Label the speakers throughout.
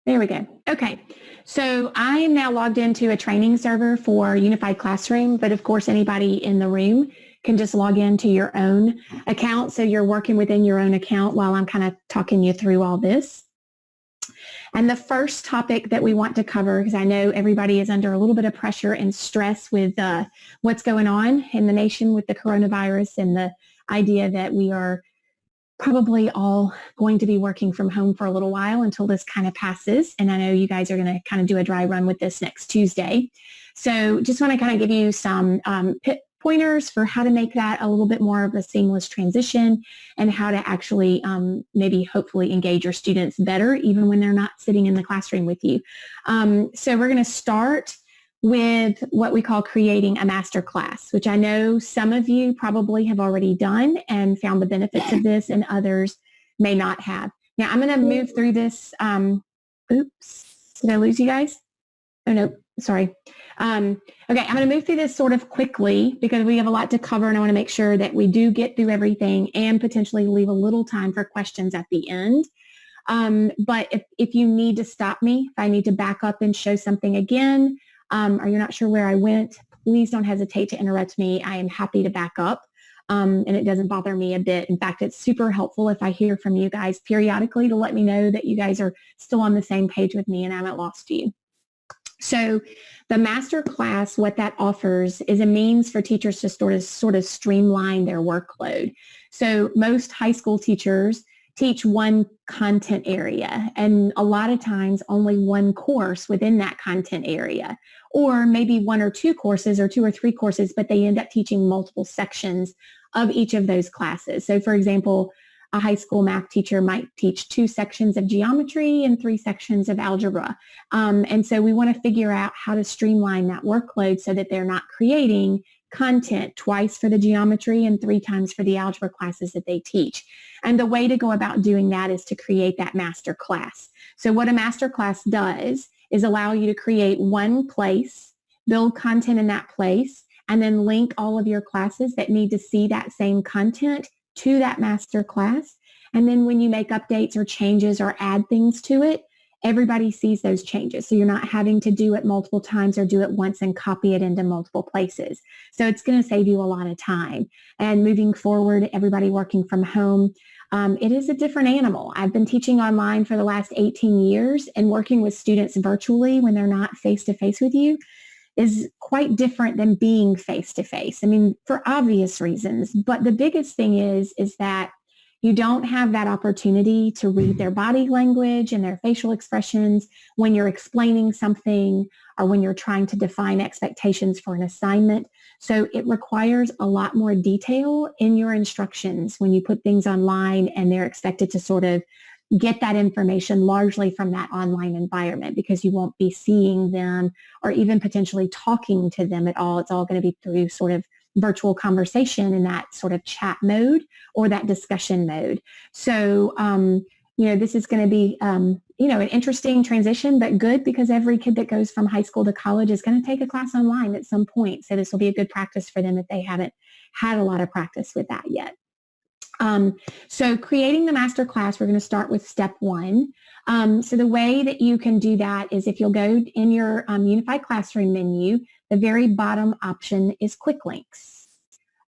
Speaker 1: There we go. Okay, so I am now logged into a training server for Unified Classroom, but of course anybody in the room can just log into your own account. So you're working within your own account while I'm kind of talking you through all this. And the first topic that we want to cover, because I know everybody is under a little bit of pressure and stress with what's going on in the nation with the coronavirus and the idea that we are probably all going to be working from home for a little while until this kind of passes. And I know you guys are going to kind of do a dry run with this next Tuesday. So just want to kind of give you some pointers for how to make that a little bit more of a seamless transition and how to actually maybe hopefully engage your students better even when they're not sitting in the classroom with you. So we're going to start with what we call creating a master class, which I know some of you probably have already done and found the benefits of this and others may not have. Now I'm going to move through this. Oops, did I lose you guys? Oh, no, sorry. Okay, I'm going to move through this sort of quickly because we have a lot to cover and I want to make sure that we do get through everything and potentially leave a little time for questions at the end. But if you need to stop me, if I need to back up and show something again, or you're not sure where I went, please don't hesitate to interrupt me. I am happy to back up, and it doesn't bother me a bit. In fact, it's super helpful if I hear from you guys periodically to let me know that you guys are still on the same page with me and I haven't lost you. So the master class, what that offers is a means for teachers to sort of streamline their workload. So most high school teachers teach one content area and a lot of times only one course within that content area, or maybe one or two courses or two or three courses, but they end up teaching multiple sections of each of those classes. So for example, a high school math teacher might teach 2 sections of geometry and 3 sections of algebra. And so we want to figure out how to streamline that workload so that they're not creating content twice for the geometry and 3 times for the algebra classes that they teach. And the way to go about doing that is to create that master class. So what a master class does is allow you to create one place, build content in that place, and then link all of your classes that need to see that same content to that master class. And then when you make updates or changes or add things to it, everybody sees those changes. So you're not having to do it multiple times or do it once and copy it into multiple places. So it's going to save you a lot of time. And moving forward, everybody working from home, it is a different animal. I've been teaching online for the last 18 years and working with students virtually when they're not face-to-face with you is quite different than being face-to-face. I mean, for obvious reasons, but the biggest thing is that you don't have that opportunity to read their body language and their facial expressions when you're explaining something or when you're trying to define expectations for an assignment. So it requires a lot more detail in your instructions when you put things online and they're expected to sort of get that information largely from that online environment because you won't be seeing them or even potentially talking to them at all. It's all going to be through sort of virtual conversation in that sort of chat mode or that discussion mode. So, this is going to be, an interesting transition, but good because every kid that goes from high school to college is going to take a class online at some point. So this will be a good practice for them if they haven't had a lot of practice with that yet. So creating the master class, we're going to start with step 1. So the way that you can do that is if you'll go in your Unified Classroom menu, the very bottom option is Quick Links.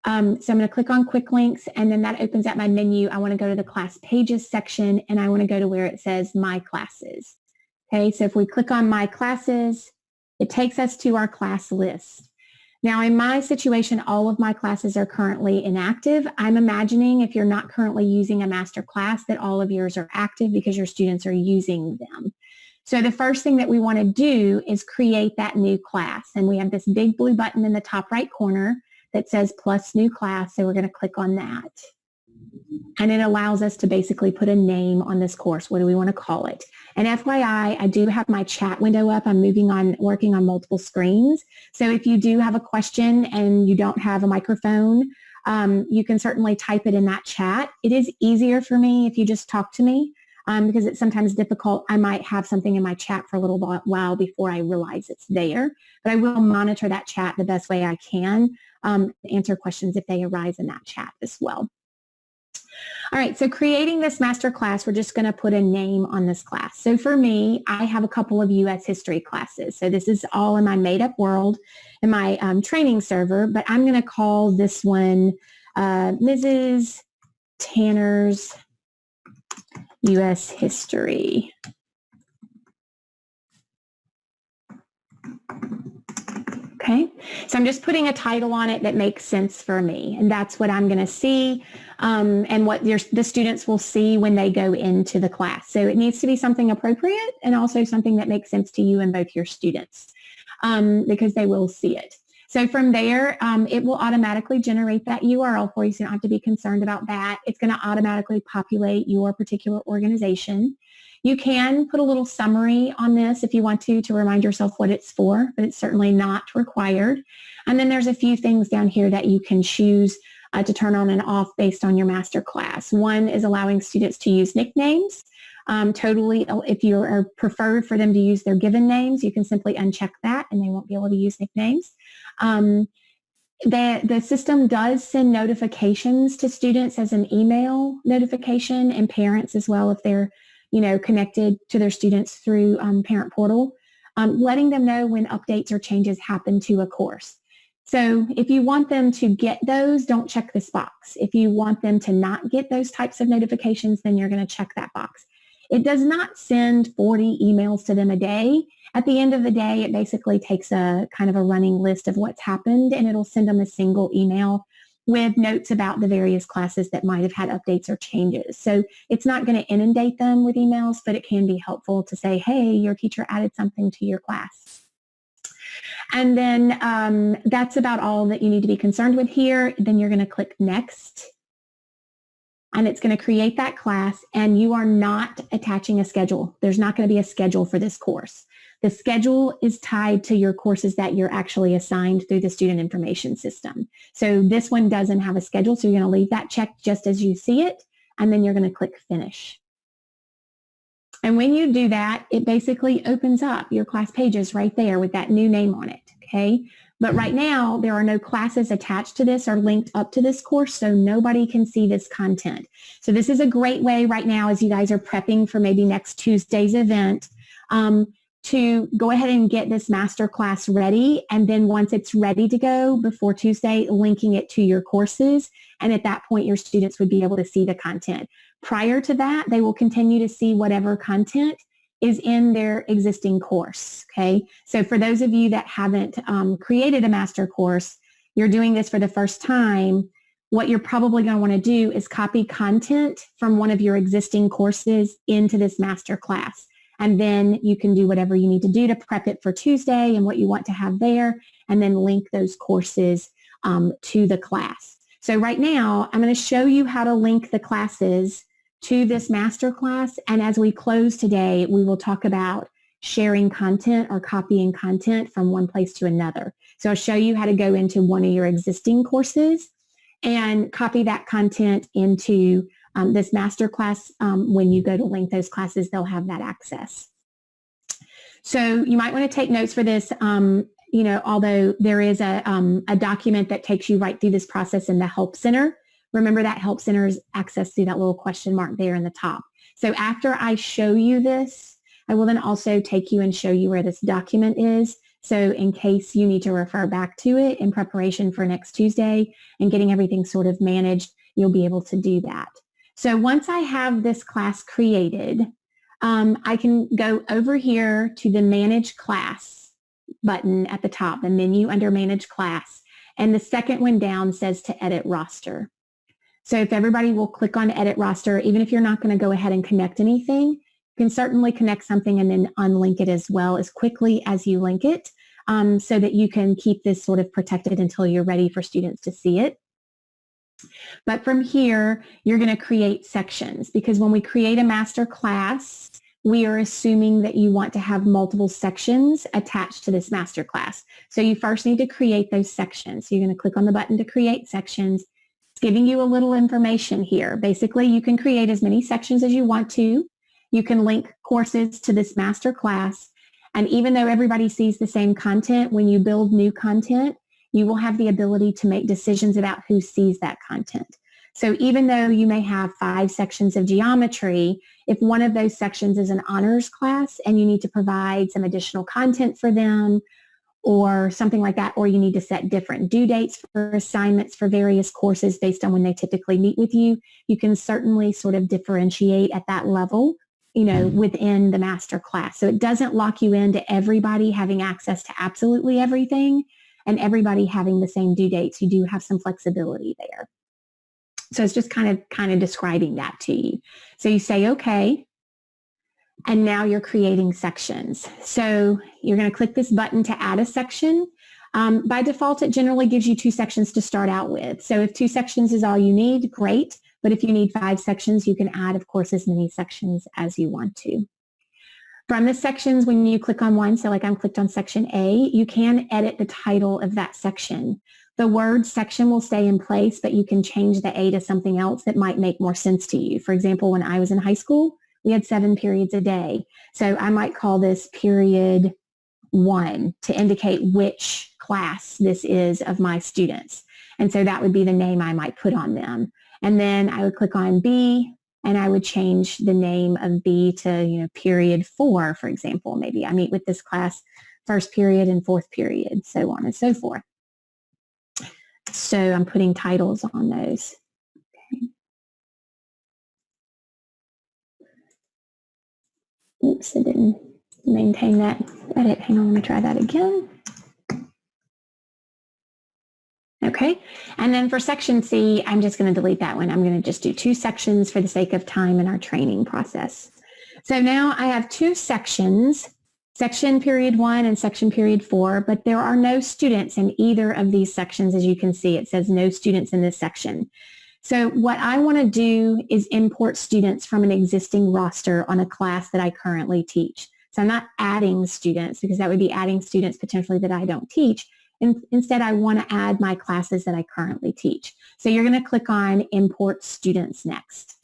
Speaker 1: So I'm going to click on Quick Links and then that opens up my menu. I want to go to the class pages section and I want to go to where it says My Classes. Okay, so if we click on My Classes, it takes us to our class list. Now, in my situation, all of my classes are currently inactive. I'm imagining if you're not currently using a master class that all of yours are active because your students are using them. So the first thing that we want to do is create that new class. And we have this big blue button in the top right corner that says plus new class. So we're going to click on that. And it allows us to basically put a name on this course. What do we want to call it? And FYI, I do have my chat window up. I'm working on multiple screens. So if you do have a question and you don't have a microphone, you can certainly type it in that chat. It is easier for me if you just talk to me because it's sometimes difficult. I might have something in my chat for a little while before I realize it's there. But I will monitor that chat the best way I can, answer questions if they arise in that chat as well. All right, so creating this master class, we're just going to put a name on this class. So for me, I have a couple of U.S. history classes. So this is all in my made-up world in my training server, but I'm going to call this one Mrs. Tanner's U.S. History. Okay, so I'm just putting a title on it that makes sense for me, and that's what I'm going to see and what the students will see when they go into the class. So it needs to be something appropriate and also something that makes sense to you and both your students because they will see it. So from there, it will automatically generate that URL for you, so you don't have to be concerned about that. It's going to automatically populate your particular organization. You can put a little summary on this if you want to remind yourself what it's for, but it's certainly not required. And then there's a few things down here that you can choose to turn on and off based on your master class. One is allowing students to use nicknames. Totally, if you are preferred for them to use their given names, you can simply uncheck that and they won't be able to use nicknames. The system does send notifications to students as an email notification and parents as well if they're connected to their students through Parent Portal, letting them know when updates or changes happen to a course. So if you want them to get those, don't check this box. If you want them to not get those types of notifications, then you're going to check that box. It does not send 40 emails to them a day. At the end of the day, it basically takes a kind of a running list of what's happened, and it'll send them a single email with notes about the various classes that might have had updates or changes. So it's not going to inundate them with emails, but it can be helpful to say, hey, your teacher added something to your class. And then that's about all that you need to be concerned with here. Then you're going to click Next. And it's going to create that class, and you are not attaching a schedule. There's not going to be a schedule for this course. The schedule is tied to your courses that you're actually assigned through the student information system. So this one doesn't have a schedule, so you're going to leave that checked just as you see it, and then you're going to click Finish. And when you do that, it basically opens up your class pages right there with that new name on it, okay? But right now, there are no classes attached to this or linked up to this course, so nobody can see this content. So this is a great way right now as you guys are prepping for maybe next Tuesday's event to go ahead and get this master class ready. And then once it's ready to go before Tuesday, linking it to your courses. And at that point, your students would be able to see the content. Prior to that, they will continue to see whatever content is in their existing course, okay? So for those of you that haven't created a master course, you're doing this for the first time, what you're probably going to want to do is copy content from one of your existing courses into this master class. And then you can do whatever you need to do to prep it for Tuesday and what you want to have there, and then link those courses to the class. So right now, I'm going to show you how to link the classes to this masterclass. And as we close today, we will talk about sharing content or copying content from one place to another. So I'll show you how to go into one of your existing courses and copy that content into this masterclass. When you go to link those classes, they'll have that access. So you might want to take notes for this. Although there is a document that takes you right through this process in the Help Center. Remember that Help Center is access to that little question mark there in the top. So after I show you this, I will then also take you and show you where this document is. So in case you need to refer back to it in preparation for next Tuesday and getting everything sort of managed, you'll be able to do that. So once I have this class created, I can go over here to the Manage Class button at the top, the menu under Manage Class, and the second one down says to Edit Roster. So if everybody will click on Edit Roster, even if you're not going to go ahead and connect anything, you can certainly connect something and then unlink it as well as quickly as you link it, so that you can keep this sort of protected until you're ready for students to see it. But from here, you're going to create sections, because when we create a master class, we are assuming that you want to have multiple sections attached to this master class. So you first need to create those sections. So you're going to click on the button to create sections. It's giving you a little information here. Basically, you can create as many sections as you want to. You can link courses to this master class. And even though everybody sees the same content, when you build new content, you will have the ability to make decisions about who sees that content. So even though you may have 5 sections of geometry, if one of those sections is an honors class and you need to provide some additional content for them or something like that, or you need to set different due dates for assignments for various courses based on when they typically meet with you, you can certainly sort of differentiate at that level, within the master class. So it doesn't lock you into everybody having access to absolutely everything and everybody having the same due dates. You do have some flexibility there. So it's just kind of describing that to you. So you say, okay, and now you're creating sections. So you're going to click this button to add a section. By default, it generally gives you 2 sections to start out with. So if 2 sections is all you need, great. But if you need 5 sections, you can add, of course, as many sections as you want to. From the sections, when you click on one, so like I'm clicked on section A, you can edit the title of that section. The word section will stay in place, but you can change the A to something else that might make more sense to you. For example, when I was in high school, we had 7 periods a day. So I might call this period 1 to indicate which class this is of my students. And so that would be the name I might put on them. And then I would click on B and I would change the name of B to, period 4, for example. Maybe I meet with this class first period and fourth period, so on and so forth. So I'm putting titles on those. Okay. Oops, I didn't maintain that edit. Hang on, let me try that again. Okay, and then for section C, I'm just going to delete that one. I'm going to just do 2 sections for the sake of time in our training process. So now I have 2 sections, section period 1 and section period 4, but there are no students in either of these sections. As you can see, it says no students in this section. So what I want to do is import students from an existing roster on a class that I currently teach. So I'm not adding students because that would be adding students potentially that I don't teach. Instead, I want to add my classes that I currently teach. So you're going to click on Import Students next.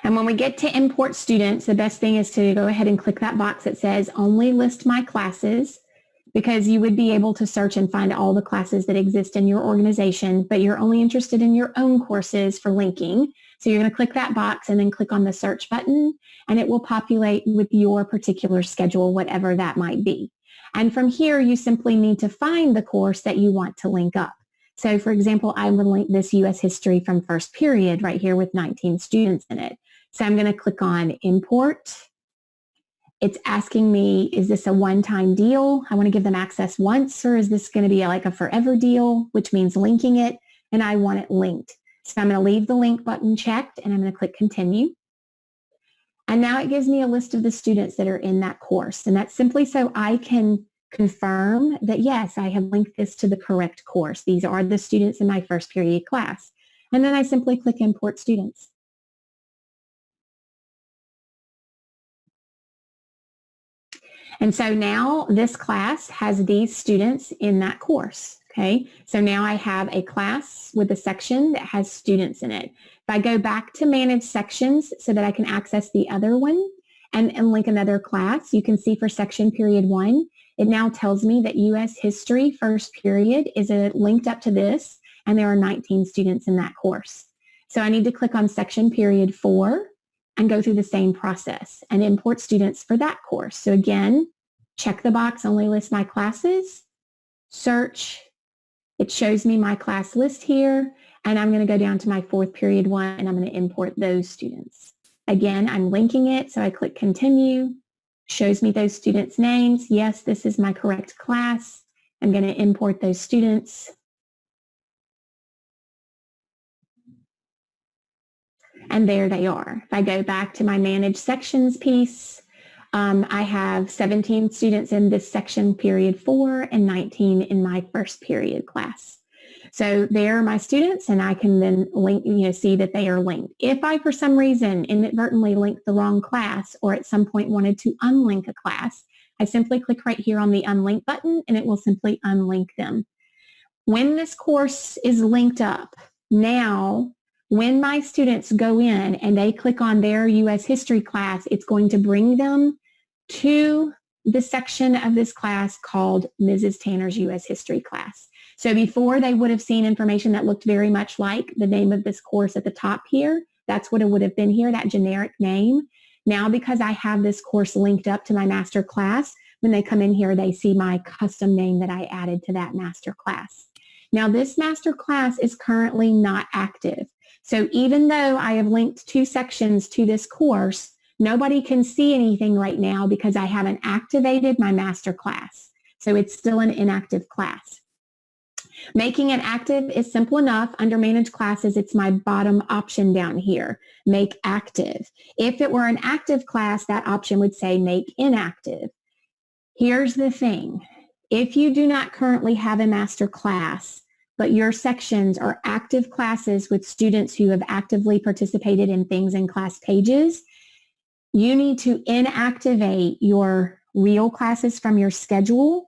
Speaker 1: And when we get to Import Students, the best thing is to go ahead and click that box that says Only List My Classes, because you would be able to search and find all the classes that exist in your organization, but you're only interested in your own courses for linking. So you're going to click that box and then click on the search button, and it will populate with your particular schedule, whatever that might be. And from here, you simply need to find the course that you want to link up. So for example, I would link this U.S. history from first period right here with 19 students in it. So I'm going to click on Import. It's asking me, is this a one-time deal? I want to give them access once, or is this going to be like a forever deal, which means linking it, and I want it linked. So I'm going to leave the link button checked, and I'm going to click Continue. And now it gives me a list of the students that are in that course. And that's simply so I can confirm that, yes, I have linked this to the correct course. These are the students in my first period class. And then I simply click Import Students. And so now this class has these students in that course. Okay, so now I have a class with a section that has students in it. If I go back to Manage Sections so that I can access the other one and link another class, you can see for section period 1, it now tells me that U.S. history first period is linked up to this, and there are 19 students in that course. So I need to click on section period 4 and go through the same process and import students for that course. So again, check the box, Only List My Classes, search. It shows me my class list here, and I'm going to go down to my fourth period 1, and I'm going to import those students. Again, I'm linking it, so I click Continue, shows me those students' names. Yes, this is my correct class. I'm going to import those students. And there they are. If I go back to my Manage Sections piece, I have 17 students in this section period 4 and 19 in my first period class. So there are my students, and I can then link, see that they are linked. If I, for some reason, inadvertently linked the wrong class or at some point wanted to unlink a class, I simply click right here on the Unlink button, and it will simply unlink them. When this course is linked up, now when my students go in and they click on their U.S. history class, it's going to bring them to the section of this class called Mrs. Tanner's U.S. history class. So before they would have seen information that looked very much like the name of this course at the top here. That's what it would have been here, that generic name. Now, because I have this course linked up to my master class, when they come in here, they see my custom name that I added to that master class. Now, this master class is currently not active. So even though I have linked 2 sections to this course, nobody can see anything right now because I haven't activated my master class. So it's still an inactive class. Making it active is simple enough. Under Manage Classes, it's my bottom option down here, Make Active. If it were an active class, that option would say Make Inactive. Here's the thing. If you do not currently have a master class, but your sections are active classes with students who have actively participated in things in class pages, you need to inactivate your real classes from your schedule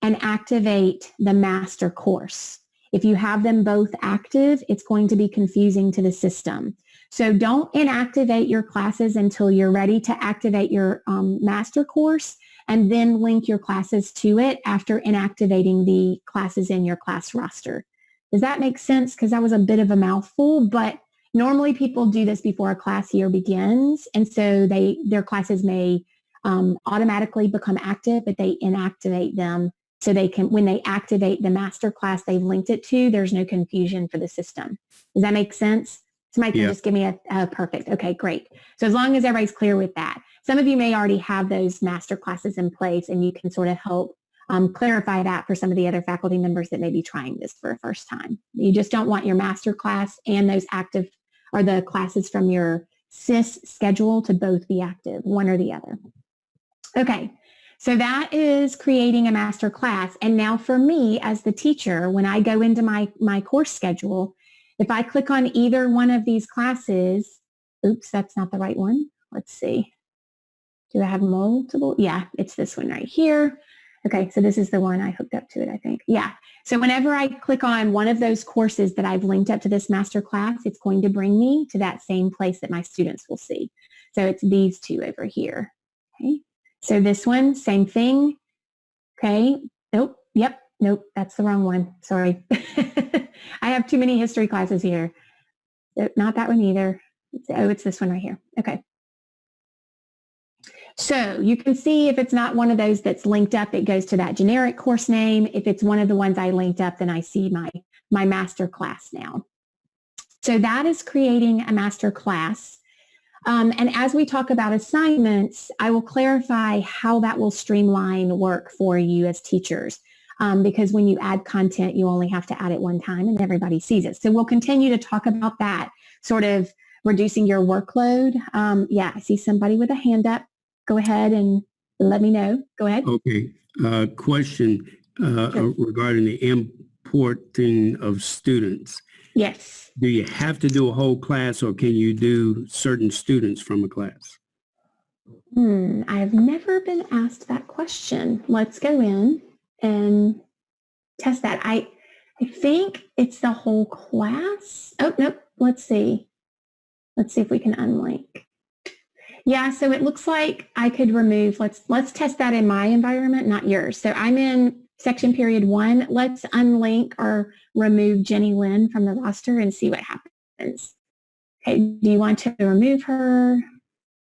Speaker 1: and activate the master course. If you have them both active, it's going to be confusing to the system. So don't inactivate your classes until you're ready to activate your master course, and then link your classes to it after inactivating the classes in your class roster. Does that make sense? Because that was a bit of a mouthful, but normally people do this before a class year begins, and so their classes may automatically become active, but they inactivate them so they can, when they activate the master class they've linked it to, there's no confusion for the system. Does that make sense? Somebody can just give me a perfect. Okay, great. So as long as everybody's clear with that. Some of you may already have those master classes in place, and you can sort of help clarify that for some of the other faculty members that may be trying this for the first time. You just don't want your master class and those active, or the classes from your SIS schedule, to both be active, one or the other. Okay, so that is creating a master class. And now for me as the teacher, when I go into my course schedule, if I click on either one of these classes, oops, that's not the right one. Let's see. Do I have multiple? Yeah, it's this one right here. Okay, so this is the one I hooked up to it, I think. Yeah, so whenever I click on one of those courses that I've linked up to this master class, it's going to bring me to that same place that my students will see. So it's these 2 over here. Okay, so this one, same thing. Okay, nope, yep, nope, that's the wrong one. Sorry. I have too many history classes here. Not that one either. It's this one right here. Okay. So you can see if it's not one of those that's linked up, it goes to that generic course name. If it's one of the ones I linked up, then I see my master class now. So that is creating a master class. And as we talk about assignments, I will clarify how that will streamline work for you as teachers. Because when you add content, you only have to add it one time and everybody sees it. So we'll continue to talk about that, sort of reducing your workload. Yeah, I see somebody with a hand up. Go ahead and let me know. Go ahead.
Speaker 2: Okay. Question regarding the importing of students.
Speaker 1: Yes.
Speaker 2: Do you have to do a whole class, or can you do certain students from a class?
Speaker 1: I've never been asked that question. Let's go in and test that. I think it's the whole class. Oh, nope. Let's see. Let's see if we can unlink. Yeah, so it looks like I could remove, let's test that in my environment, not yours. So I'm in section period 1. Let's unlink or remove Jenny Lynn from the roster and see what happens. Okay, do you want to remove her?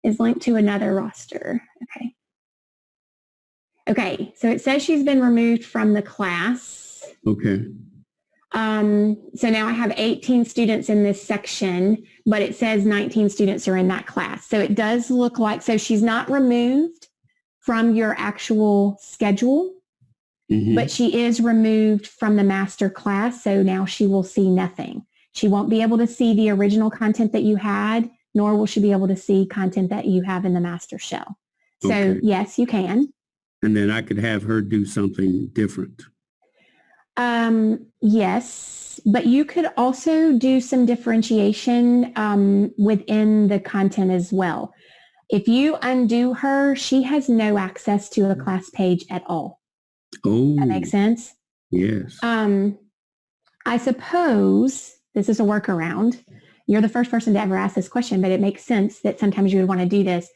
Speaker 1: Is linked to another roster. Okay. Okay, so it says she's been removed from the class.
Speaker 2: Okay.
Speaker 1: So now I have 18 students in this section, but it says 19 students are in that class. So it does look like, so she's not removed from your actual schedule, but she is removed from the master class. So now she will see nothing. She won't be able to see the original content that you had, nor will she be able to see content that you have in the master shell. So yes, you can.
Speaker 2: And then I could have her do something different.
Speaker 1: Yes, but you could also do some differentiation within the content as well. If you undo her, she has no access to a class page at all.
Speaker 2: Oh,
Speaker 1: that makes sense?
Speaker 2: Yes.
Speaker 1: I suppose this is a workaround. You're the first person to ever ask this question, but it makes sense that sometimes you would want to do this.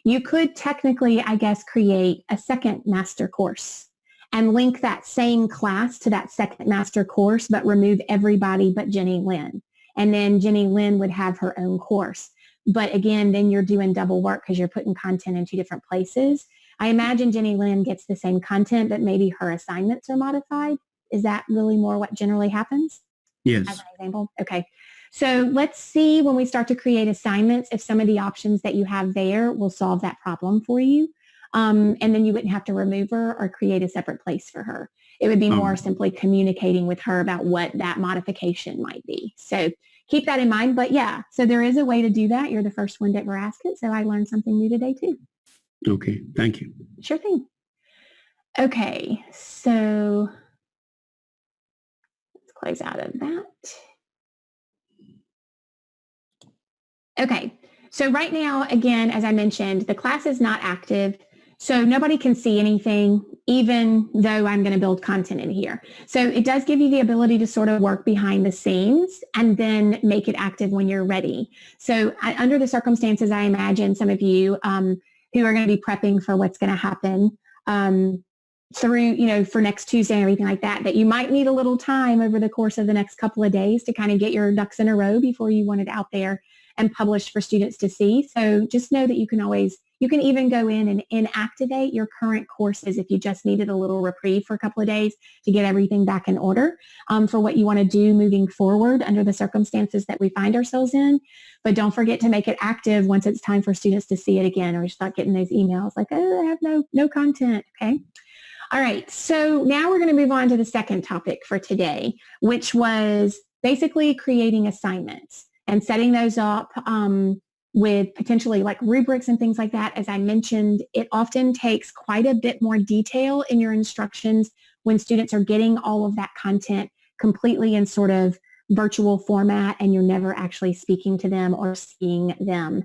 Speaker 1: You could technically, I guess, create a second master course. and link that same class to that second master course, but remove everybody but Jenny Lynn. And then Jenny Lynn would have her own course. But again, then you're doing double work because you're putting content in two different places. I imagine Jenny Lynn gets the same content, but maybe her assignments are modified. Is that really more what generally happens?
Speaker 2: Yes.
Speaker 1: As an example? Okay. So let's see when we start to create assignments if some of the options that you have there will solve that problem for you. And then you wouldn't have to remove her or create a separate place for her. It would be more simply communicating with her about what that modification might be. So keep that in mind. But yeah, so there is a way to do that. You're the first one to ever ask it. So I learned something new today too.
Speaker 2: Okay, thank you.
Speaker 1: Sure thing. Okay, so let's close out of that. Okay, so right now, again, as I mentioned, the class is not active. So nobody can see anything, even though I'm going to build content in here. So it does give you the ability to sort of work behind the scenes and then make it active when you're ready. So under the circumstances, I imagine some of you who are going to be prepping for what's going to happen through, for next Tuesday and everything like that, that you might need a little time over the course of the next couple of days to kind of get your ducks in a row before you want it out there and published for students to see. So just know that you can even go in and inactivate your current courses if you just needed a little reprieve for a couple of days to get everything back in order for what you want to do moving forward under the circumstances that we find ourselves in. But don't forget to make it active once it's time for students to see it again, or start getting those emails like, oh, I have no content, okay? All right, so now we're going to move on to the second topic for today, which was basically creating assignments and setting those up with potentially like rubrics and things like that. As I mentioned, it often takes quite a bit more detail in your instructions when students are getting all of that content completely in sort of virtual format and you're never actually speaking to them or seeing them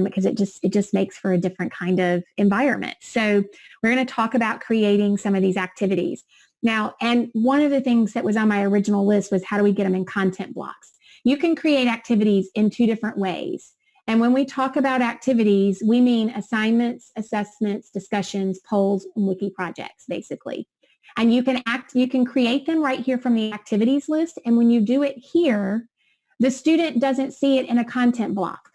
Speaker 1: because it just makes for a different kind of environment. So we're going to talk about creating some of these activities. Now, and one of the things that was on my original list was how do we get them in content blocks? You can create activities in two different ways. And when we talk about activities, we mean assignments, assessments, discussions, polls, and WikiProjects, basically. And you can create them right here from the activities list. And when you do it here, the student doesn't see it in a content block.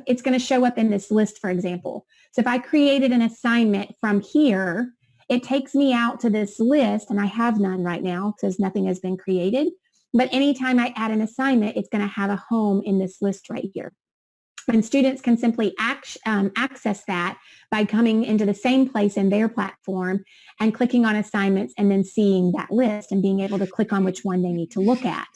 Speaker 1: It's going to show up in this list, for example. So if I created an assignment from here, it takes me out to this list, and I have none right now because nothing has been created. But anytime I add an assignment, it's going to have a home in this list right here. And students can simply access that by coming into the same place in their platform and clicking on assignments and then seeing that list and being able to click on which one they need to look at.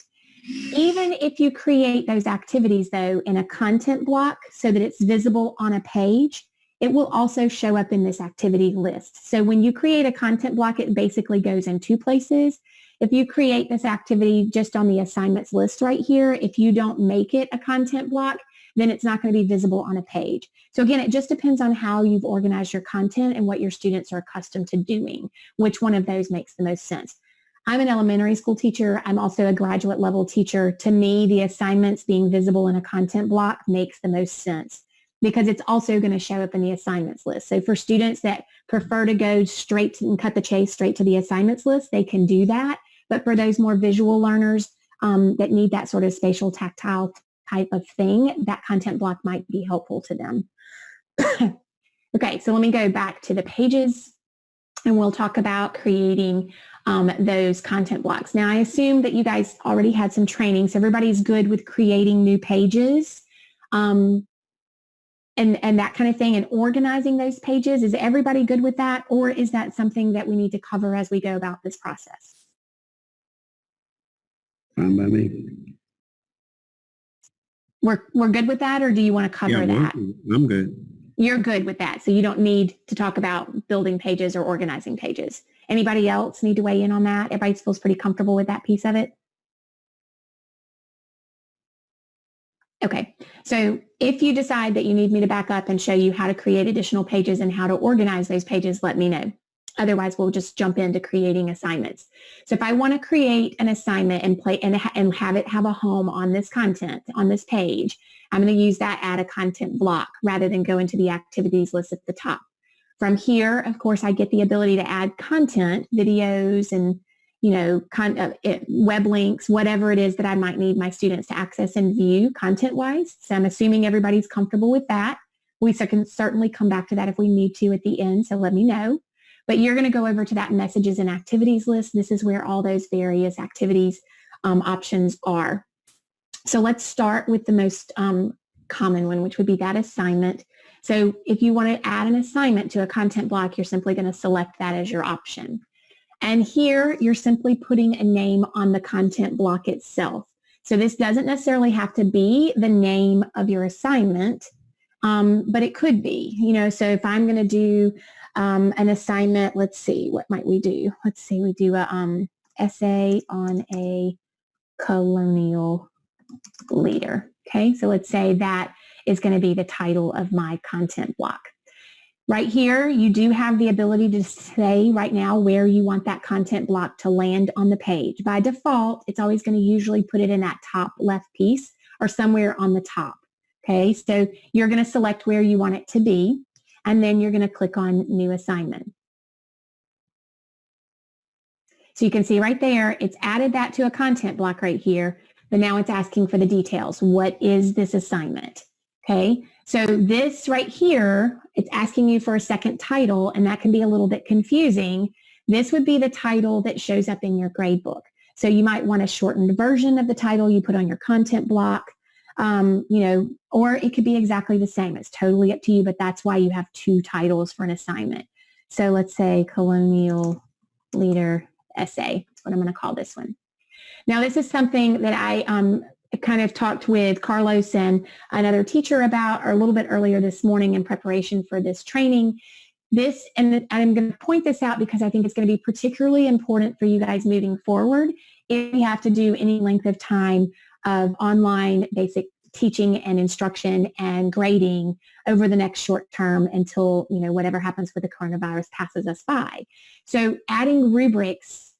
Speaker 1: Even if you create those activities, though, in a content block so that it's visible on a page, it will also show up in this activity list. So when you create a content block, it basically goes in two places. If you create this activity just on the assignments list right here, if you don't make it a content block, then it's not going to be visible on a page. So again, it just depends on how you've organized your content and what your students are accustomed to doing, which one of those makes the most sense. I'm an elementary school teacher. I'm also a graduate level teacher. To me, the assignments being visible in a content block makes the most sense because it's also going to show up in the assignments list. So for students that prefer to go straight and cut the chase straight to the assignments list, they can do that. But for those more visual learners that need that sort of spatial tactile type of thing, that content block might be helpful to them. Okay, so let me go back to the pages and we'll talk about creating those content blocks. Now, I assume that you guys already had some training, so everybody's good with creating new pages and that kind of thing and organizing those pages. Is everybody good with that, or is that something that we need to cover as we go about this process?
Speaker 2: Fine by me.
Speaker 1: We're good with that, or do you want to cover that?
Speaker 2: I'm good.
Speaker 1: You're good with that, so you don't need to talk about building pages or organizing pages. Anybody else need to weigh in on that? Everybody feels pretty comfortable with that piece of it? Okay, so if you decide that you need me to back up and show you how to create additional pages and how to organize those pages, let me know. Otherwise, we'll just jump into creating assignments. So if I want to create an assignment and have it have a home on this content, on this page, I'm going to use that add a content block rather than go into the activities list at the top. From here, of course, I get the ability to add content, videos, and web links, whatever it is that I might need my students to access and view content-wise. So I'm assuming everybody's comfortable with that. We can certainly come back to that if we need to at the end, so let me know. But you're going to go over to that messages and activities list. This is where all those various activities options are. So let's start with the most common one, which would be that assignment. So if you want to add an assignment to a content block, you're simply going to select that as your option. And here you're simply putting a name on the content block itself. So this doesn't necessarily have to be the name of your assignment, but it could be, so if I'm going to do an assignment, let's see, what might we do? Let's say we do a essay on a colonial leader. Okay, so let's say that is going to be the title of my content block. Right here, you do have the ability to say right now where you want that content block to land on the page. By default, it's always going to usually put it in that top left piece or somewhere on the top. Okay, so you're going to select where you want it to be, and then you're going to click on New Assignment. So you can see right there, it's added that to a content block right here, but now it's asking for the details. What is this assignment? Okay, so this right here, it's asking you for a second title, and that can be a little bit confusing. This would be the title that shows up in your gradebook. So you might want a shortened version of the title you put on your content block, or it could be exactly the same. It's totally up to you, but that's why you have two titles for an assignment. So let's say Colonial Leader Essay. That's what I'm going to call this one. Now, this is something that I kind of talked with Carlos and another teacher about a little bit earlier this morning in preparation for this training. And I'm going to point this out because I think it's going to be particularly important for you guys moving forward if you have to do any length of time of online basic teaching and instruction and grading over the next short term until, whatever happens with the coronavirus passes us by. So adding rubrics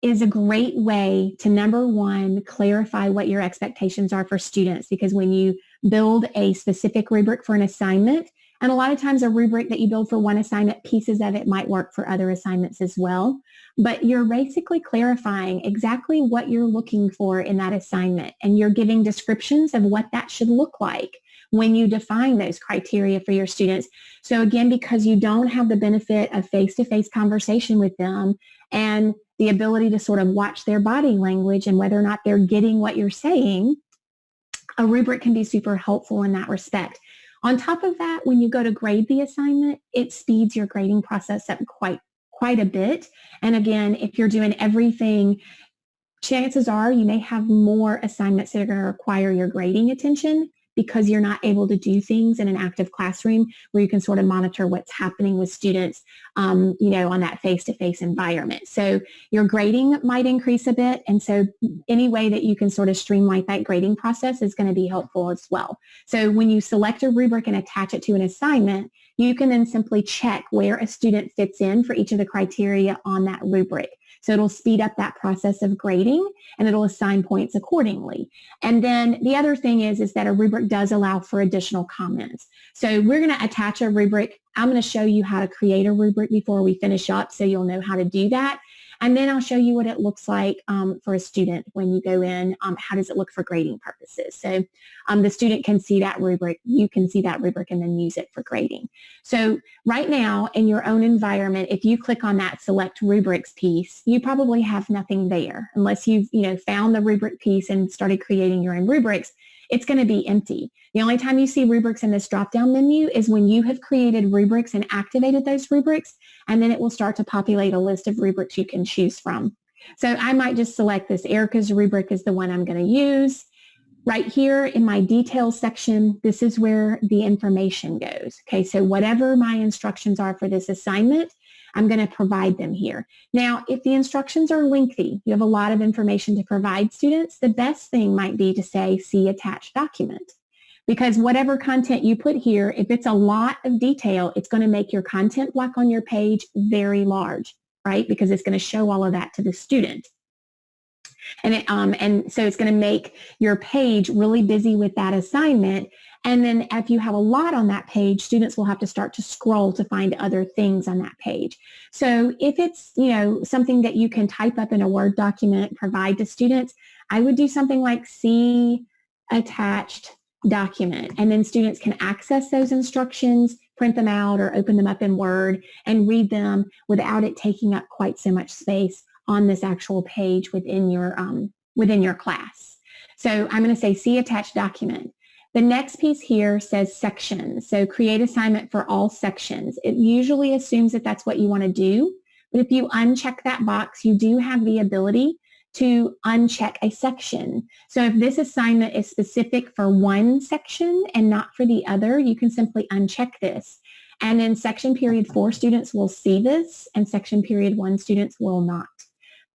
Speaker 1: is a great way to, number one, clarify what your expectations are for students, because when you build a specific rubric for an assignment, and a lot of times a rubric that you build for one assignment, pieces of it might work for other assignments as well, but you're basically clarifying exactly what you're looking for in that assignment, and you're giving descriptions of what that should look like when you define those criteria for your students. So again, because you don't have the benefit of face-to-face conversation with them and the ability to sort of watch their body language and whether or not they're getting what you're saying, a rubric can be super helpful in that respect. On top of that, when you go to grade the assignment, it speeds your grading process up quite a bit. And again, if you're doing everything, chances are you may have more assignments that are going to require your grading attention, because you're not able to do things in an active classroom where you can sort of monitor what's happening with students, on that face-to-face environment. So your grading might increase a bit. And so any way that you can sort of streamline that grading process is going to be helpful as well. So when you select a rubric and attach it to an assignment, you can then simply check where a student fits in for each of the criteria on that rubric. So it'll speed up that process of grading, and it'll assign points accordingly. And then the other thing is that a rubric does allow for additional comments. So we're going to attach a rubric. I'm going to show you how to create a rubric before we finish up, so you'll know how to do that. And then I'll show you what it looks like for a student when you go in. How does it look for grading purposes? So the student can see that rubric, you can see that rubric, and then use it for grading. So right now in your own environment, if you click on that select rubrics piece, you probably have nothing there unless you've found the rubric piece and started creating your own rubrics. It's going to be empty. The only time you see rubrics in this drop-down menu is when you have created rubrics and activated those rubrics, and then it will start to populate a list of rubrics you can choose from. So I might just select this. Erica's rubric is the one I'm going to use. Right here in my details section, this is where the information goes. Okay, so whatever my instructions are for this assignment, I'm going to provide them here. Now, if the instructions are lengthy, you have a lot of information to provide students, the best thing might be to say, see attached document. Because whatever content you put here, if it's a lot of detail, it's going to make your content block on your page very large, right? Because it's going to show all of that to the student. And so it's going to make your page really busy with that assignment. And then if you have a lot on that page, students will have to start to scroll to find other things on that page. So if it's, something that you can type up in a Word document, provide to students, I would do something like see attached document. And then students can access those instructions, print them out or open them up in Word and read them without it taking up quite so much space on this actual page within your class. So I'm going to say see attached document. The next piece here says sections. So create assignment for all sections. It usually assumes that that's what you want to do. But if you uncheck that box, you do have the ability to uncheck a section. So if this assignment is specific for one section and not for the other, you can simply uncheck this. And in section period 4, students will see this, and section period 1, students will not.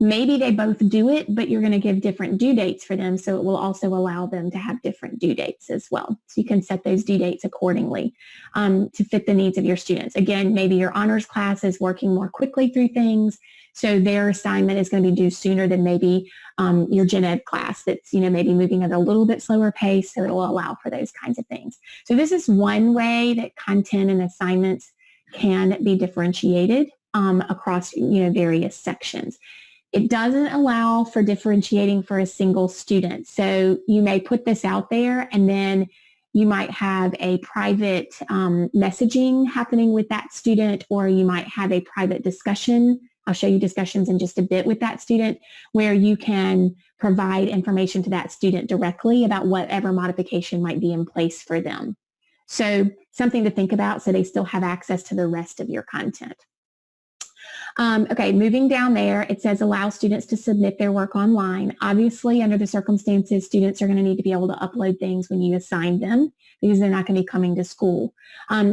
Speaker 1: Maybe they both do it, but you're going to give different due dates for them, so it will also allow them to have different due dates as well. So you can set those due dates accordingly to fit the needs of your students. Again, maybe your honors class is working more quickly through things, so their assignment is going to be due sooner than maybe your gen ed class that's maybe moving at a little bit slower pace, so it'll allow for those kinds of things. So this is one way that content and assignments can be differentiated across various sections. It doesn't allow for differentiating for a single student. So you may put this out there and then you might have a private messaging happening with that student, or you might have a private discussion. I'll show you discussions in just a bit with that student where you can provide information to that student directly about whatever modification might be in place for them. So something to think about so they still have access to the rest of your content. Okay, moving down there, it says allow students to submit their work online. Obviously, under the circumstances, students are going to need to be able to upload things when you assign them because they're not going to be coming to school.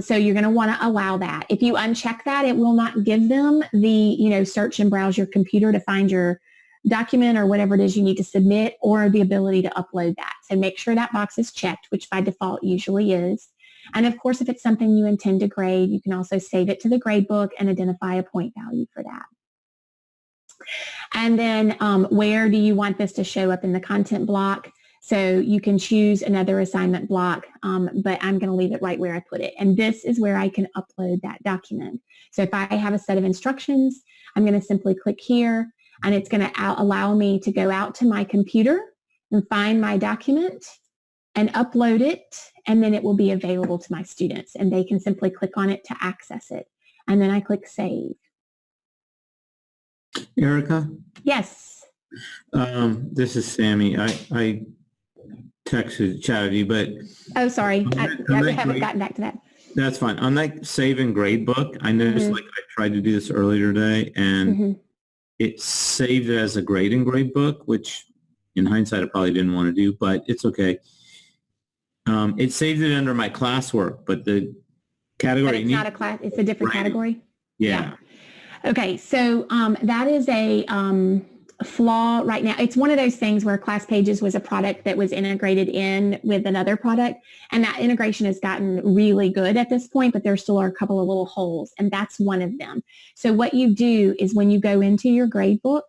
Speaker 1: So you're going to want to allow that. If you uncheck that, it will not give them the, search and browse your computer to find your document or whatever it is you need to submit, or the ability to upload that. So make sure that box is checked, which by default usually is. And of course, if it's something you intend to grade, you can also save it to the gradebook and identify a point value for that. And then where do you want this to show up in the content block? So you can choose another assignment block, but I'm going to leave it right where I put it. And this is where I can upload that document. So if I have a set of instructions, I'm going to simply click here, and it's going to allow me to go out to my computer and find my document and upload it, and then it will be available to my students, and they can simply click on it to access it. And then I click Save.
Speaker 3: Erica?
Speaker 1: Yes.
Speaker 3: This is Sammy. I chatted you, but...
Speaker 1: Oh, sorry. I haven't gotten back to that.
Speaker 3: That's fine. On that Save in Gradebook, I noticed I tried to do this earlier today, and it saved it as a grade in Gradebook, which in hindsight I probably didn't want to do, but it's okay. It saved it under my classwork, but the category...
Speaker 1: But it's not a class, it's a different category?
Speaker 3: Yeah.
Speaker 1: Okay, so that is a flaw right now. It's one of those things where ClassPages was a product that was integrated in with another product, and that integration has gotten really good at this point, but there still are a couple of little holes, and that's one of them. So what you do is when you go into your gradebook,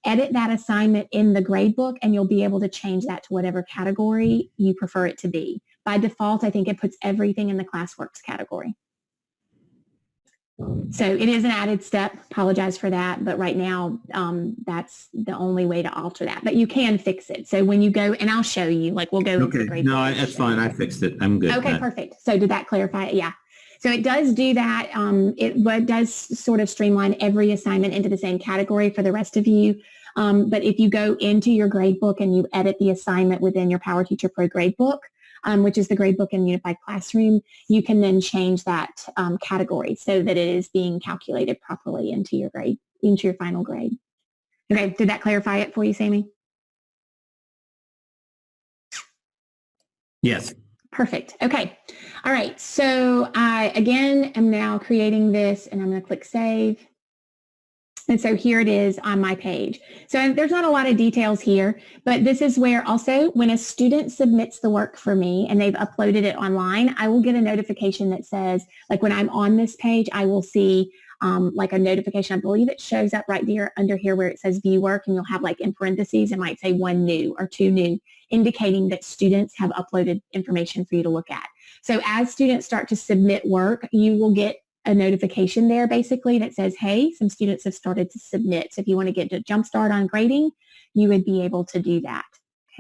Speaker 1: edit that assignment in the gradebook, and you'll be able to change that to whatever category you prefer it to be. By default, I think it puts everything in the ClassWorks category. So it is an added step. Apologize for that, but right now that's the only way to alter that. But you can fix it. So when you go, and I'll show you, like we'll go.
Speaker 3: Okay, no, that's fine. I fixed it. I'm good.
Speaker 1: Okay, perfect. So did that clarify it? Yeah. So it does do that. It does sort of streamline every assignment into the same category for the rest of you. But if you go into your gradebook and you edit the assignment within your PowerTeacher Pro gradebook, which is the gradebook in Unified Classroom, you can then change that category so that it is being calculated properly into your grade, into your final grade. Okay, did that clarify it for you, Sammy?
Speaker 3: Yes.
Speaker 1: Perfect. Okay. All right. So I, again, am now creating this, and I'm going to click Save. And so here it is on my page. So there's not a lot of details here, but this is where also when a student submits the work for me and they've uploaded it online, I will get a notification that says, like when I'm on this page, I will see like a notification. I believe it shows up right there under here where it says view work, and you'll have like in parentheses, it might say 1 new or 2 new. indicating that students have uploaded information for you to look at. So as students start to submit work, you will get a notification there basically that says, hey, some students have started to submit. So if you want to get to jumpstart on grading, you would be able to do that.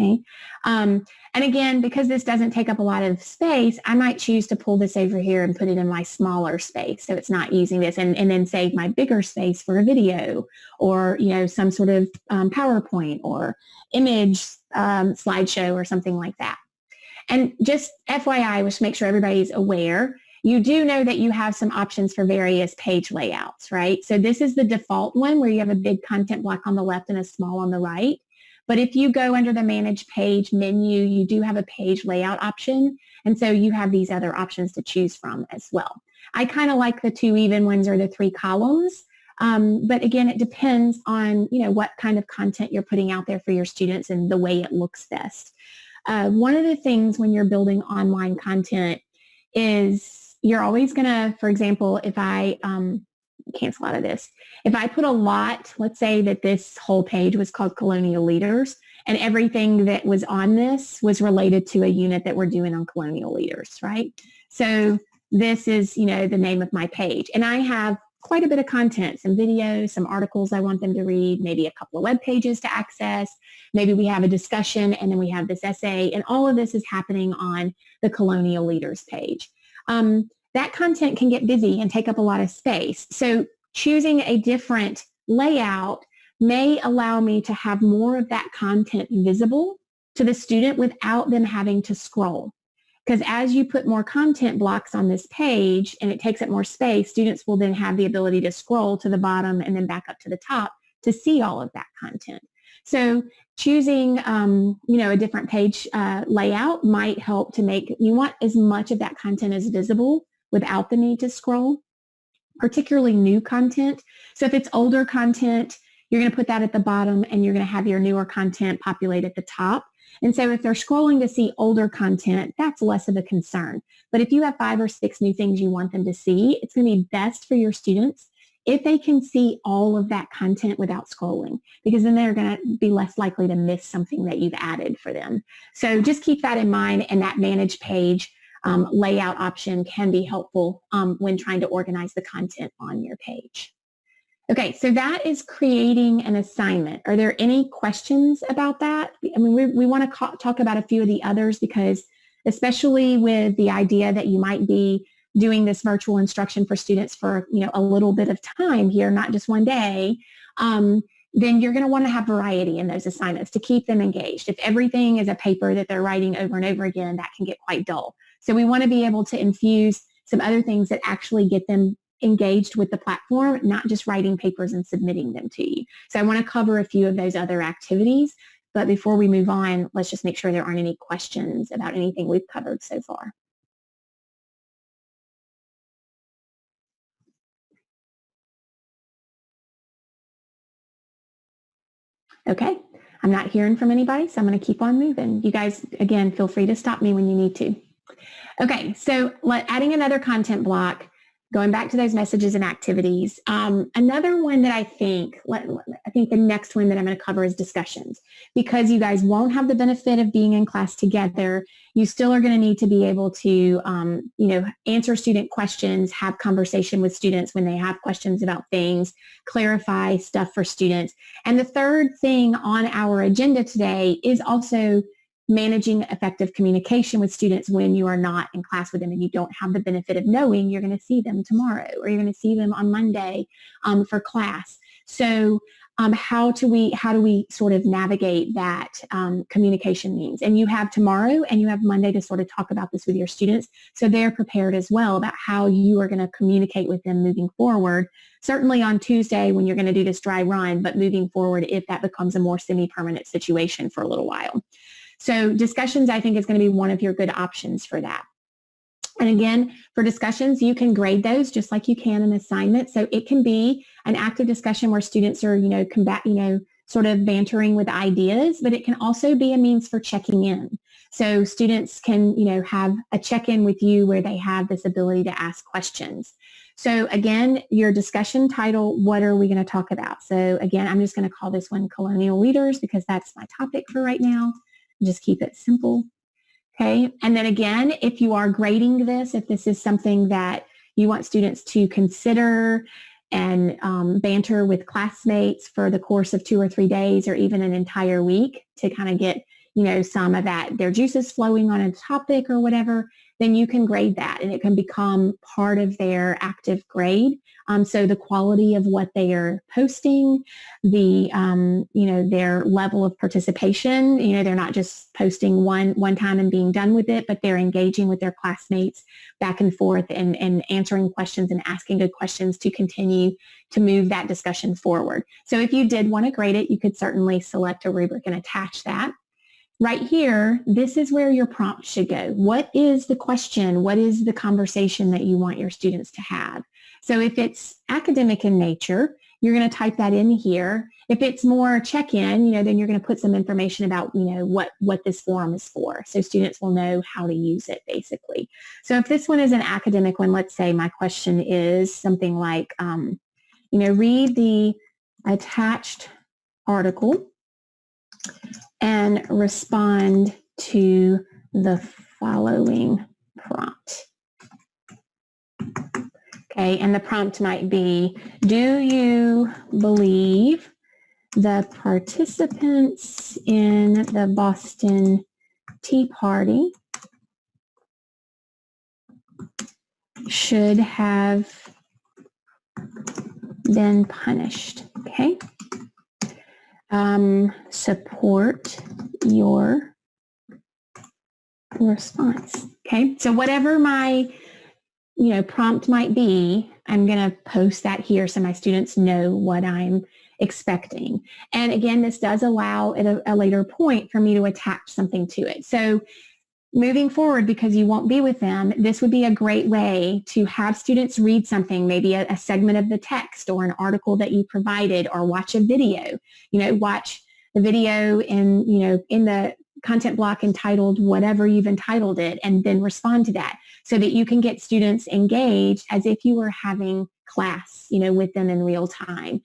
Speaker 1: Okay. And again, because this doesn't take up a lot of space, I might choose to pull this over here and put it in my smaller space. So it's not using this and then save my bigger space for a video or, some sort of PowerPoint or image slideshow or something like that. And just FYI, just make sure everybody's aware, you do know that you have some options for various page layouts, right? So this is the default one where you have a big content block on the left and a small on the right. But if you go under the Manage Page menu, you do have a page layout option. And so you have these other options to choose from as well. I kind of like the 2 even ones or the 3 columns. But again, it depends on, what kind of content you're putting out there for your students and the way it looks best. One of the things when you're building online content is you're always going to, for example, if I cancel out of this. If I put a lot, let's say that this whole page was called Colonial Leaders and everything that was on this was related to a unit that we're doing on Colonial Leaders, right? So this is, the name of my page. And I have quite a bit of content, some videos, some articles I want them to read, maybe a couple of web pages to access. Maybe we have a discussion and then we have this essay, and all of this is happening on the Colonial Leaders page. That content can get busy and take up a lot of space. So choosing a different layout may allow me to have more of that content visible to the student without them having to scroll. Because as you put more content blocks on this page and it takes up more space, students will then have the ability to scroll to the bottom and then back up to the top to see all of that content. So choosing, a different page layout might help to make, you want as much of that content as visible without the need to scroll, particularly new content. So if it's older content, you're going to put that at the bottom and you're going to have your newer content populate at the top. And so if they're scrolling to see older content, that's less of a concern. But if you have 5 or 6 new things you want them to see, it's going to be best for your students if they can see all of that content without scrolling, because then they're going to be less likely to miss something that you've added for them. So just keep that in mind, and that Manage Page layout option can be helpful when trying to organize the content on your page. Okay, so that is creating an assignment. Are there any questions about that? I mean, we want to talk about a few of the others, because especially with the idea that you might be doing this virtual instruction for students for a little bit of time here, not just one day, then you're going to want to have variety in those assignments to keep them engaged. If everything is a paper that they're writing over and over again, that can get quite dull. So we want to be able to infuse some other things that actually get them engaged with the platform, not just writing papers and submitting them to you. So I want to cover a few of those other activities. But before we move on, let's just make sure there aren't any questions about anything we've covered so far. Okay, I'm not hearing from anybody, so I'm going to keep on moving. You guys, again, feel free to stop me when you need to. Okay, so adding another content block, going back to those messages and activities. Another one that I think the next one that I'm going to cover is discussions, because you guys won't have the benefit of being in class together. You still are going to need to be able to, answer student questions, have conversation with students when they have questions about things, clarify stuff for students. And the third thing on our agenda today is also managing effective communication with students when you are not in class with them and you don't have the benefit of knowing you're going to see them tomorrow or you're going to see them on Monday for class. So how do we sort of navigate that communication means? And you have tomorrow and you have Monday to sort of talk about this with your students, so they're prepared as well about how you are going to communicate with them moving forward. Certainly on Tuesday when you're going to do this dry run, but moving forward if that becomes a more semi-permanent situation for a little while. So discussions, I think, is going to be one of your good options for that. And again, for discussions, you can grade those just like you can an assignment. So it can be an active discussion where students are, sort of bantering with ideas, but it can also be a means for checking in. So students can, have a check-in with you where they have this ability to ask questions. So again, your discussion title, what are we going to talk about? So again, I'm just going to call this one Colonial Leaders because that's my topic for right now. Just keep it simple. Okay. And then again, if you are grading this, if this is something that you want students to consider and banter with classmates for the course of 2 or 3 days or even an entire week to kind of get, some of that, their juices flowing on a topic or whatever, then you can grade that and it can become part of their active grade. So the quality of what they are posting, the, their level of participation, they're not just posting one time and being done with it, but they're engaging with their classmates back and forth and answering questions and asking good questions to continue to move that discussion forward. So if you did want to grade it, you could certainly select a rubric and attach that. Right here, this is where your prompt should go. What is the question? What is the conversation that you want your students to have? So if it's academic in nature, you're going to type that in here. If it's more check-in, then you're going to put some information about, what this forum is for. So students will know how to use it, basically. So if this one is an academic one, let's say my question is something like, read the attached article and respond to the following prompt. Okay, and the prompt might be, do you believe the participants in the Boston Tea Party should have been punished? Okay. Support your response. Okay, so whatever my prompt might be, I'm going to post that here so my students know what I'm expecting. And again, this does allow at a later point for me to attach something to it. So moving forward, because you won't be with them, this would be a great way to have students read something, maybe a segment of the text or an article that you provided, or watch a video. Watch the video in the content block entitled whatever you've entitled it, and then respond to that so that you can get students engaged as if you were having class, with them in real time.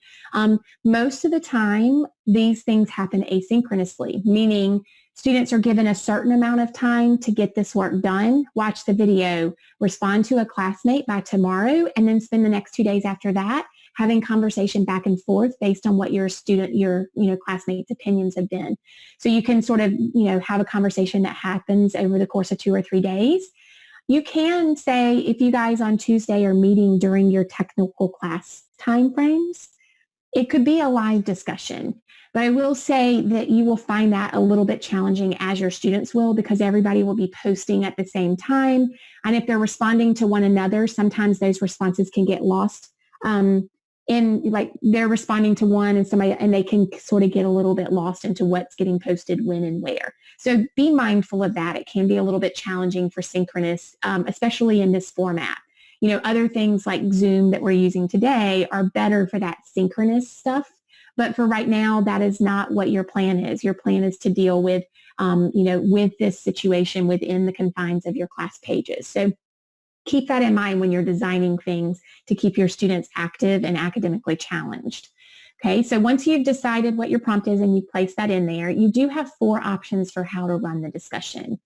Speaker 1: Most of the time, these things happen asynchronously, meaning students are given a certain amount of time to get this work done, watch the video, respond to a classmate by tomorrow, and then spend the next 2 days after that having conversation back and forth based on what your classmates' opinions have been. So you can sort of, have a conversation that happens over the course of 2 or 3 days. You can say, if you guys on Tuesday are meeting during your technical class timeframes, it could be a live discussion. But I will say that you will find that a little bit challenging, as your students will, because everybody will be posting at the same time. And if they're responding to one another, sometimes those responses can get lost. They're responding to one and they can sort of get a little bit lost into what's getting posted when and where. So be mindful of that. It can be a little bit challenging for synchronous, especially in this format. Other things like Zoom that we're using today are better for that synchronous stuff. But for right now, that is not what your plan is. Your plan is to deal with, with this situation within the confines of your class pages. So keep that in mind when you're designing things to keep your students active and academically challenged. Okay, so once you've decided what your prompt is and you place that in there, you do have 4 options for how to run the discussion.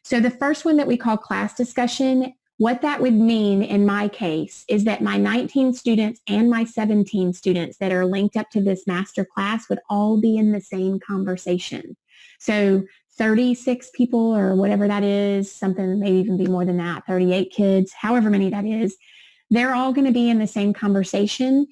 Speaker 1: So the first one that we call class discussion, what that would mean in my case is that my 19 students and my 17 students that are linked up to this master class would all be in the same conversation. So 36 people or whatever that is, something maybe even be more than that, 38 kids, however many that is, they're all going to be in the same conversation,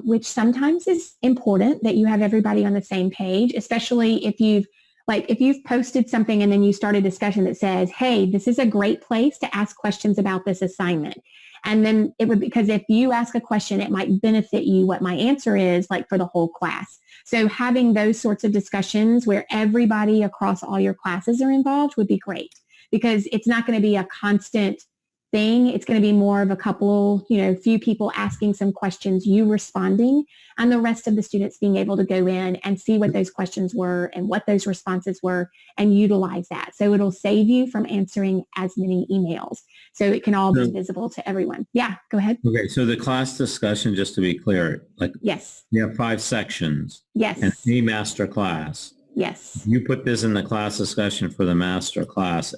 Speaker 1: which sometimes is important that you have everybody on the same page, especially if you've posted something and then you start a discussion that says, hey, this is a great place to ask questions about this assignment. And then because if you ask a question, it might benefit you what my answer is, for the whole class. So having those sorts of discussions where everybody across all your classes are involved would be great, because it's not going to be a constant thing. It's going to be more of a couple, few people asking some questions, you responding, and the rest of the students being able to go in and see what those questions were and what those responses were and utilize that. So it'll save you from answering as many emails. So it can all be visible to everyone. Yeah, go ahead.
Speaker 3: Okay, so the class discussion, just to be clear,
Speaker 1: yes,
Speaker 3: you have 5 sections.
Speaker 1: Yes.
Speaker 3: And a master class.
Speaker 1: Yes.
Speaker 3: You put this in the class discussion for the master class,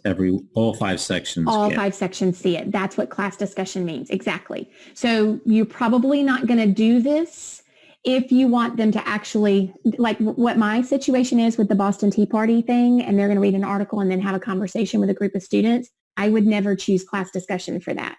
Speaker 3: all 5 sections.
Speaker 1: All 5 sections see it. That's what class discussion means. Exactly. So you're probably not going to do this if you want them to actually, like what my situation is with the Boston Tea Party thing, and they're going to read an article and then have a conversation with a group of students. I would never choose class discussion for that.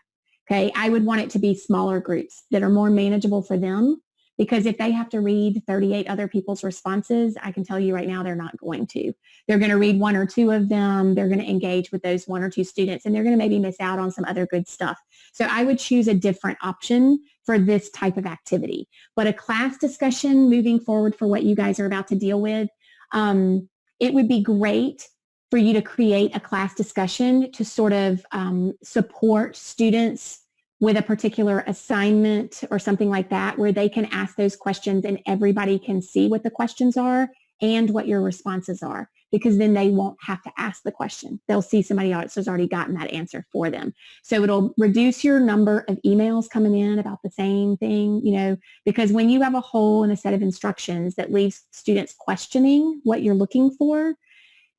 Speaker 1: Okay. I would want it to be smaller groups that are more manageable for them. Because if they have to read 38 other people's responses, I can tell you right now, they're not going to. They're going to read 1 or 2 of them. They're going to engage with those 1 or 2 students, and they're going to maybe miss out on some other good stuff. So I would choose a different option for this type of activity. But a class discussion moving forward for what you guys are about to deal with, it would be great for you to create a class discussion to sort of support students with a particular assignment or something like that, where they can ask those questions and everybody can see what the questions are and what your responses are, because then they won't have to ask the question. They'll see somebody else has already gotten that answer for them. So it'll reduce your number of emails coming in about the same thing, because when you have a hole in a set of instructions that leaves students questioning what you're looking for,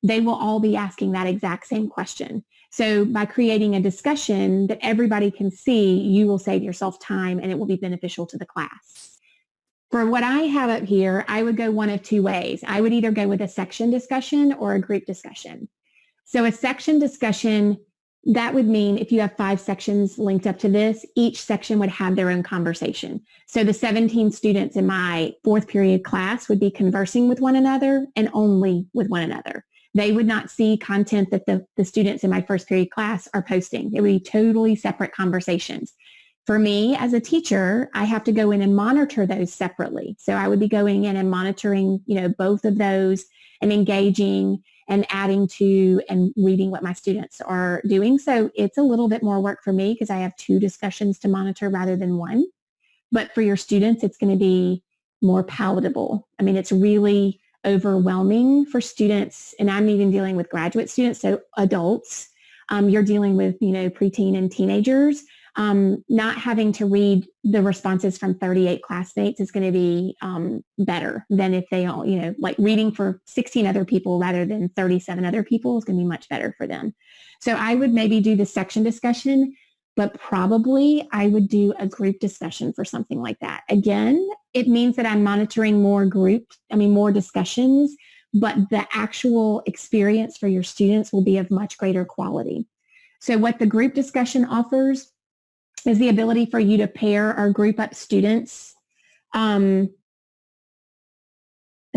Speaker 1: they will all be asking that exact same question. So by creating a discussion that everybody can see, you will save yourself time and it will be beneficial to the class. For what I have up here, I would go one of 2 ways. I would either go with a section discussion or a group discussion. So a section discussion, that would mean if you have 5 sections linked up to this, each section would have their own conversation. So the 17 students in my 4th period class would be conversing with one another and only with one another. They would not see content that the students in my 1st period class are posting. It would be totally separate conversations. For me as a teacher, I have to go in and monitor those separately. So I would be going in and monitoring, both of those and engaging and adding to and reading what my students are doing. So it's a little bit more work for me because I have 2 discussions to monitor rather than 1. But for your students, it's going to be more palatable. I mean, it's really overwhelming for students, and I'm even dealing with graduate students, so adults. You're dealing with, preteen and teenagers. Not having to read the responses from 38 classmates is going to be better than if they all, like reading for 16 other people rather than 37 other people is going to be much better for them. So I would maybe do the section discussion, but probably I would do a group discussion for something like that. Again, it means that I'm monitoring more discussions, but the actual experience for your students will be of much greater quality. So what the group discussion offers is the ability for you to pair or group up students.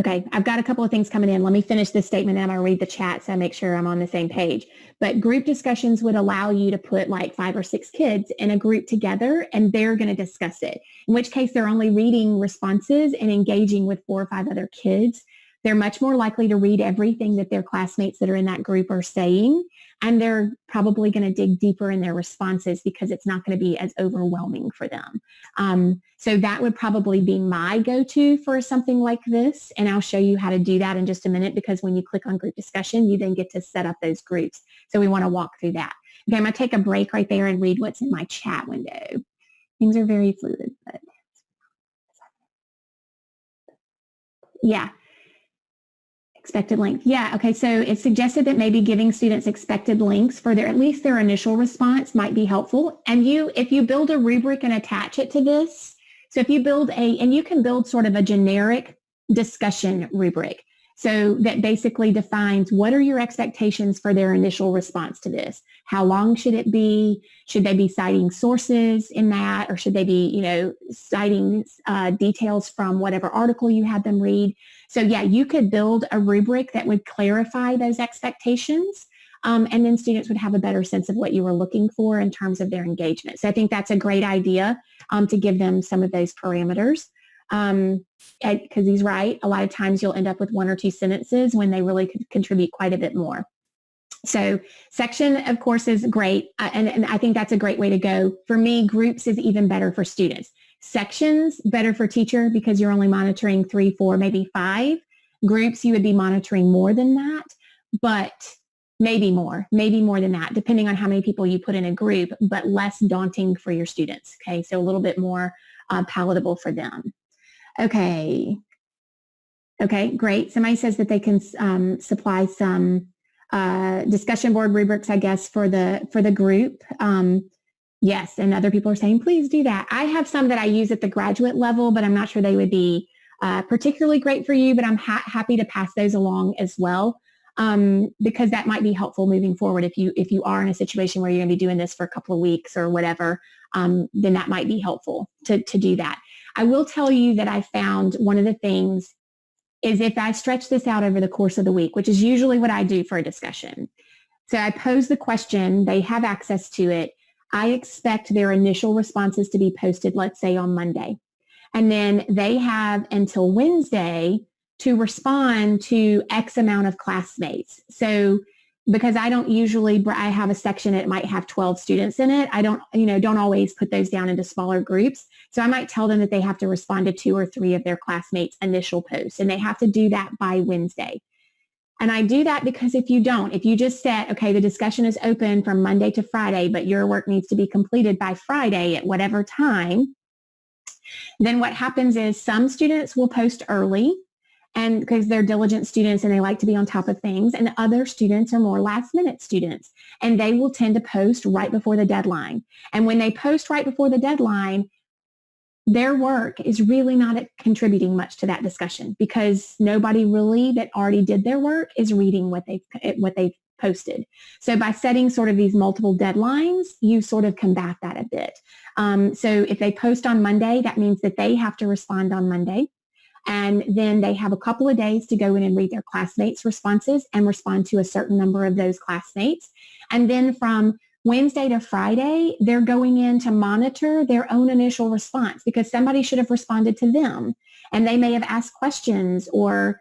Speaker 1: Okay, I've got a couple of things coming in. Let me finish this statement and I'm going to read the chat so I make sure I'm on the same page. But group discussions would allow you to put like 5 or 6 kids in a group together and they're going to discuss it, in which case they're only reading responses and engaging with 4 or 5 other kids. They're much more likely to read everything that their classmates that are in that group are saying, and they're probably going to dig deeper in their responses because it's not going to be as overwhelming for them. So that would probably be my go-to for something like this, and I'll show you how to do that in just a minute, because when you click on group discussion, you then get to set up those groups. So we want to walk through that. Okay, I'm going to take a break right there and read what's in my chat window. Things are very fluid, but yeah. Expected length. Yeah. Okay. So it's suggested that maybe giving students expected lengths for at least their initial response might be helpful. And if you build a rubric and attach it to this, so if you build and you can build sort of a generic discussion rubric. So that basically defines what are your expectations for their initial response to this? How long should it be? Should they be citing sources in that? Or should they be, citing details from whatever article you had them read? So yeah, you could build a rubric that would clarify those expectations. And then students would have a better sense of what you were looking for in terms of their engagement. So I think that's a great idea to give them some of those parameters. Because he's right. A lot of times you'll end up with 1 or 2 sentences when they really could contribute quite a bit more. So section, of course, is great. And I think that's a great way to go. For me, groups is even better for students. Sections, better for teacher because you're only monitoring 3, 4, maybe 5. Groups, you would be monitoring more than that, but maybe more than that, depending on how many people you put in a group, but less daunting for your students. Okay, so a little bit more palatable for them. Okay. Okay, great. Somebody says that they can supply some discussion board rubrics, I guess, for the group. Yes, and other people are saying, please do that. I have some that I use at the graduate level, but I'm not sure they would be particularly great for you, but I'm happy to pass those along as well, because that might be helpful moving forward. If you are in a situation where you're going to be doing this for a couple of weeks or whatever, then that might be helpful to do that. I will tell you that I found one of the things is if I stretch this out over the course of the week, which is usually what I do for a discussion. So I pose the question, they have access to it. I expect their initial responses to be posted, let's say on Monday. And then they have until Wednesday to respond to X amount of classmates. So because I don't usually, I have a section that might have 12 students in it. I don't always put those down into smaller groups. So I might tell them that they have to respond to 2 or 3 of their classmates' initial posts, and they have to do that by Wednesday. And I do that because if you just set, okay, the discussion is open from Monday to Friday, but your work needs to be completed by Friday at whatever time, then what happens is some students will post early, and because they're diligent students and they like to be on top of things, and other students are more last minute students, and they will tend to post right before the deadline. And when they post right before the deadline, their work is really not contributing much to that discussion, because nobody really that already did their work is reading what they've posted. So by setting sort of these multiple deadlines, you sort of combat that a bit. So if they post on Monday, that means that they have to respond on Monday. And then they have a couple of days to go in and read their classmates' responses and respond to a certain number of those classmates. And then from Wednesday to Friday, they're going in to monitor their own initial response, because somebody should have responded to them, and they may have asked questions or,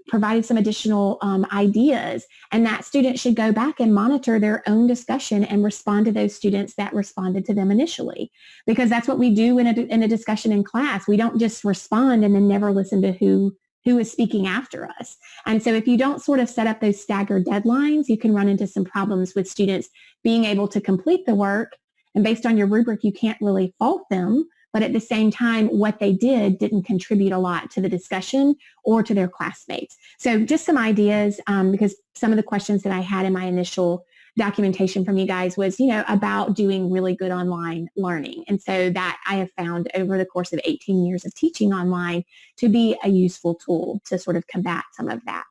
Speaker 1: provided some additional ideas, and that student should go back and monitor their own discussion and respond to those students that responded to them initially, because that's what we do in a discussion in class. We don't just respond and then never listen to who is speaking after us. And so if you don't sort of set up those staggered deadlines, you can run into some problems with students being able to complete the work. And based on your rubric, you can't really fault them. But at the same time, what they didn't contribute a lot to the discussion or to their classmates. So just some ideas, because some of the questions that I had in my initial documentation from you guys was, about doing really good online learning. And so that I have found over the course of 18 years of teaching online to be a useful tool to sort of combat some of that.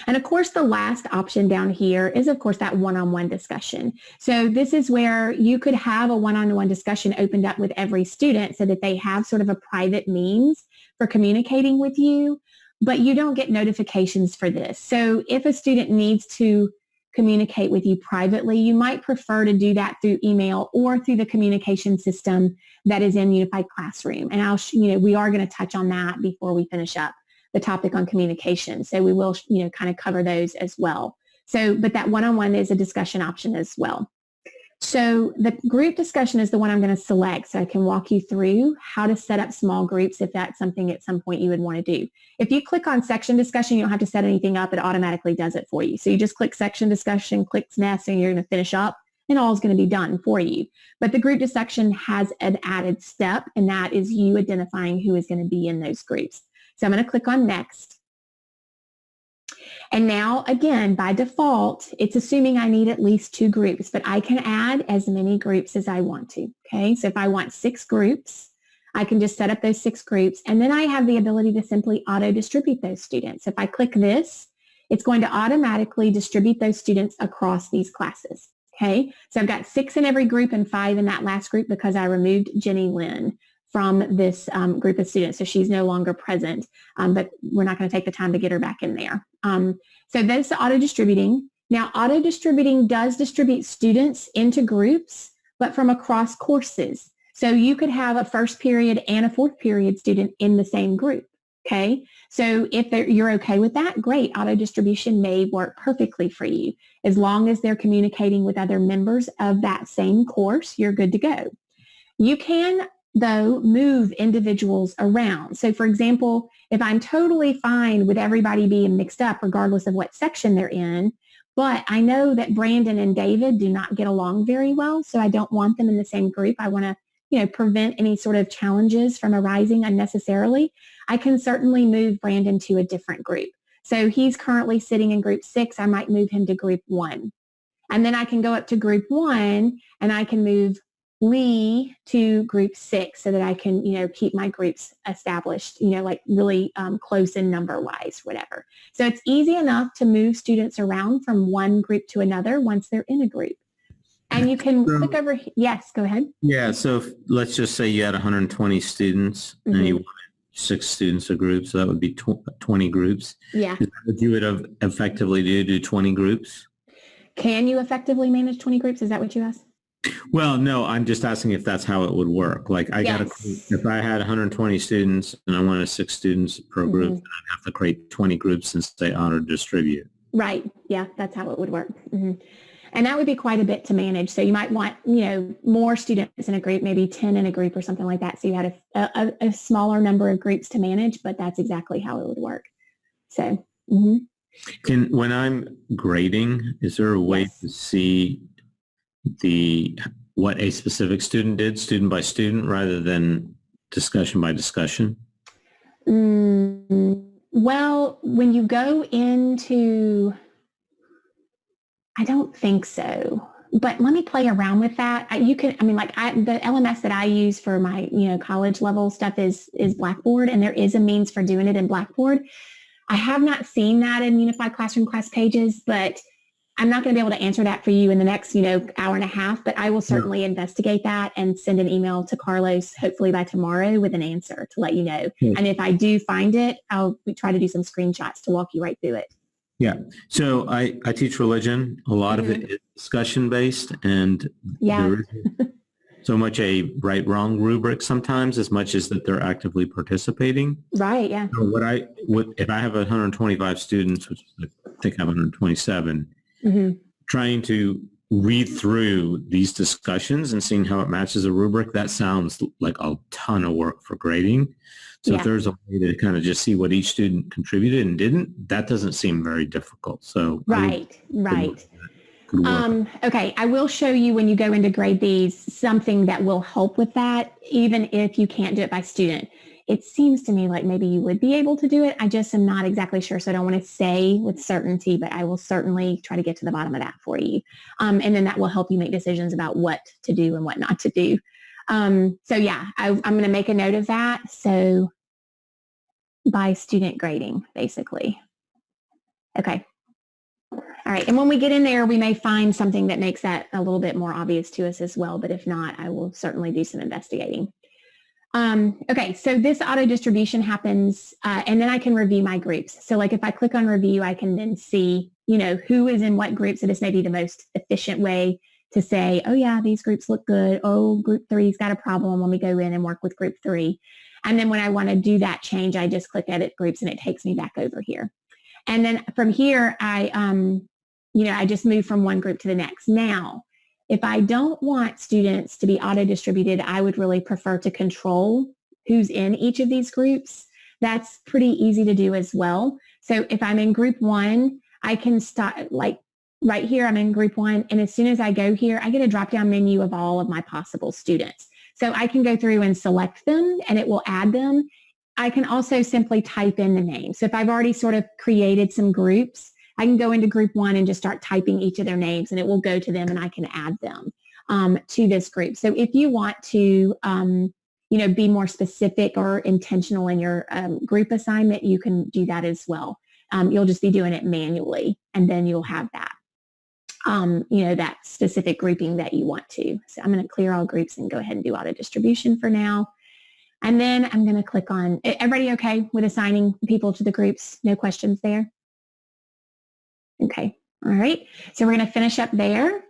Speaker 1: And of course, the last option down here is, of course, that one-on-one discussion. So this is where you could have a one-on-one discussion opened up with every student so that they have sort of a private means for communicating with you, but you don't get notifications for this. So if a student needs to communicate with you privately, you might prefer to do that through email or through the communication system that is in Unified Classroom. And we are going to touch on that before we finish up the topic on communication. So we will, kind of cover those as well. So, but that one-on-one is a discussion option as well. So the group discussion is the one I'm going to select, so I can walk you through how to set up small groups if that's something at some point you would want to do. If you click on section discussion, you don't have to set anything up. It automatically does it for you. So you just click section discussion, click next, and you're going to finish up, and all is going to be done for you. But the group discussion has an added step, and that is you identifying who is going to be in those groups. So I'm going to click on next. And now, again, by default, it's assuming I need at least 2 groups, but I can add as many groups as I want to. Okay, so if I want 6 groups, I can just set up those 6 groups, and then I have the ability to simply auto-distribute those students. If I click this, it's going to automatically distribute those students across these classes. Okay, so I've got 6 in every group and 5 in that last group because I removed Jenny Lynn from this group of students. So she's no longer present, but we're not going to take the time to get her back in there. So that's auto-distributing. Now, auto-distributing does distribute students into groups, but from across courses. So you could have a first period and a fourth period student in the same group. Okay, so if you're okay with that, great. Auto-distribution may work perfectly for you. As long as they're communicating with other members of that same course, you're good to go. You can, though, move individuals around. So for example, if I'm totally fine with everybody being mixed up regardless of what section they're in, but I know that Brandon and David do not get along very well, so I don't want them in the same group. I want to, prevent any sort of challenges from arising unnecessarily. I can certainly move Brandon to a different group. So he's currently sitting in group 6. I might move him to group 1. And then I can go up to group 1 and I can move Lee to group 6 so that I can, keep my groups established, like really close in number wise, whatever. So it's easy enough to move students around from one group to another once they're in a group. And you can click over. Yes, go ahead.
Speaker 3: Yeah. So let's just say you had 120 students and you wanted 6 students a group. So that would be 20 groups.
Speaker 1: Yeah.
Speaker 3: Is that what you would have effectively do 20 groups?
Speaker 1: Can you effectively manage 20 groups? Is that what you asked?
Speaker 3: Well, no, I'm just asking if that's how it would work. Like if I had 120 students and I wanted 6 students per group, then I'd have to create 20 groups since they auto distribute.
Speaker 1: Right. Yeah, that's how it would work. And that would be quite a bit to manage. So you might want, more students in a group, maybe 10 in a group or something like that. So you had a smaller number of groups to manage, but that's exactly how it would work. So,
Speaker 3: when I'm grading, is there a way to see what a specific student did, student by student, rather than discussion by discussion?
Speaker 1: Well, when you go into, I don't think so, but let me play around with that. The LMS that I use for my, college level stuff is Blackboard, and there is a means for doing it in Blackboard. I have not seen that in Unified Classroom class pages, but I'm not going to be able to answer that for you in the next, hour and a half, but I will certainly investigate that and send an email to Carlos, hopefully by tomorrow, with an answer to let you know. And if I do find it, I'll try to do some screenshots to walk you right through it.
Speaker 3: Yeah. So I teach religion. A lot of it is discussion based, and there isn't so much a right wrong rubric sometimes as much as that they're actively participating.
Speaker 1: Right. Yeah.
Speaker 3: So if I have 125 students, which I think I have 127, trying to read through these discussions and seeing how it matches a rubric, that sounds like a ton of work for grading. So if there's a way to kind of just see what each student contributed and didn't, that doesn't seem very difficult. So
Speaker 1: right. Okay, I will show you when you go into grade these something that will help with that, even if you can't do it by student. It seems to me like maybe you would be able to do it. I just am not exactly sure, so I don't want to say with certainty, but I will certainly try to get to the bottom of that for you. And then that will help you make decisions about what to do and what not to do. I'm going to make a note of that. So by student grading, basically. Okay. All right. And when we get in there, we may find something that makes that a little bit more obvious to us as well. But if not, I will certainly do some investigating. Okay. So this auto distribution happens, and then I can review my groups. So like if I click on review, I can then see, who is in what groups. So this may be the most efficient way to say, oh yeah, these groups look good. Oh, group 3's got a problem. Let me go in and work with group 3. And then when I want to do that change, I just click edit groups and it takes me back over here. And then from here, I just move from one group to the next. Now, if I don't want students to be auto-distributed, I would really prefer to control who's in each of these groups. That's pretty easy to do as well. So if I'm in group 1, I can start, like right here, I'm in group 1. And as soon as I go here, I get a drop-down menu of all of my possible students. So I can go through and select them and it will add them. I can also simply type in the name. So if I've already sort of created some groups, I can go into group 1 and just start typing each of their names and it will go to them and I can add them to this group. So if you want to, be more specific or intentional in your group assignment, you can do that as well. You'll just be doing it manually and then you'll have that, that specific grouping that you want to. So I'm going to clear all groups and go ahead and do auto distribution for now. And then I'm going to click on, everybody okay with assigning people to the groups? No questions there? Okay. All right. So we're going to finish up there.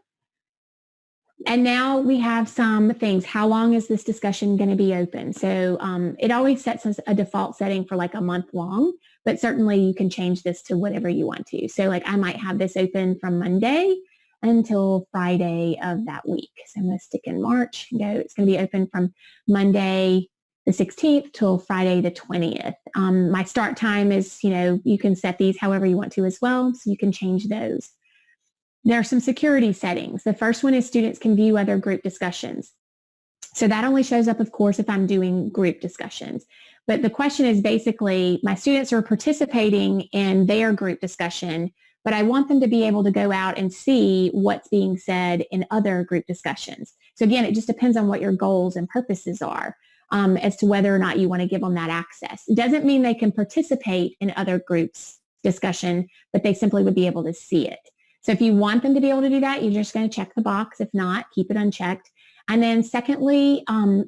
Speaker 1: And now we have some things. How long is this discussion going to be open? So it always sets us a default setting for like a month long, but certainly you can change this to whatever you want to. So like I might have this open from Monday until Friday of that week. So I'm going to stick in March and go, it's going to be open from Monday the 16th till Friday the 20th. My start time is, you can set these however you want to as well, so you can change those. There are some security settings. The first one is students can view other group discussions. So that only shows up, of course, if I'm doing group discussions. But the question is basically, my students are participating in their group discussion, but I want them to be able to go out and see what's being said in other group discussions. So again, it just depends on what your goals and purposes are as to whether or not you want to give them that access. It doesn't mean they can participate in other groups' discussion, but they simply would be able to see it. So if you want them to be able to do that, you're just going to check the box. If not, keep it unchecked. And then secondly,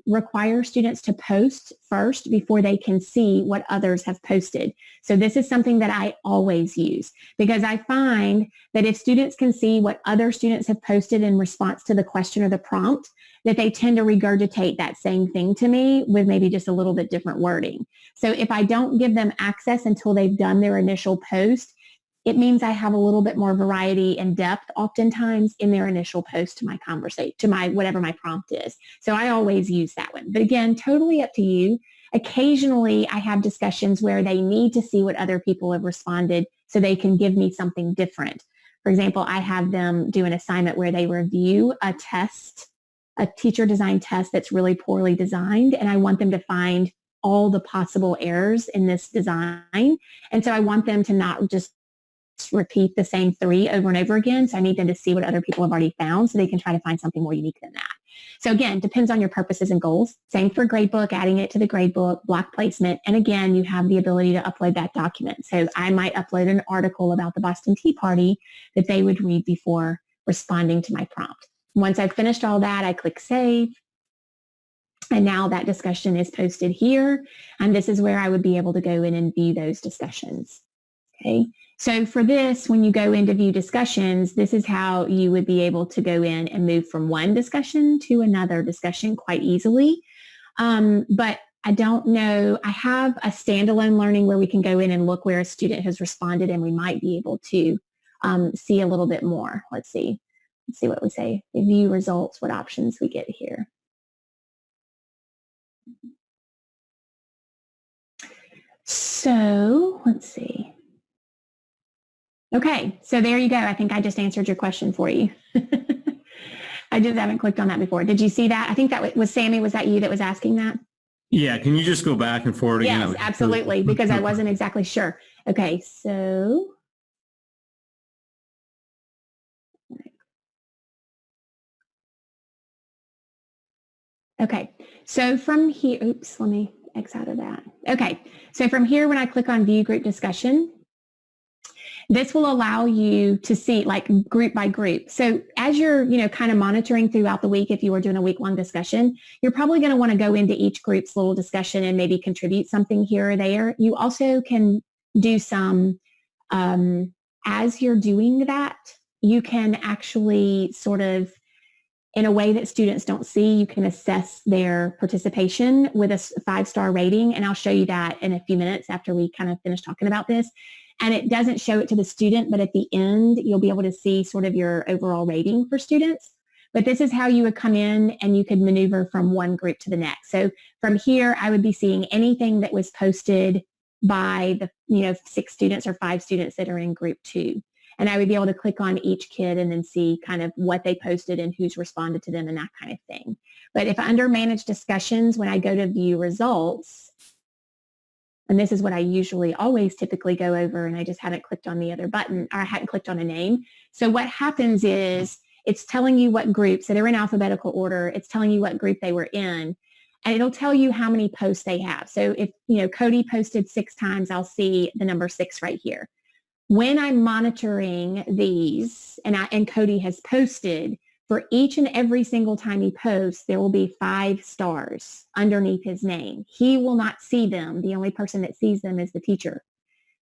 Speaker 1: require students to post first before they can see what others have posted. So this is something that I always use because I find that if students can see what other students have posted in response to the question or the prompt, that they tend to regurgitate that same thing to me with maybe just a little bit different wording. So if I don't give them access until they've done their initial post, it means I have a little bit more variety and depth oftentimes in their initial post to my conversation, to my whatever my prompt is. So I always use that one. But again, totally up to you. Occasionally, I have discussions where they need to see what other people have responded so they can give me something different. For example, I have them do an assignment where they review a test, a teacher designed test that's really poorly designed, and I want them to find all the possible errors in this design. And so I want them to not just repeat the same 3 over and over again. So I need them to see what other people have already found so they can try to find something more unique than that. So again, depends on your purposes and goals. Same for Gradebook, adding it to the Gradebook, block placement. And again, you have the ability to upload that document. So I might upload an article about the Boston Tea Party that they would read before responding to my prompt. Once I've finished all that, I click save. And now that discussion is posted here. And this is where I would be able to go in and view those discussions. Okay. So for this, when you go into view discussions, this is how you would be able to go in and move from one discussion to another discussion quite easily. But I don't know, I have a standalone learning where we can go in and look where a student has responded and we might be able to see a little bit more. Let's see what we say. View results, what options we get here. So let's see. Okay, so there you go. I think I just answered your question for you. I just haven't clicked on that before. Did you see that? I think that was Sammy. Was that you that was asking that?
Speaker 3: Yeah, can you just go back and forward again?
Speaker 1: Yes, absolutely, because I wasn't exactly sure. Okay, so. Okay, so from here, oops, let me X out of that. Okay, so from here, when I click on view group discussion, this will allow you to see like group by group. So as you're, kind of monitoring throughout the week, if you were doing a week-long discussion, you're probably going to want to go into each group's little discussion and maybe contribute something here or there. You also can do some, as you're doing that, you can actually sort of, in a way that students don't see, you can assess their participation with a 5-star rating. And I'll show you that in a few minutes after we kind of finish talking about this. And it doesn't show it to the student, but at the end, you'll be able to see sort of your overall rating for students. But this is how you would come in and you could maneuver from one group to the next. So from here, I would be seeing anything that was posted by the 6 students or 5 students that are in group 2. And I would be able to click on each kid and then see kind of what they posted and who's responded to them and that kind of thing. But if under manage discussions, when I go to view results, and this is what I usually always typically go over, and I just haven't clicked on the other button, or I hadn't clicked on a name. So what happens is it's telling you what group, so they're in alphabetical order, it's telling you what group they were in, and it'll tell you how many posts they have. So if, Cody posted 6 times, I'll see the number 6 right here. When I'm monitoring these, and Cody has posted, for each and every single time he posts, there will be 5 stars underneath his name. He will not see them. The only person that sees them is the teacher.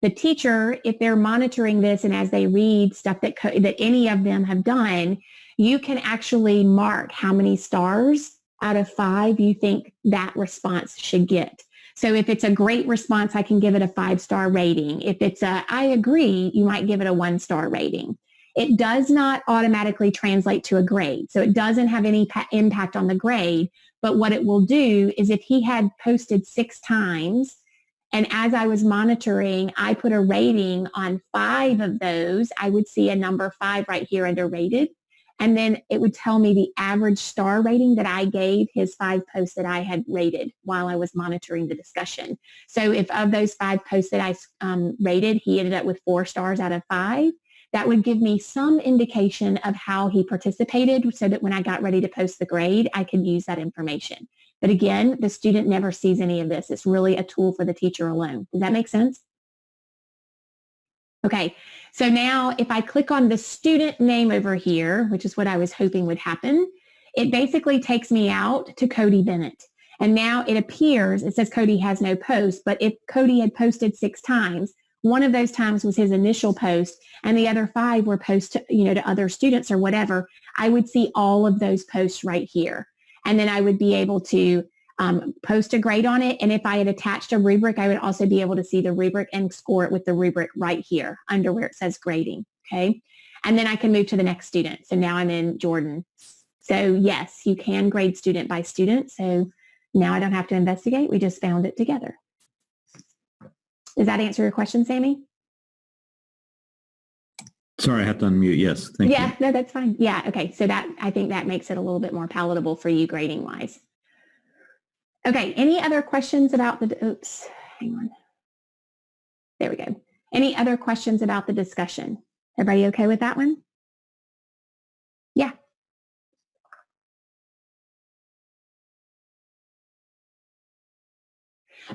Speaker 1: The teacher, if they're monitoring this and as they read stuff that any of them have done, you can actually mark how many stars out of 5 you think that response should get. So if it's a great response, I can give it a 5-star rating. If it's a I agree, you might give it a 1-star rating. It does not automatically translate to a grade. So it doesn't have any impact on the grade. But what it will do is if he had posted 6 times, and as I was monitoring, I put a rating on 5 of those, I would see a number 5 right here under rated. and then it would tell me the average star rating that I gave his 5 posts that I had rated while I was monitoring the discussion. So if of those 5 posts that I rated, he ended up with 4 stars out of 5, that would give me some indication of how he participated so that when I got ready to post the grade, I could use that information. But again, the student never sees any of this. It's really a tool for the teacher alone. Does that make sense? Okay, so now if I click on the student name over here, which is what I was hoping would happen, it basically takes me out to Cody Bennett. And now it appears, it says Cody has no post, but if Cody had posted 6 times, one of those times was his initial post and the other 5 were posts to, to other students or whatever, I would see all of those posts right here. And then I would be able to post a grade on it. And if I had attached a rubric, I would also be able to see the rubric and score it with the rubric right here under where it says grading. Okay. And then I can move to the next student. So now I'm in Jordan. So yes, you can grade student by student. So now I don't have to investigate. We just found it together. Does that answer your question, Sammy?
Speaker 3: Sorry, I have to unmute. Yes. Thank you.
Speaker 1: Yeah, no, that's fine. Yeah. Okay. So I think that makes it a little bit more palatable for you grading wise. Okay, any other questions about oops, hang on. There we go. Any other questions about the discussion? Everybody okay with that one? Yeah.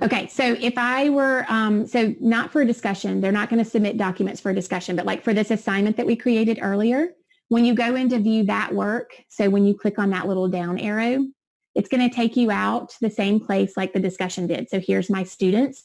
Speaker 1: Okay, so if I were, so not for a discussion, they're not going to submit documents for a discussion, but like for this assignment that we created earlier, when you go in to view that work, so when you click on that little down arrow, it's going to take you out to the same place like the discussion did. So here's my students.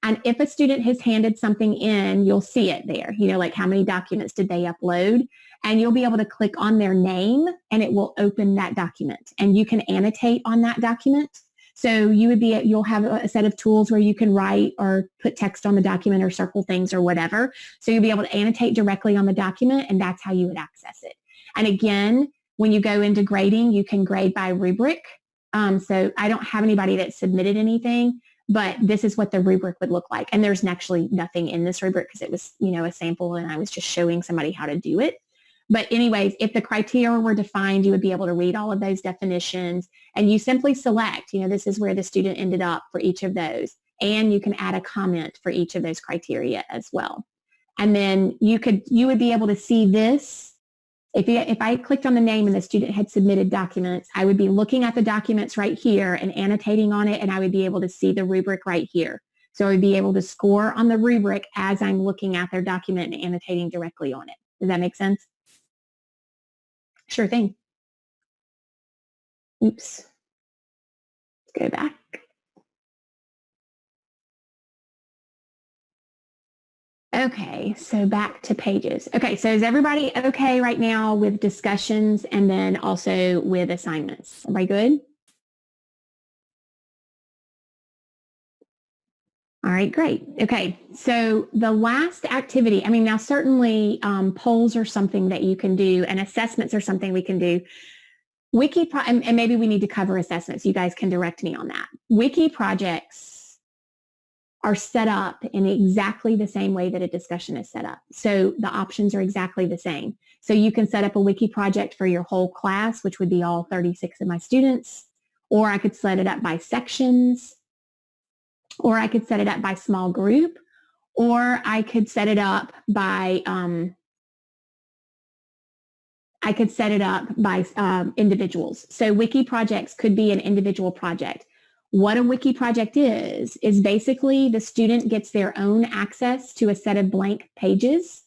Speaker 1: And if a student has handed something in, you'll see it there, like how many documents did they upload? And you'll be able to click on their name and it will open that document. And you can annotate on that document. So you'll have a set of tools where you can write or put text on the document or circle things or whatever. So you'll be able to annotate directly on the document and that's how you would access it. And again, when you go into grading, you can grade by rubric. So I don't have anybody that submitted anything, but this is what the rubric would look like. And there's actually nothing in this rubric because it was, a sample and I was just showing somebody how to do it. But anyways, if the criteria were defined, you would be able to read all of those definitions and you simply select, this is where the student ended up for each of those. And you can add a comment for each of those criteria as well. And then you would be able to see this. If I clicked on the name and the student had submitted documents, I would be looking at the documents right here and annotating on it, and I would be able to see the rubric right here. So I would be able to score on the rubric as I'm looking at their document and annotating directly on it. Does that make sense? Sure thing. Oops. Let's go back. Okay, so back to pages. Okay, so is everybody okay right now with discussions and then also with assignments? Everybody good? All right, great. Okay, so the last activity, now certainly polls are something that you can do and assessments are something we can do. And maybe we need to cover assessments. You guys can direct me on that. WikiProjects are set up in exactly the same way that a discussion is set up. So the options are exactly the same. So you can set up a wiki project for your whole class, which would be all 36 of my students, or I could set it up by sections, or I could set it up by small group, or I could set it up by individuals. So wiki projects could be an individual project. What a wiki project is basically the student gets their own access to a set of blank pages.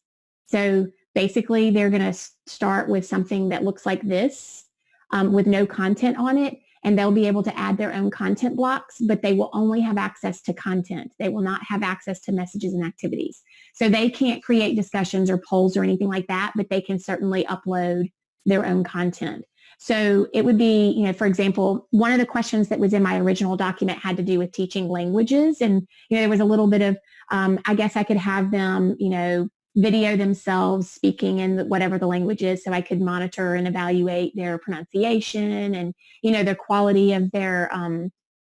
Speaker 1: So basically they're going to start with something that looks like this with no content on it, and they'll be able to add their own content blocks, but they will only have access to content. They will not have access to messages and activities. So they can't create discussions or polls or anything like that, but they can certainly upload their own content. So it would be, for example, one of the questions that was in my original document had to do with teaching languages. And, there was a little bit of, I guess I could have them, video themselves speaking in whatever the language is so I could monitor and evaluate their pronunciation and, the quality of their,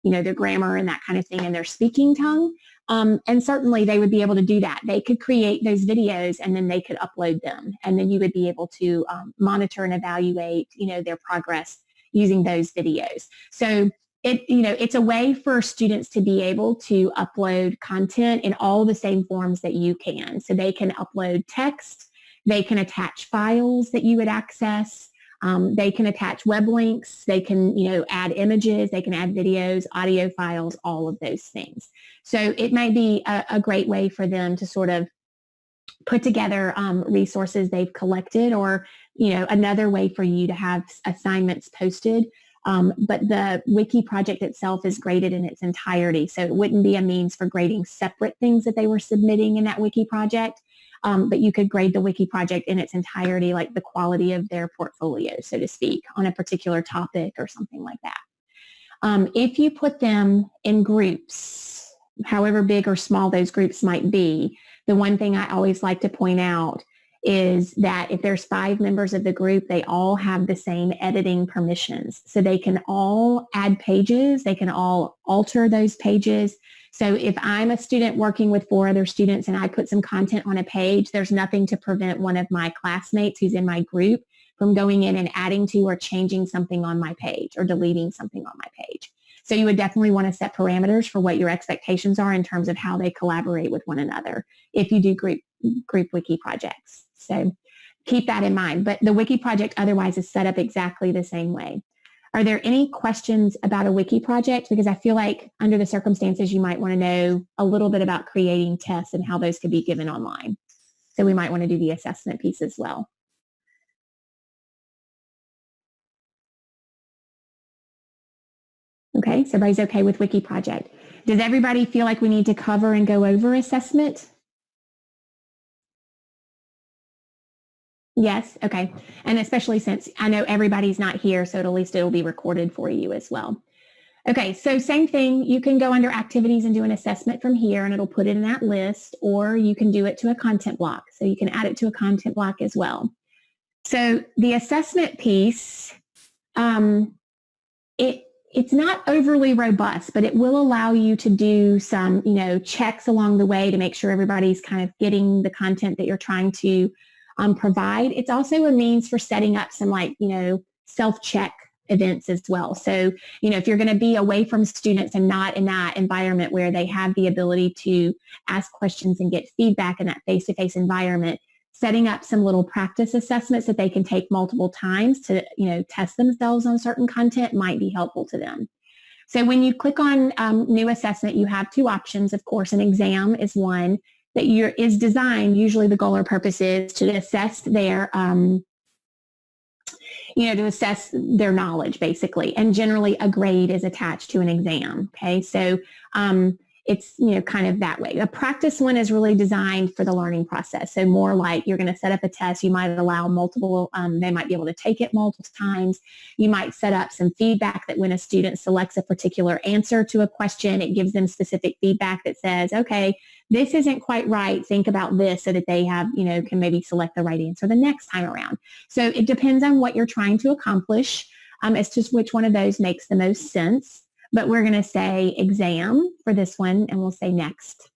Speaker 1: their grammar and that kind of thing and their speaking tongue. And certainly they would be able to do that. They could create those videos and then they could upload them. And then you would be able to monitor and evaluate, their progress using those videos. So it's a way for students to be able to upload content in all the same forms that you can. So they can upload text, they can attach files that you would access, they can attach web links, they can, add images, they can add videos, audio files, all of those things. So it might be a great way for them to sort of put together resources they've collected, or, another way for you to have assignments posted. But the wiki project itself is graded in its entirety. So it wouldn't be a means for grading separate things that they were submitting in that wiki project. But you could grade the wiki project in its entirety, like the quality of their portfolio, so to speak, on a particular topic or something like that. If you put them in groups, however big or small those groups might be, the one thing I always like to point out is that if there's 5 members of the group, they all have the same editing permissions. So they can all add pages, they can all alter those pages. So if I'm a student working with 4 other students and I put some content on a page, there's nothing to prevent one of my classmates who's in my group from going in and adding to or changing something on my page or deleting something on my page. So you would definitely want to set parameters for what your expectations are in terms of how they collaborate with one another if you do group wiki projects. So keep that in mind. But the wiki project otherwise is set up exactly the same way. Are there any questions about a wiki project? Because I feel like under the circumstances, you might want to know a little bit about creating tests and how those could be given online. So we might want to do the assessment piece as well. Okay, so everybody's okay with wiki project. Does everybody feel like we need to cover and go over assessment? Yes, okay. And especially since I know everybody's not here, so at least it'll be recorded for you as well. Okay, so same thing, you can go under activities and do an assessment from here and it'll put it in that list, or you can do it to a content block. So you can add it to a content block as well. So the assessment piece, it's not overly robust, but it will allow you to do some, checks along the way to make sure everybody's kind of getting the content that you're trying to provide. It's also a means for setting up some self-check events as well. So, if you're going to be away from students and not in that environment where they have the ability to ask questions and get feedback in that face-to-face environment, setting up some little practice assessments that they can take multiple times to, test themselves on certain content might be helpful to them. So when you click on new assessment, you have 2 options. Of course, an exam is one that is designed, usually the goal or purpose is to assess their, to assess their knowledge basically. And generally a grade is attached to an exam. Okay. So it's, kind of that way. A practice one is really designed for the learning process. So more like you're going to set up a test. You might allow multiple, they might be able to take it multiple times. You might set up some feedback that when a student selects a particular answer to a question, it gives them specific feedback that says, okay, this isn't quite right. Think about this, so that they have, can maybe select the right answer the next time around. So it depends on what you're trying to accomplish as to which one of those makes the most sense. But we're going to say exam for this one, and we'll say next.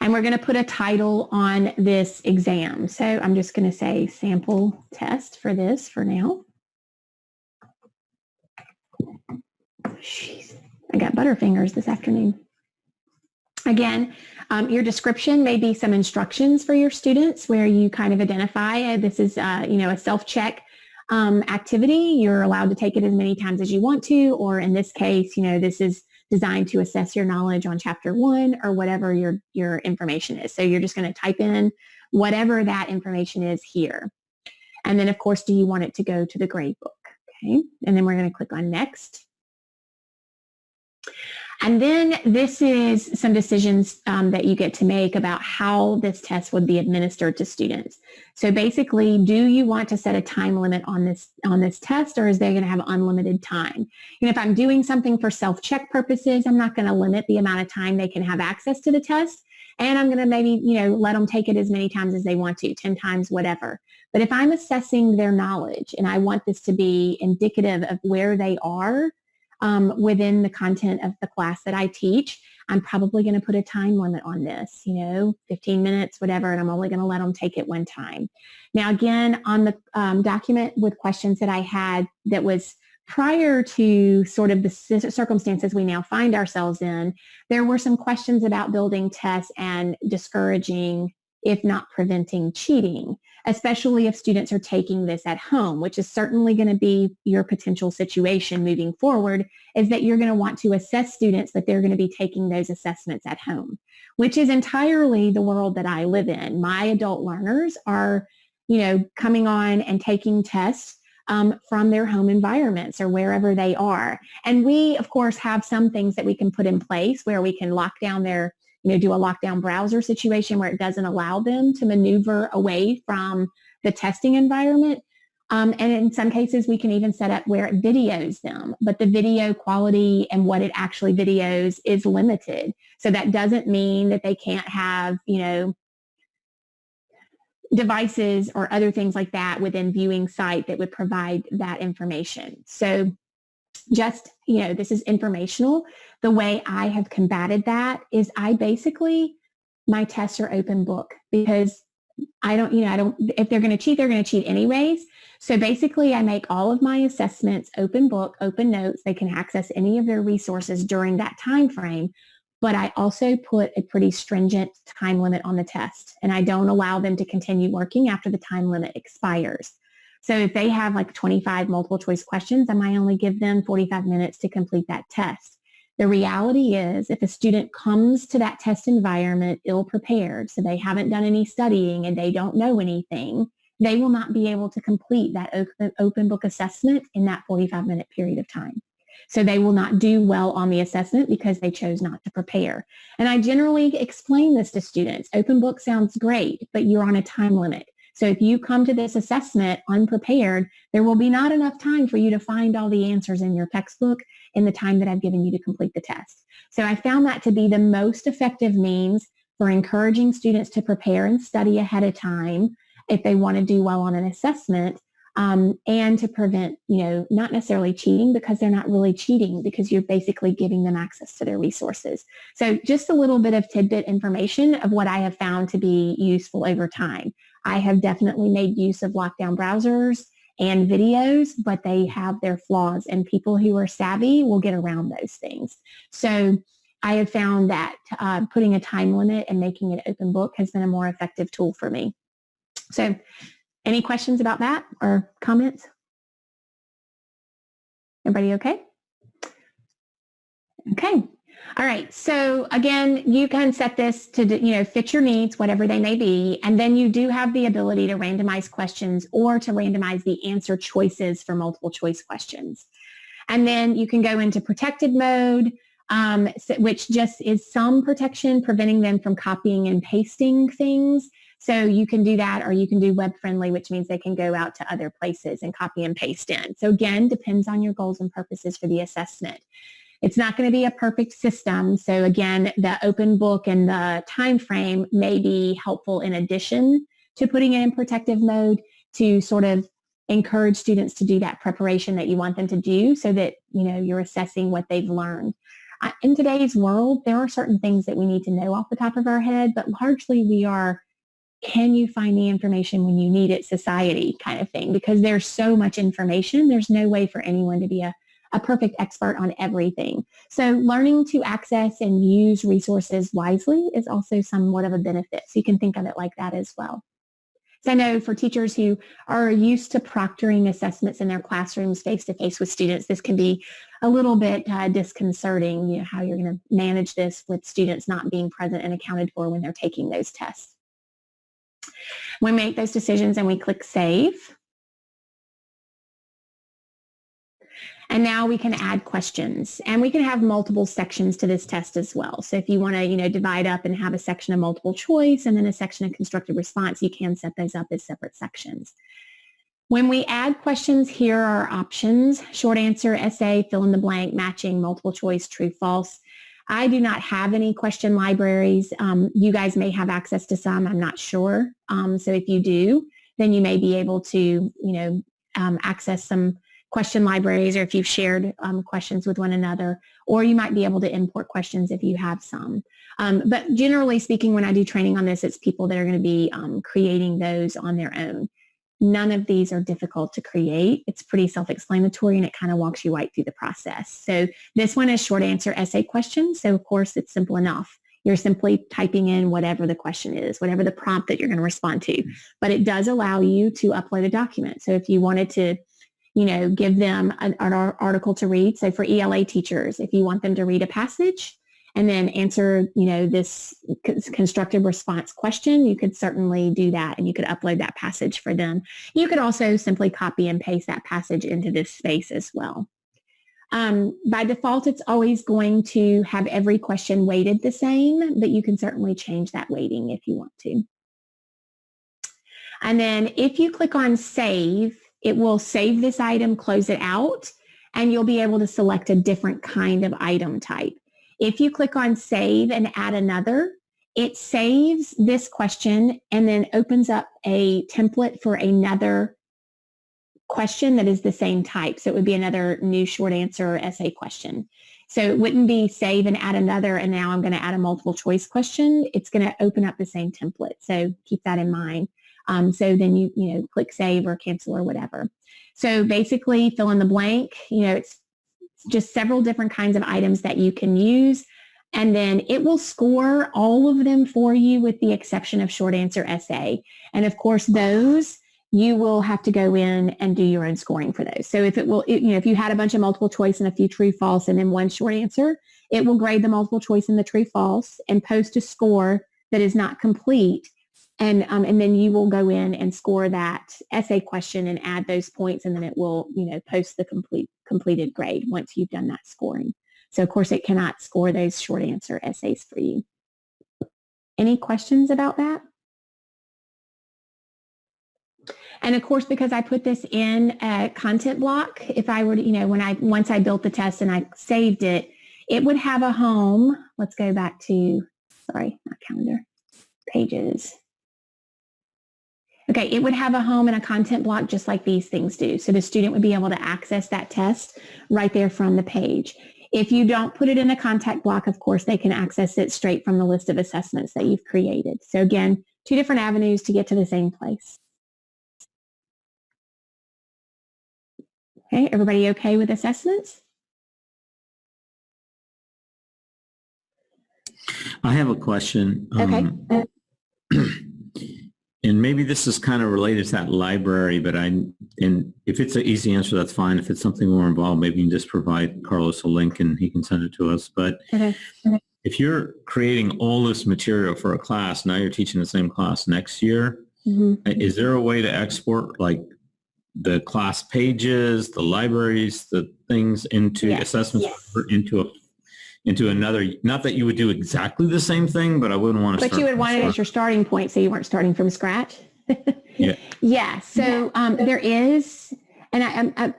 Speaker 1: And we're going to put a title on this exam. So I'm just going to say sample test for this for now. Jeez, I got butterfingers this afternoon. Again, your description may be some instructions for your students where you kind of identify this is, a self-check activity. You're allowed to take it as many times as you want to, or in this case, this is designed to assess your knowledge on chapter 1 or whatever your information is. So you're just going to type in whatever that information is here. And then of course, do you want it to go to the gradebook? Okay. And then we're going to click on next. And then this is some decisions that you get to make about how this test would be administered to students. So basically, do you want to set a time limit on this test, or is they going to have unlimited time? If I'm doing something for self-check purposes, I'm not going to limit the amount of time they can have access to the test. And I'm going to maybe, let them take it as many times as they want to, 10 times, whatever. But if I'm assessing their knowledge and I want this to be indicative of where they are, within the content of the class that I teach, I'm probably going to put a time limit on this, 15 minutes, whatever, and I'm only going to let them take it one time. Now, again, on the document with questions that I had that was prior to sort of the circumstances we now find ourselves in, there were some questions about building tests and discouraging, if not preventing, cheating, especially if students are taking this at home, which is certainly going to be your potential situation moving forward, is that you're going to want to assess students that they're going to be taking those assessments at home, which is entirely the world that I live in. My adult learners are, coming on and taking tests from their home environments or wherever they are. And we, of course, have some things that we can put in place where we can lock down their, do a lockdown browser situation where it doesn't allow them to maneuver away from the testing environment. And in some cases, we can even set up where it videos them, but the video quality and what it actually videos is limited. So that doesn't mean that they can't have, devices or other things like that within viewing site that would provide that information. So just, this is informational. The way I have combated that is my tests are open book because if they're going to cheat, they're going to cheat anyways. So basically I make all of my assessments open book, open notes. They can access any of their resources during that time frame. But I also put a pretty stringent time limit on the test, and I don't allow them to continue working after the time limit expires. So if they have like 25 multiple choice questions, I might only give them 45 minutes to complete that test. The reality is if a student comes to that test environment ill prepared, so they haven't done any studying and they don't know anything, they will not be able to complete that open book assessment in that 45-minute period of time. So they will not do well on the assessment because they chose not to prepare. And I generally explain this to students. Open book sounds great, but you're on a time limit. So if you come to this assessment unprepared, there will be not enough time for you to find all the answers in your textbook in the time that I've given you to complete the test. So I found that to be the most effective means for encouraging students to prepare and study ahead of time if they want to do well on an assessment. And to prevent, not necessarily cheating because they're not really cheating because you're basically giving them access to their resources. So just a little bit of tidbit information of what I have found to be useful over time. I have definitely made use of lockdown browsers and videos, but they have their flaws and people who are savvy will get around those things. So I have found that putting a time limit and making it open book has been a more effective tool for me. So any questions about that or comments? Everybody okay? Okay. All right. So again, you can set this to, fit your needs, whatever they may be. And then you do have the ability to randomize questions or to randomize the answer choices for multiple choice questions. And then you can go into protected mode, which just is some protection, preventing them from copying and pasting things. So you can do that, or you can do web friendly, which means they can go out to other places and copy and paste in. So again, depends on your goals and purposes for the assessment. It's not going to be a perfect system. So again, the open book and the time frame may be helpful in addition to putting it in protective mode to sort of encourage students to do that preparation that you want them to do so that, you're assessing what they've learned. In today's world, there are certain things that we need to know off the top of our head, but largely we are, can you find the information when you need it society kind of thing, because there's so much information. There's no way for anyone to be a perfect expert on everything. So learning to access and use resources wisely is also somewhat of a benefit. So you can think of it like that as well. So I know for teachers who are used to proctoring assessments in their classrooms face-to-face with students, this can be a little bit disconcerting, how you're going to manage this with students not being present and accounted for when they're taking those tests. We make those decisions and we click Save. And now we can add questions, and we can have multiple sections to this test as well. So if you want to, divide up and have a section of multiple choice and then a section of constructive response, you can set those up as separate sections. When we add questions, here are options: short answer, essay, fill in the blank, matching, multiple choice, true, false. I do not have any question libraries. You guys may have access to some, I'm not sure. So if you do, then you may be able to, access some question libraries, or if you've shared questions with one another, or you might be able to import questions if you have some. But generally speaking, when I do training on this, it's people that are going to be creating those on their own. None of these are difficult to create. It's pretty self-explanatory, and it kind of walks you right through the process. So this one is short answer essay questions. So of course, it's simple enough. You're simply typing in whatever the question is, whatever the prompt that you're going to respond to. But it does allow you to upload a document. So if you wanted to, give them an article to read, so for ELA teachers, if you want them to read a passage and then answer, this constructive response question, you could certainly do that, and you could upload that passage for them. You could also simply copy and paste that passage into this space as well. By default, it's always going to have every question weighted the same, but you can certainly change that weighting if you want to. And then if you click on Save, it will save this item, close it out, and you'll be able to select a different kind of item type. If you click on Save and add another, it saves this question and then opens up a template for another question that is the same type. So it would be another new short answer essay question. So it wouldn't be save and add another, and now I'm going to add a multiple choice question. It's going to open up the same template. So keep that in mind. So then you click save or cancel or whatever. So basically fill in the blank. It's just several different kinds of items that you can use. And then it will score all of them for you with the exception of short answer essay. And of course, those you will have to go in and do your own scoring for those. So if you had a bunch of multiple choice and a few true false and then one short answer, it will grade the multiple choice and the true false and post a score that is not complete. And then you will go in and score that essay question and add those points, and then it will, post the completed grade once you've done that scoring. So of course it cannot score those short answer essays for you. Any questions about that? And of course, because I put this in a content block, if I were to, once I built the test and I saved it, it would have a home. Let's go back to, sorry, not calendar, pages. Okay, it would have a home and a content block just like these things do. So the student would be able to access that test right there from the page. If you don't put it in a contact block, of course, they can access it straight from the list of assessments that you've created. So again, two different avenues to get to the same place. Okay, everybody okay with assessments?
Speaker 3: I have a question.
Speaker 1: Okay.
Speaker 3: And maybe this is kind of related to that library, but and if it's an easy answer, that's fine. If it's something more involved, maybe you can just provide Carlos a link and he can send it to us. But if you're creating all this material for a class, now you're teaching the same class next year, is there a way to export like the class pages, the libraries, the things into assessments, into another, not that you would do exactly the same thing, but I wouldn't want to
Speaker 1: But you would want it as your starting point, so you weren't starting from scratch. So there is, and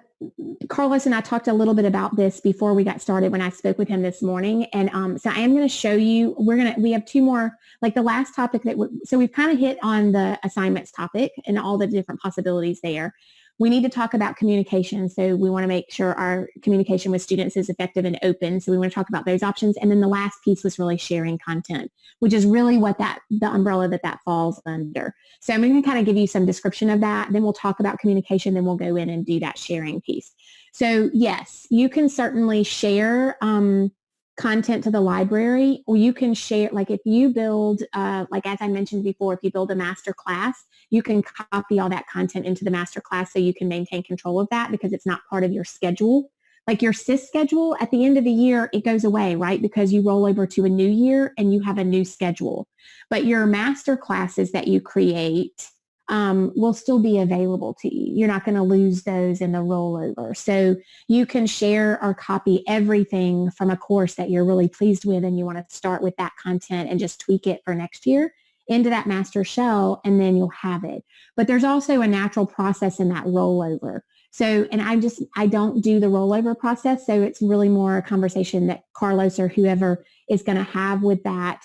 Speaker 1: Carlos and I talked a little bit about this before we got started when I spoke with him this morning. And so I am going to show you, we have two more, like the last topic so we've kind of hit on the assignments topic and all the different possibilities there. We need to talk about communication. So we want to make sure our communication with students is effective and open. So we want to talk about those options. And then the last piece was really sharing content, which is really what the umbrella that falls under. So I'm going to kind of give you some description of that. Then we'll talk about communication. Then we'll go in and do that sharing piece. So yes, you can certainly share content to the library, or you can share, like if you build, like as I mentioned before, if you build a master class, you can copy all that content into the master class so you can maintain control of that because it's not part of your schedule. Like your SIS schedule, at the end of the year, it goes away, right? Because you roll over to a new year and you have a new schedule. But your master classes that you create will still be available to you. You're not going to lose those in the rollover. So you can share or copy everything from a course that you're really pleased with and you want to start with that content and just tweak it for next year into that master shell, and then you'll have it. But there's also a natural process in that rollover. So, and I don't do the rollover process, so it's really more a conversation that Carlos or whoever is going to have with that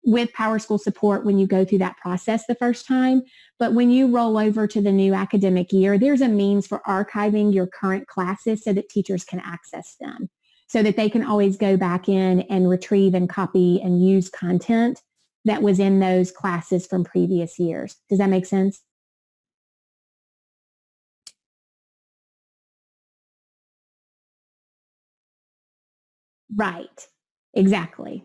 Speaker 1: with PowerSchool support when you go through that process the first time. But when you roll over to the new academic year, there's a means for archiving your current classes so that teachers can access them, so that they can always go back in and retrieve and copy and use content that was in those classes from previous years. Does that make sense? Right. Exactly.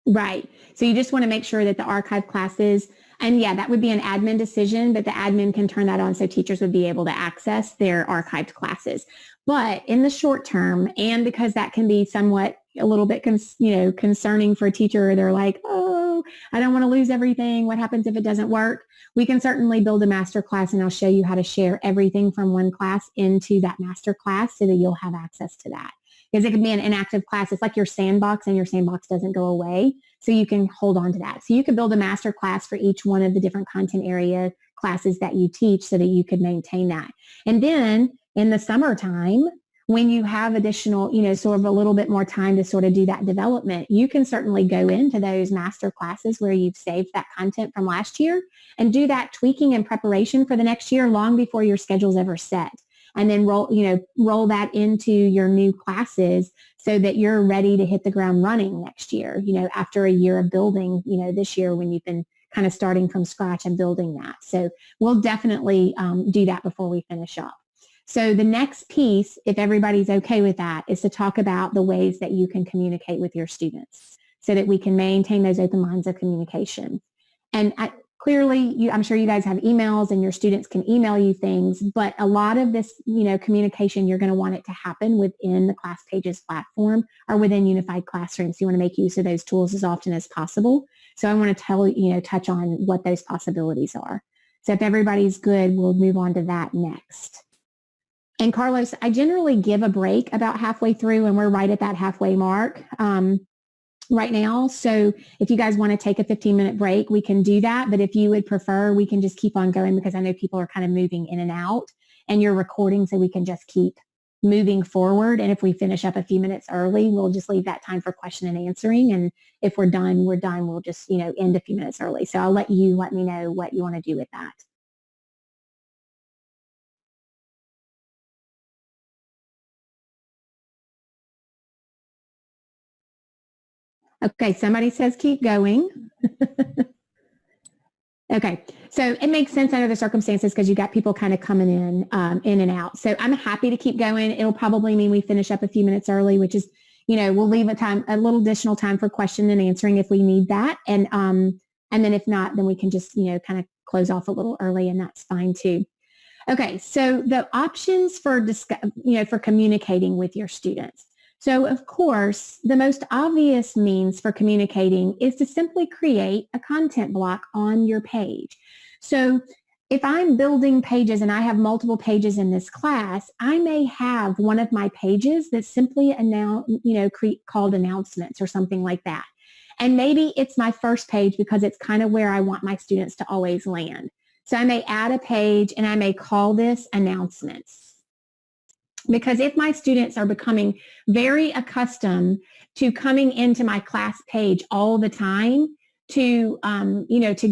Speaker 1: Right. So you just want to make sure that the archive classes, and yeah, that would be an admin decision, but the admin can turn that on so teachers would be able to access their archived classes. But in the short term, and because that can be somewhat a little bit, concerning for a teacher, they're like, oh, I don't want to lose everything. What happens if it doesn't work? We can certainly build a master class, and I'll show you how to share everything from one class into that master class so that you'll have access to that. Because it can be an inactive class. It's like your sandbox, and your sandbox doesn't go away. So you can hold on to that. So you can build a master class for each one of the different content area classes that you teach so that you could maintain that. And then in the summertime, when you have additional, sort of a little bit more time to sort of do that development, you can certainly go into those master classes where you've saved that content from last year and do that tweaking and preparation for the next year long before your schedule's ever set. And then roll that into your new classes so that you're ready to hit the ground running next year, after a year of building, this year when you've been kind of starting from scratch and building that. So we'll definitely do that before we finish up. So the next piece, if everybody's okay with that, is to talk about the ways that you can communicate with your students so that we can maintain those open lines of communication. And clearly, I'm sure you guys have emails and your students can email you things, but a lot of this, communication, you're going to want it to happen within the ClassPages platform or within Unified Classrooms. You want to make use of those tools as often as possible. So I want to touch on what those possibilities are. So if everybody's good, we'll move on to that next. And Carlos, I generally give a break about halfway through, and we're right at that halfway mark right now. So if you guys want to take a 15-minute break, we can do that. But if you would prefer, we can just keep on going because I know people are kind of moving in and out, and you're recording, so we can just keep moving forward. And if we finish up a few minutes early, we'll just leave that time for question and answering. And if we're done, we're done. We'll just, end a few minutes early. So I'll let me know what you want to do with that. Okay, somebody says keep going. Okay, so it makes sense under the circumstances because you got people kind of coming in and out. So I'm happy to keep going. It'll probably mean we finish up a few minutes early, which is, we'll leave a little additional time for question and answering if we need that. And then if not, then we can just, kind of close off a little early, and that's fine too. Okay, so the options for communicating with your students. So of course, the most obvious means for communicating is to simply create a content block on your page. So if I'm building pages and I have multiple pages in this class, I may have one of my pages that's simply called announcements or something like that. And maybe it's my first page because it's kind of where I want my students to always land. So I may add a page and I may call this announcements. Because if my students are becoming very accustomed to coming into my class page all the time to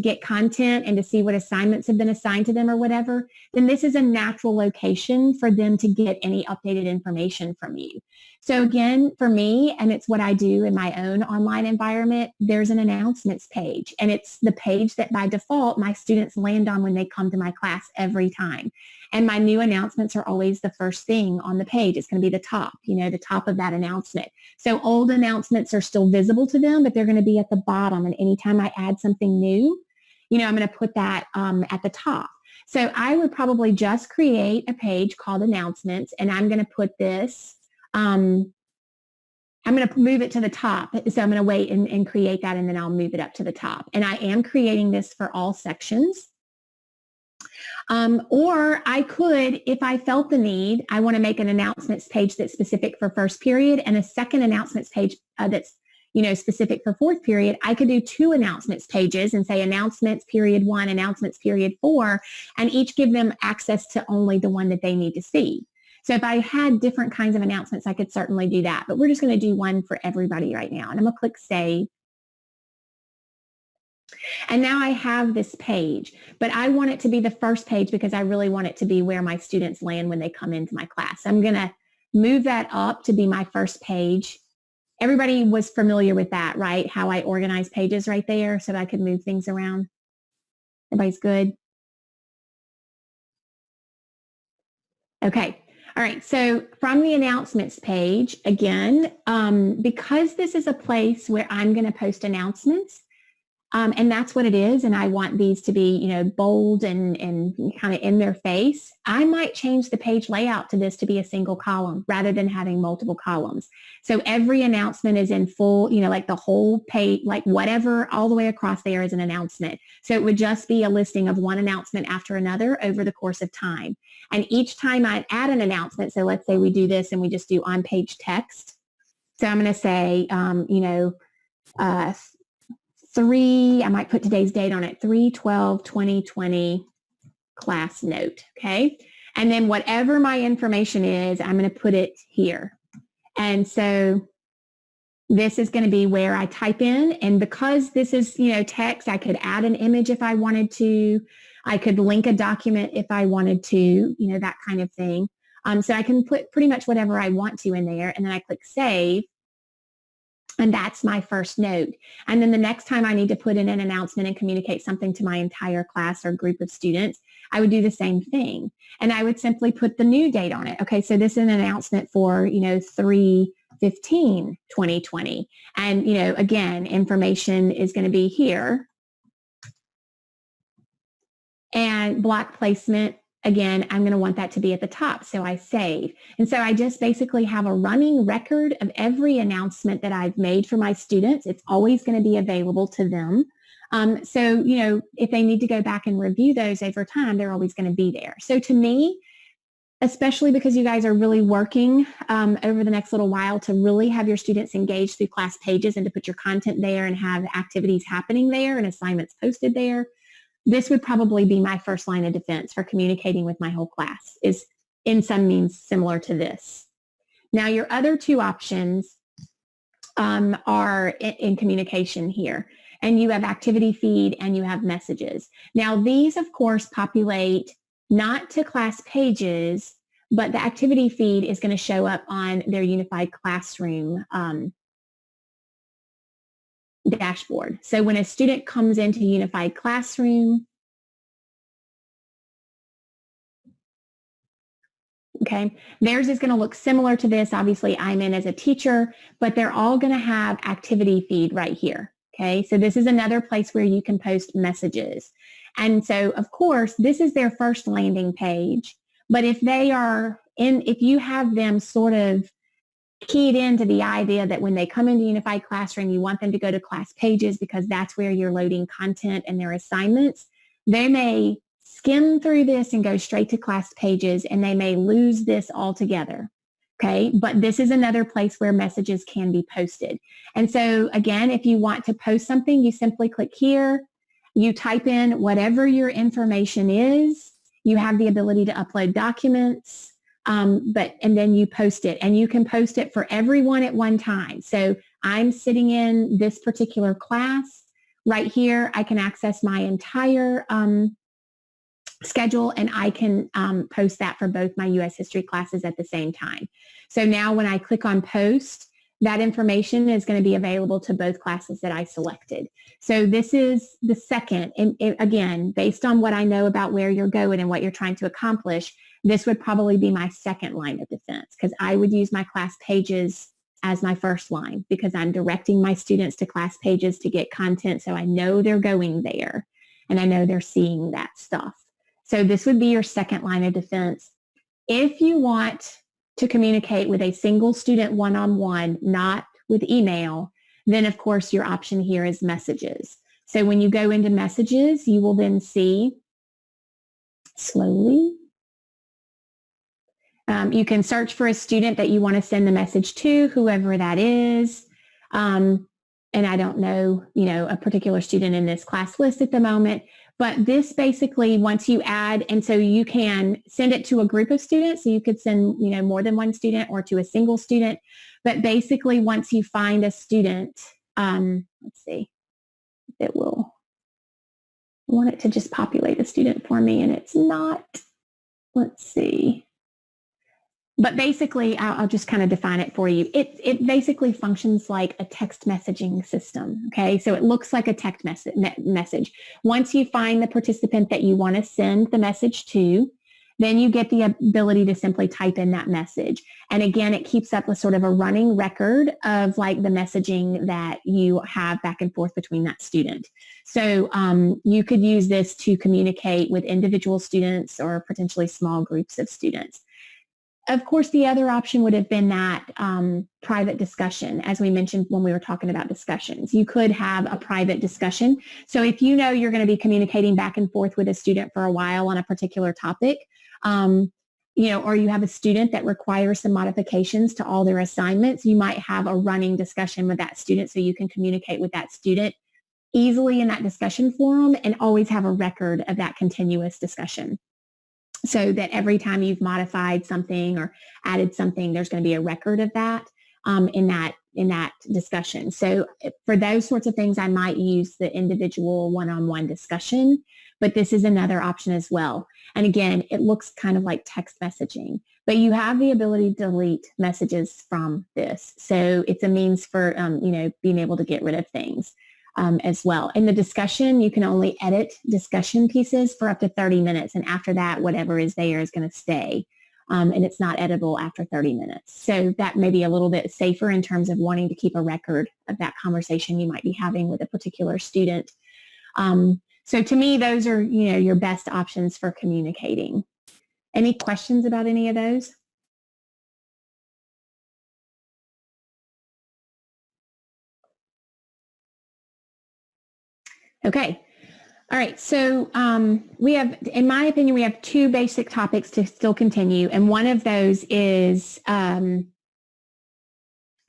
Speaker 1: get content and to see what assignments have been assigned to them or whatever, then this is a natural location for them to get any updated information from you. So again, for me, and it's what I do in my own online environment, there's an announcements page, and it's the page that by default my students land on when they come to my class every time. And my new announcements are always the first thing on the page. It's going to be the top, the top of that announcement. So old announcements are still visible to them, but they're going to be at the bottom. And anytime I add something new, I'm going to put that at the top. So I would probably just create a page called announcements, and I'm going to put this, I'm going to move it to the top. So I'm going to wait and create that, and then I'll move it up to the top. And I am creating this for all sections. Or I could, if I felt the need, I want to make an announcements page that's specific for first period and a second announcements page that's, specific for fourth period, I could do 2 announcements pages and say announcements period 1, announcements period 4, and each give them access to only the one that they need to see. So if I had different kinds of announcements, I could certainly do that, but we're just going to do one for everybody right now. And I'm going to click save. And now I have this page, but I want it to be the first page because I really want it to be where my students land when they come into my class. I'm going to move that up to be my first page. Everybody was familiar with that, right? How I organize pages right there so that I could move things around. Everybody's good? Okay. All right. So from the announcements page, again, because this is a place where I'm going to post announcements, and that's what it is, and I want these to be, bold and kind of in their face, I might change the page layout to this to be a single column rather than having multiple columns. So every announcement is in full, like the whole page, like whatever, all the way across there is an announcement. So it would just be a listing of one announcement after another over the course of time. And each time I add an announcement, so let's say we do this and we just do on-page text. So I'm going to say, 3, I might put today's date on it, 3/12/2020 class note, okay? And then whatever my information is, I'm going to put it here. And so this is going to be where I type in, and because this is, text, I could add an image if I wanted to. I could link a document if I wanted to, that kind of thing. So I can put pretty much whatever I want to in there, and then I click save. And that's my first note. And then the next time I need to put in an announcement and communicate something to my entire class or group of students, I would do the same thing. And I would simply put the new date on it. Okay, so this is an announcement for, 3/15/2020. And, again, information is going to be here. And block placement, again, I'm going to want that to be at the top, so I save. And so I just basically have a running record of every announcement that I've made for my students. It's always going to be available to them. So, if they need to go back and review those over time, they're always going to be there. So to me, especially because you guys are really working over the next little while to really have your students engaged through class pages and to put your content there and have activities happening there and assignments posted there, this would probably be my first line of defense for communicating with my whole class, is in some means similar to this. Now, your other 2 options are in communication here. And you have activity feed and you have messages. Now, these, of course, populate not to class pages, but the activity feed is going to show up on their Unified Classroom dashboard. So when a student comes into Unified Classroom, okay, theirs is going to look similar to this. Obviously, I'm in as a teacher, but they're all going to have activity feed right here. Okay, so this is another place where you can post messages. And so, of course, this is their first landing page. But if if you have them sort of keyed into the idea that when they come into Unified Classroom, you want them to go to class pages because that's where you're loading content and their assignments, they may skim through this and go straight to class pages, and they may lose this altogether. Okay, but this is another place where messages can be posted. And so again, if you want to post something, you simply click here, you type in whatever your information is, you have the ability to upload documents, and then you post it, and you can post it for everyone at one time. So I'm sitting in this particular class right here. I can access my entire schedule, and I can post that for both my U.S. history classes at the same time. So now when I click on post, that information is going to be available to both classes that I selected. So this is the second, and again, based on what I know about where you're going and what you're trying to accomplish, this would probably be my second line of defense, because I would use my class pages as my first line because I'm directing my students to class pages to get content, so I know they're going there and I know they're seeing that stuff. So this would be your second line of defense. If you want to communicate with a single student one-on-one, not with email, then of course your option here is messages. So when you go into messages, you will then see slowly, you can search for a student that you want to send the message to, whoever that is. and I don't know, a particular student in this class list at the moment, but this basically, once you add, and so you can send it to a group of students, so you could send, more than one student or to a single student, but basically once you find a student, let's see, it will, I want it to just populate a student for me, and it's not, let's see. But basically, I'll just kind of define it for you. It basically functions like a text messaging system, okay? So it looks like a text message. Once you find the participant that you want to send the message to, then you get the ability to simply type in that message. And again, it keeps up a sort of a running record of like the messaging that you have back and forth between that student. So you could use this to communicate with individual students or potentially small groups of students. Of course, the other option would have been that private discussion, as we mentioned when we were talking about discussions. You could have a private discussion. So if you know you're going to be communicating back and forth with a student for a while on a particular topic, or you have a student that requires some modifications to all their assignments, you might have a running discussion with that student so you can communicate with that student easily in that discussion forum and always have a record of that continuous discussion. So that every time you've modified something or added something, there's going to be a record of that in that discussion. So for those sorts of things, I might use the individual one-on-one discussion, but this is another option as well. And again, it looks kind of like text messaging, but you have the ability to delete messages from this. So it's a means for being able to get rid of things. As well. In the discussion, you can only edit discussion pieces for up to 30 minutes. And after that, whatever is there is going to stay. And it's not editable after 30 minutes. So that may be a little bit safer in terms of wanting to keep a record of that conversation you might be having with a particular student. So to me, those are, your best options for communicating. Any questions about any of those? Okay. All right. So we have, in my opinion, we have two basic topics to still continue. And one of those is how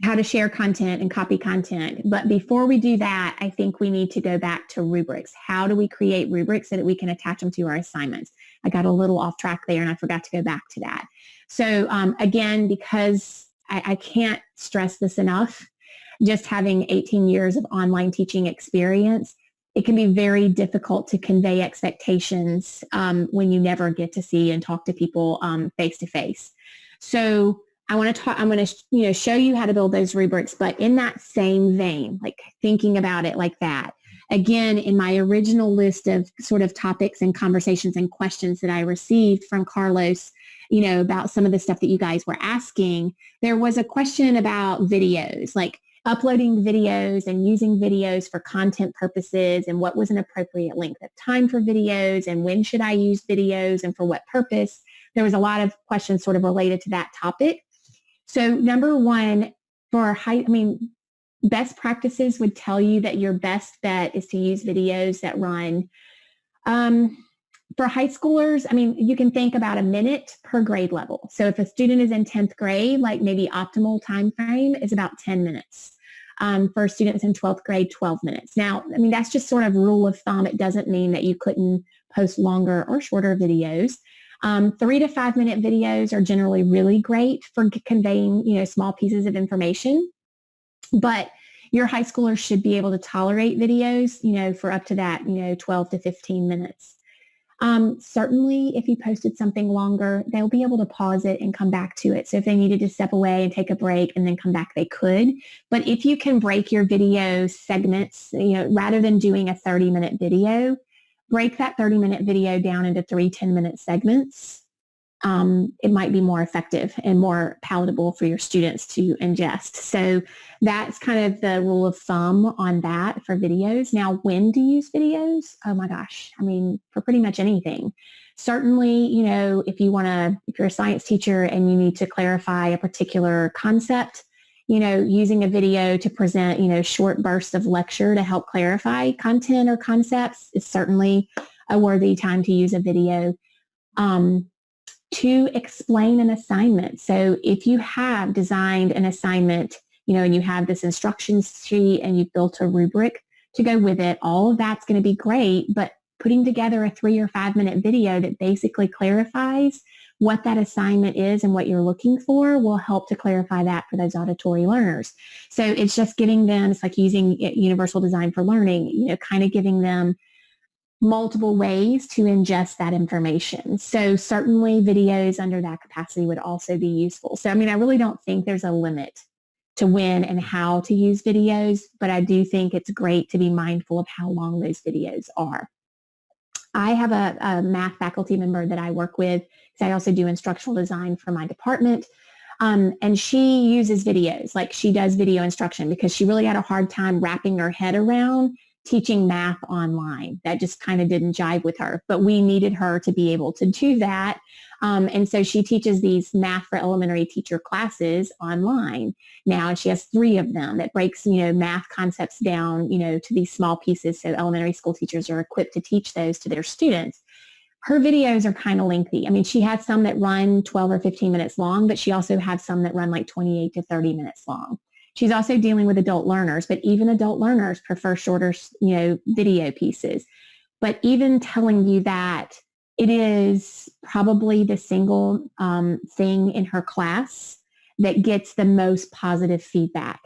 Speaker 1: to share content and copy content. But before we do that, I think we need to go back to rubrics. How do we create rubrics so that we can attach them to our assignments? I got a little off track there and I forgot to go back to that. So again, because I can't stress this enough, just having 18 years of online teaching experience, it can be very difficult to convey expectations when you never get to see and talk to people face to face. So I'm going to show you how to build those rubrics, but in that same vein, like thinking about it like that. Again, in my original list of sort of topics and conversations and questions that I received from Carlos, about some of the stuff that you guys were asking, there was a question about videos, like uploading videos and using videos for content purposes and what was an appropriate length of time for videos and when should I use videos and for what purpose. There was a lot of questions sort of related to that topic. So number one, best practices would tell you that your best bet is to use videos that run, for high schoolers, you can think about a minute per grade level. So if a student is in 10th grade, like maybe optimal time frame is about 10 minutes. For students in 12th grade, 12 minutes. Now, that's just sort of rule of thumb. It doesn't mean that you couldn't post longer or shorter videos. 3 to 5 minute videos are generally really great for conveying, small pieces of information. But your high schoolers should be able to tolerate videos, for up to that, 12 to 15 minutes. Certainly, if you posted something longer, they'll be able to pause it and come back to it. So if they needed to step away and take a break and then come back, they could. But if you can break your video segments, rather than doing a 30-minute video, break that 30-minute video down into 3 10-minute segments. It might be more effective and more palatable for your students to ingest. So that's kind of the rule of thumb on that for videos. Now, when to use videos? Oh my gosh. For pretty much anything. Certainly, if you're a science teacher and you need to clarify a particular concept, using a video to present, short bursts of lecture to help clarify content or concepts is certainly a worthy time to use a video. To explain an assignment. So if you have designed an assignment, and you have this instruction sheet and you've built a rubric to go with it, all of that's going to be great, but putting together a 3 or 5 minute video that basically clarifies what that assignment is and what you're looking for will help to clarify that for those auditory learners. So it's just giving them, it's like using universal design for learning, kind of giving them multiple ways to ingest that information. So certainly videos under that capacity would also be useful. So, I really don't think there's a limit to when and how to use videos, but I do think it's great to be mindful of how long those videos are. I have a math faculty member that I work with, because I also do instructional design for my department, and she uses videos, like she does video instruction, because she really had a hard time wrapping her head around teaching math online. That just kind of didn't jive with her, but we needed her to be able to do that. And so she teaches these math for elementary teacher classes online now, and she has 3 of them that breaks, math concepts down, to these small pieces, so elementary school teachers are equipped to teach those to their students. Her videos are kind of lengthy. She has some that run 12 or 15 minutes long, but she also has some that run like 28 to 30 minutes long. She's also dealing with adult learners, but even adult learners prefer shorter, video pieces. But even telling you that, it is probably the single thing in her class that gets the most positive feedback,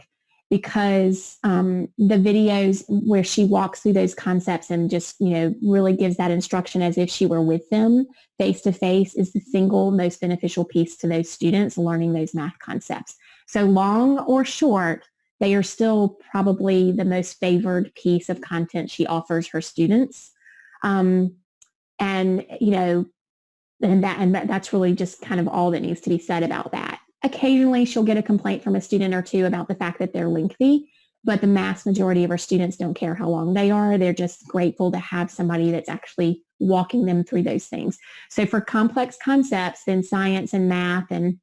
Speaker 1: because the videos where she walks through those concepts and just, really gives that instruction as if she were with them face to face is the single most beneficial piece to those students learning those math concepts. So long or short, they are still probably the most favored piece of content she offers her students. That's really just kind of all that needs to be said about that. Occasionally, she'll get a complaint from a student or two about the fact that they're lengthy, but the mass majority of our students don't care how long they are. They're just grateful to have somebody that's actually walking them through those things. So for complex concepts in science and math and,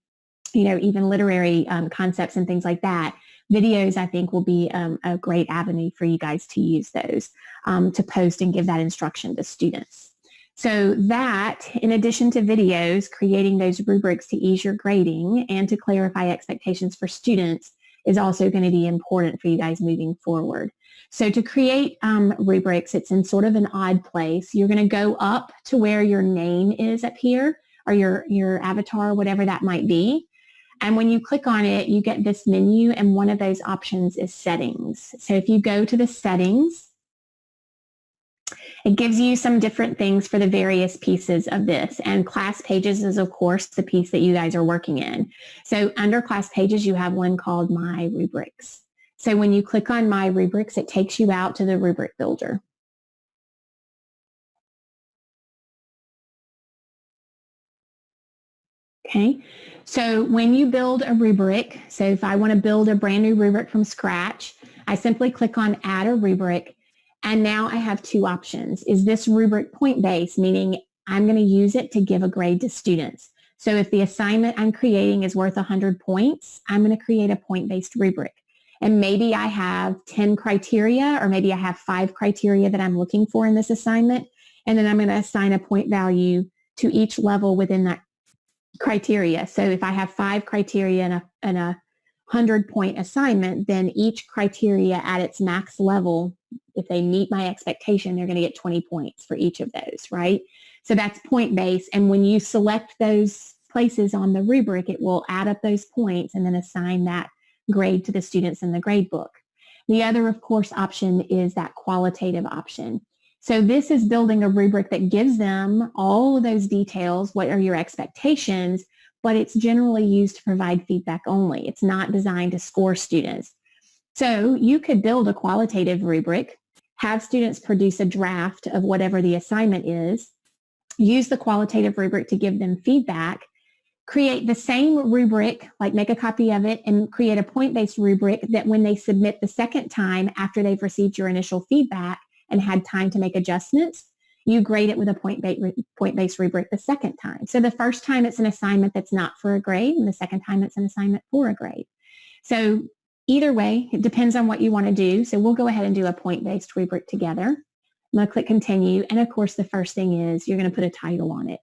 Speaker 1: even literary concepts and things like that, videos, I think, will be a great avenue for you guys to use those to post and give that instruction to students. So that, in addition to videos, creating those rubrics to ease your grading and to clarify expectations for students is also going to be important for you guys moving forward. So to create rubrics, it's in sort of an odd place. You're going to go up to where your name is up here, or your avatar, whatever that might be. And when you click on it, you get this menu, and one of those options is settings. So if you go to the settings, it gives you some different things for the various pieces of this. And class pages is, of course, the piece that you guys are working in. So under class pages, you have one called My Rubrics. So when you click on My Rubrics, it takes you out to the rubric builder. Okay, so when you build a rubric, so if I want to build a brand new rubric from scratch, I simply click on Add a Rubric, and now I have 2 options. Is this rubric point-based, meaning I'm going to use it to give a grade to students? So if the assignment I'm creating is worth 100 points, I'm going to create a point-based rubric. And maybe I have 10 criteria, or maybe I have 5 criteria that I'm looking for in this assignment, and then I'm going to assign a point value to each level within that criteria. So if I have 5 criteria and a 100-point assignment, then each criteria at its max level, if they meet my expectation, they're going to get 20 points for each of those, right? So that's point-based. And when you select those places on the rubric, it will add up those points and then assign that grade to the students in the gradebook. The other, of course, option is that qualitative option. So this is building a rubric that gives them all of those details. What are your expectations? But it's generally used to provide feedback only. It's not designed to score students. So you could build a qualitative rubric, have students produce a draft of whatever the assignment is, use the qualitative rubric to give them feedback, create the same rubric, like make a copy of it, and create a point-based rubric that when they submit the second time after they've received your initial feedback and had time to make adjustments, you grade it with a point-based rubric the second time. So the first time it's an assignment that's not for a grade, and the second time it's an assignment for a grade. So either way, it depends on what you want to do. So we'll go ahead and do a point-based rubric together. I'm going to click continue. And of course, the first thing is you're going to put a title on it.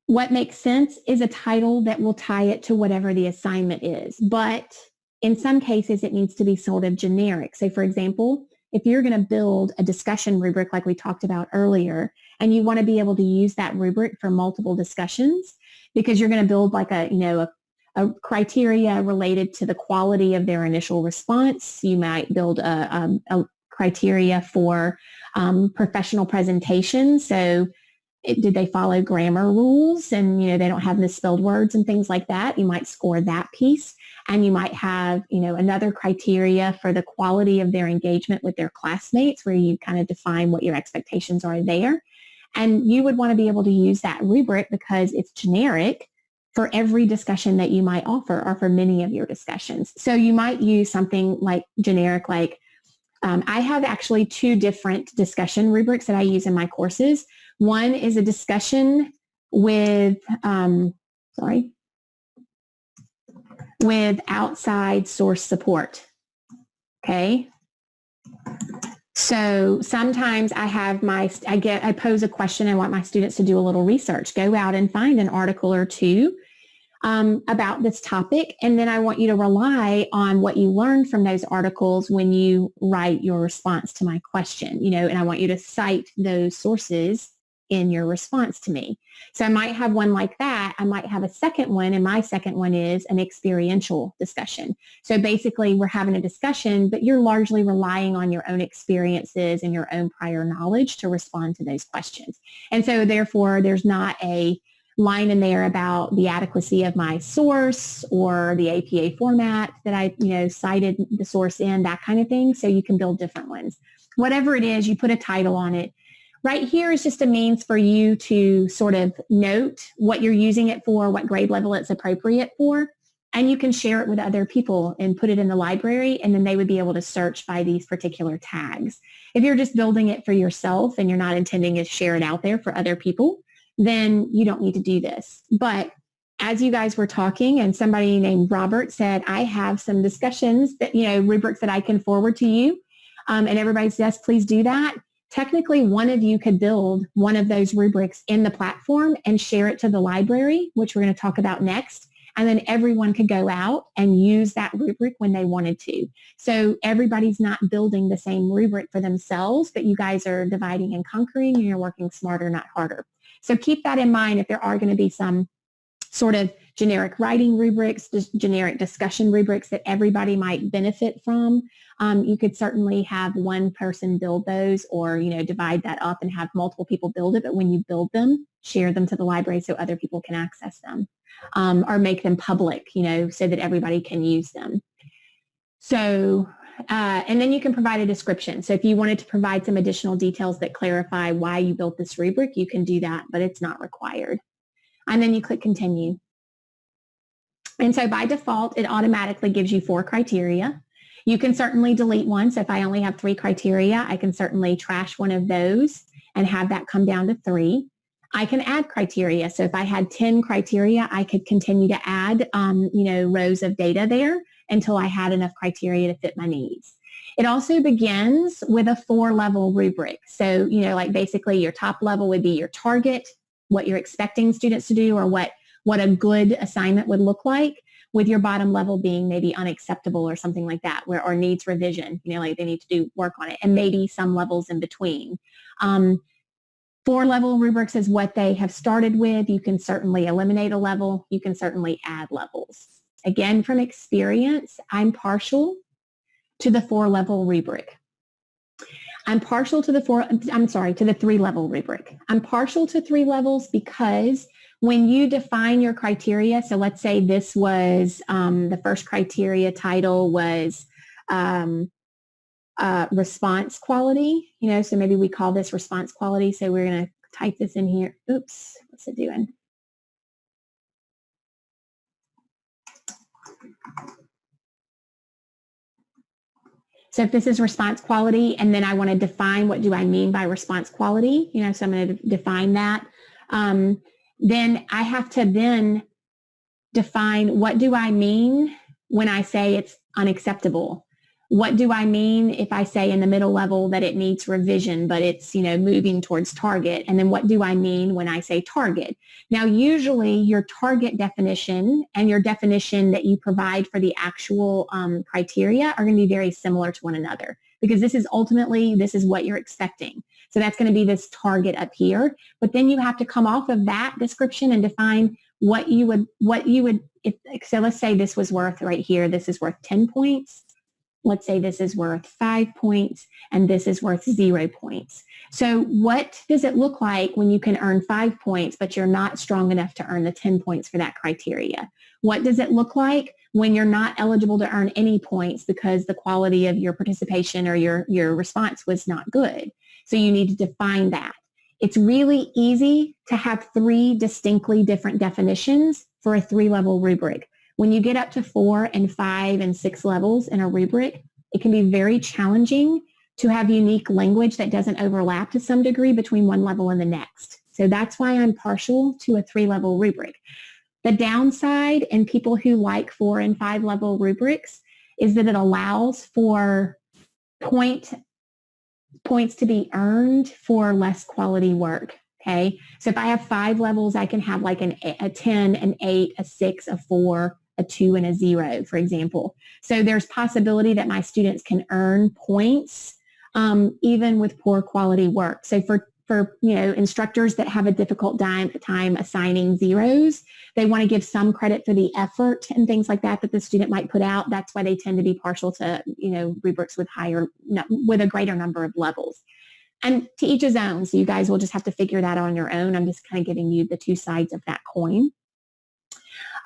Speaker 1: What makes sense is a title that will tie it to whatever the assignment is. But in some cases, it needs to be sort of generic. So for example, if you're going to build a discussion rubric like we talked about earlier, and you want to be able to use that rubric for multiple discussions, because you're going to build like a criteria related to the quality of their initial response. You might build a criteria for professional presentation. So did they follow grammar rules, and they don't have misspelled words and things like that? You might score that piece. And you might have another criteria for the quality of their engagement with their classmates, where you kind of define what your expectations are there. And you would want to be able to use that rubric because it's generic for every discussion that you might offer, or for many of your discussions. So you might use something like generic, like I have actually 2 different discussion rubrics that I use in my courses. One is a discussion with, with outside source support. Okay. So sometimes I pose a question. I want my students to do a little research, go out and find an article or 2 about this topic. And then I want you to rely on what you learned from those articles when you write your response to my question, and I want you to cite those sources in your response to me. So I might have one like that. I might have a second one, and my second one is an experiential discussion. So basically we're having a discussion, but you're largely relying on your own experiences and your own prior knowledge to respond to those questions. And so therefore there's not a line in there about the adequacy of my source or the APA format that I, cited the source in, that kind of thing. So you can build different ones. Whatever it is, you put a title on it. Right here is just a means for you to sort of note what you're using it for, what grade level it's appropriate for, and you can share it with other people and put it in the library, and then they would be able to search by these particular tags. If you're just building it for yourself and you're not intending to share it out there for other people, then you don't need to do this. But as you guys were talking, and somebody named Robert said, I have some discussions that, rubrics that I can forward to you, and everybody says, please do that. Technically, one of you could build one of those rubrics in the platform and share it to the library, which we're going to talk about next. And then everyone could go out and use that rubric when they wanted to. So everybody's not building the same rubric for themselves, but you guys are dividing and conquering, and you're working smarter, not harder. So keep that in mind if there are going to be some sort of generic writing rubrics, generic discussion rubrics that everybody might benefit from. You could certainly have one person build those, or, divide that up and have multiple people build it. But when you build them, share them to the library so other people can access them, or make them public, so that everybody can use them. So, and then you can provide a description. So if you wanted to provide some additional details that clarify why you built this rubric, you can do that, but it's not required. And then you click continue. And so by default, it automatically gives you 4 criteria. You can certainly delete one. So if I only have 3 criteria, I can certainly trash one of those and have that come down to 3. I can add criteria. So if I had 10 criteria, I could continue to add, rows of data there until I had enough criteria to fit my needs. It also begins with a 4-level rubric. So, like basically your top level would be your target, what you're expecting students to do, or what a good assignment would look like, with your bottom level being maybe unacceptable or something like that, or needs revision, like they need to do work on it, and maybe some levels in between. 4-level rubrics is what they have started with. You can certainly eliminate a level. You can certainly add levels. Again, from experience, I'm partial to the 4-level rubric. I'm partial to the 3-level rubric. I'm partial to 3 levels because when you define your criteria, so let's say this was the first criteria title was response quality, so maybe we call this response quality. So we're going to type this in here. Oops, what's it doing? So if this is response quality, and then I want to define what do I mean by response quality, so I'm going to define that. Then I have to then define what do I mean when I say it's unacceptable. What do I mean if I say in the middle level that it needs revision, but it's, moving towards target? And then what do I mean when I say target? Now, usually your target definition and your definition that you provide for the actual criteria are going to be very similar to one another, because this is what you're expecting. So that's going to be this target up here. But then you have to come off of that description and define what you would, so let's say this was worth right here, this is worth 10 points. Let's say this is worth 5 points and this is worth 0 points. So what does it look like when you can earn 5 points, but you're not strong enough to earn the 10 points for that criteria? What does it look like when you're not eligible to earn any points because the quality of your participation or your response was not good? So you need to define that. It's really easy to have 3 distinctly different definitions for a 3-level rubric. When you get up to 4 and 5 and 6 levels in a rubric, it can be very challenging to have unique language that doesn't overlap to some degree between one level and the next. So that's why I'm partial to a 3-level rubric. The downside in people who like 4 and 5 level rubrics is that it allows for points to be earned for less quality work. Okay, so if I have 5 levels, I can have like a 10, an 8, a 6, a 4, a 2, and a 0, for example. So there's possibility that my students can earn points even with poor quality work. So for instructors that have a difficult time assigning zeros, they want to give some credit for the effort and things like that the student might put out. That's why they tend to be partial to rubrics with a greater number of levels. And to each his own. So you guys will just have to figure that out on your own. I'm just kind of giving you the 2 sides of that coin.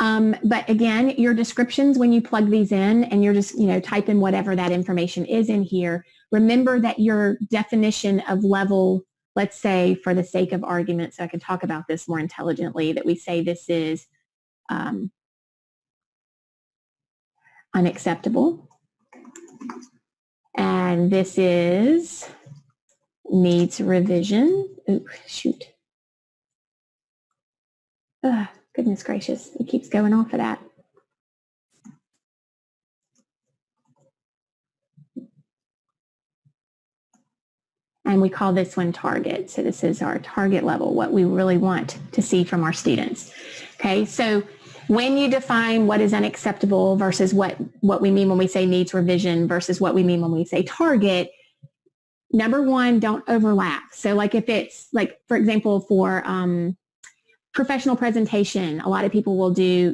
Speaker 1: But again, your descriptions, when you plug these in and you're just, type in whatever that information is in here, remember that your definition of level, let's say for the sake of argument, so I can talk about this more intelligently, that we say this is unacceptable. And this is needs revision. Ooh, shoot. Goodness gracious, it keeps going off of that. And we call this one target. So this is our target level, what we really want to see from our students. Okay, so when you define what is unacceptable versus what we mean when we say needs revision versus what we mean when we say target, number one, don't overlap. So like if it's like, for example, for professional presentation, a lot of people will do,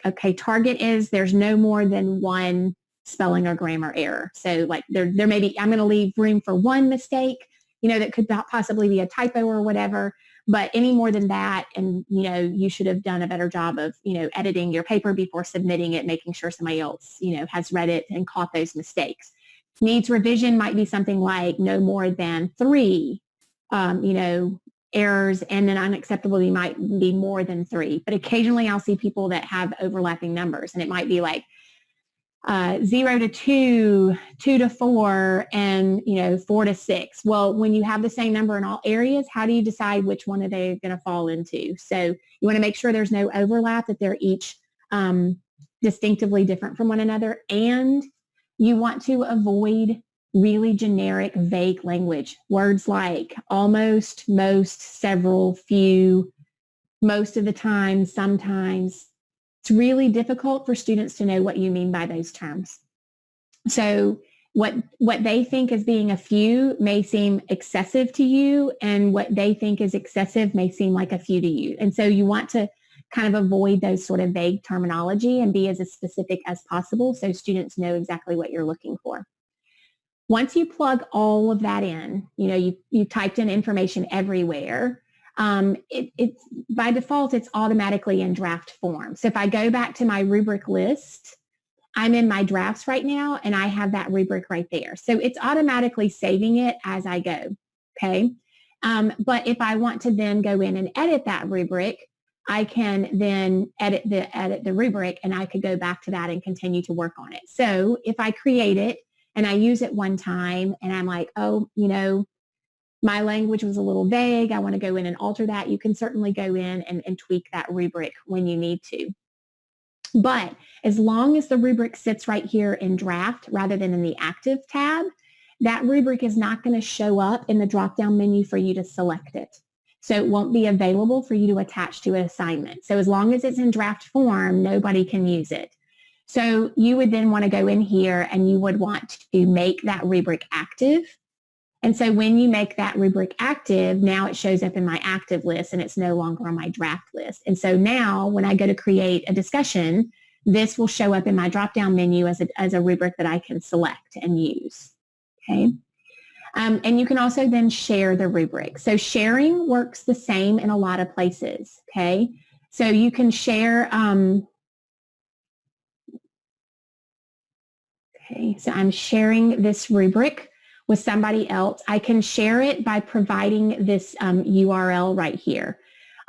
Speaker 1: okay, target is there's no more than 1 spelling or grammar error. So like there may be, I'm going to leave room for 1 mistake, that could possibly be a typo or whatever, but any more than that, and, you should have done a better job of, editing your paper before submitting it, making sure somebody else, has read it and caught those mistakes. Needs revision might be something like no more than 3, errors, and then unacceptable might be more than 3. But occasionally I'll see people that have overlapping numbers, and it might be like 0 to 2, 2 to 4, and 4 to 6. Well, when you have the same number in all areas, how do you decide which one are they going to fall into? So you want to make sure there's no overlap, that they're each distinctively different from one another, and you want to avoid really generic, vague language. Words like almost, most, several, few, most of the time, sometimes. It's really difficult for students to know what you mean by those terms. So what they think as being a few may seem excessive to you, and what they think is excessive may seem like a few to you. And so you want to kind of avoid those sort of vague terminology and be as specific as possible so students know exactly what you're looking for. Once you plug all of that in, you typed in information everywhere, it's by default, it's automatically in draft form. So if I go back to my rubric list, I'm in my drafts right now, and I have that rubric right there. So it's automatically saving it as I go, okay? But if I want to then go in and edit that rubric, I can then edit the rubric, and I could go back to that and continue to work on it. So if I create it, and I use it one time, and I'm like, oh, my language was a little vague, I want to go in and alter that, you can certainly go in and tweak that rubric when you need to. But as long as the rubric sits right here in draft rather than in the active tab, that rubric is not going to show up in the drop-down menu for you to select it. So it won't be available for you to attach to an assignment. So as long as it's in draft form, nobody can use it. So you would then want to go in here and you would want to make that rubric active. And so when you make that rubric active, now it shows up in my active list and it's no longer on my draft list. And so now when I go to create a discussion, this will show up in my drop-down menu as a rubric that I can select and use. Okay. And you can also then share the rubric. So sharing works the same in a lot of places. Okay. So you can share, okay, so I'm sharing this rubric with somebody else. I can share it by providing this URL right here.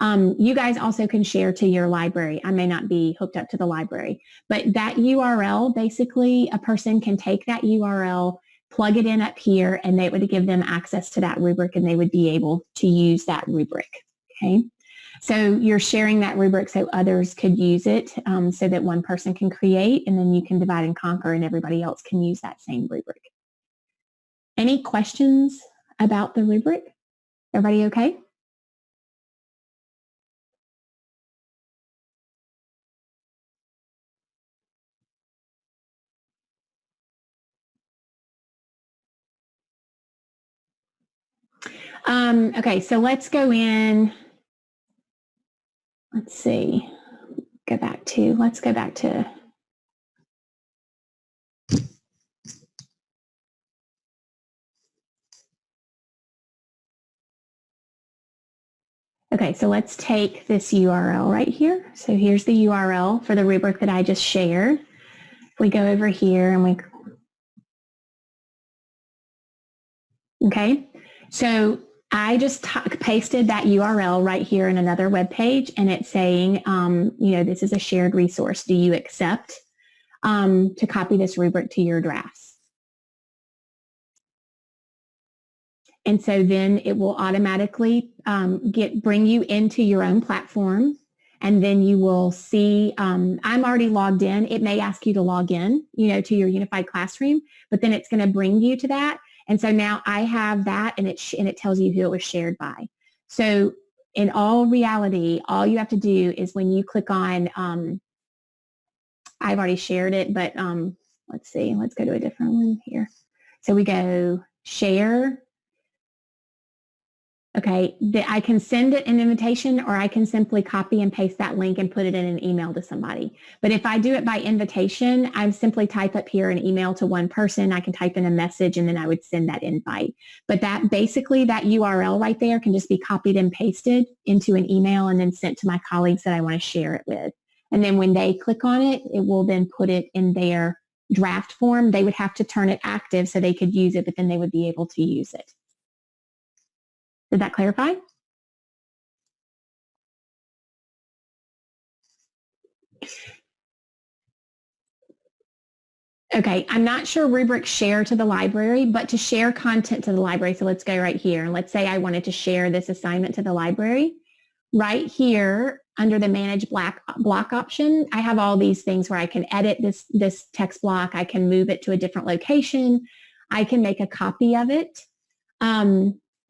Speaker 1: You guys also can share to your library. I may not be hooked up to the library, but that URL, basically a person can take that URL, plug it in up here, and they would give them access to that rubric and they would be able to use that rubric. Okay. So you're sharing that rubric so others could use it, so that one person can create and then you can divide and conquer and everybody else can use that same rubric. Any questions about the rubric? Everybody okay? Okay, so let's go in. Let's see. Let's go back to. Okay, so let's take this URL right here. So here's the URL for the rubric that I just shared. If we go over here and we, okay, so I just pasted that URL right here in another web page, and it's saying, this is a shared resource. Do you accept to copy this rubric to your drafts? And so then it will automatically bring you into your own platform, and then you will see, I'm already logged in. It may ask you to log in, to your unified classroom, but then it's going to bring you to that. And so now I have that, and it tells you who it was shared by. So in all reality, all you have to do is when you click on, I've already shared it, but let's see, let's go to a different one here. So we go share. Okay, I can send it an invitation, or I can simply copy and paste that link and put it in an email to somebody. But if I do it by invitation, I simply type up here an email to one person. I can type in a message and then I would send that invite. But that URL right there can just be copied and pasted into an email and then sent to my colleagues that I want to share it with. And then when they click on it, it will then put it in their draft form. They would have to turn it active so they could use it, but then they would be able to use it. Did that clarify? Okay, I'm not sure rubrics share to the library, but to share content to the library, so let's go right here. Let's say I wanted to share this assignment to the library. Right here, under the Manage Block option, I have all these things where I can edit this text block. I can move it to a different location. I can make a copy of it.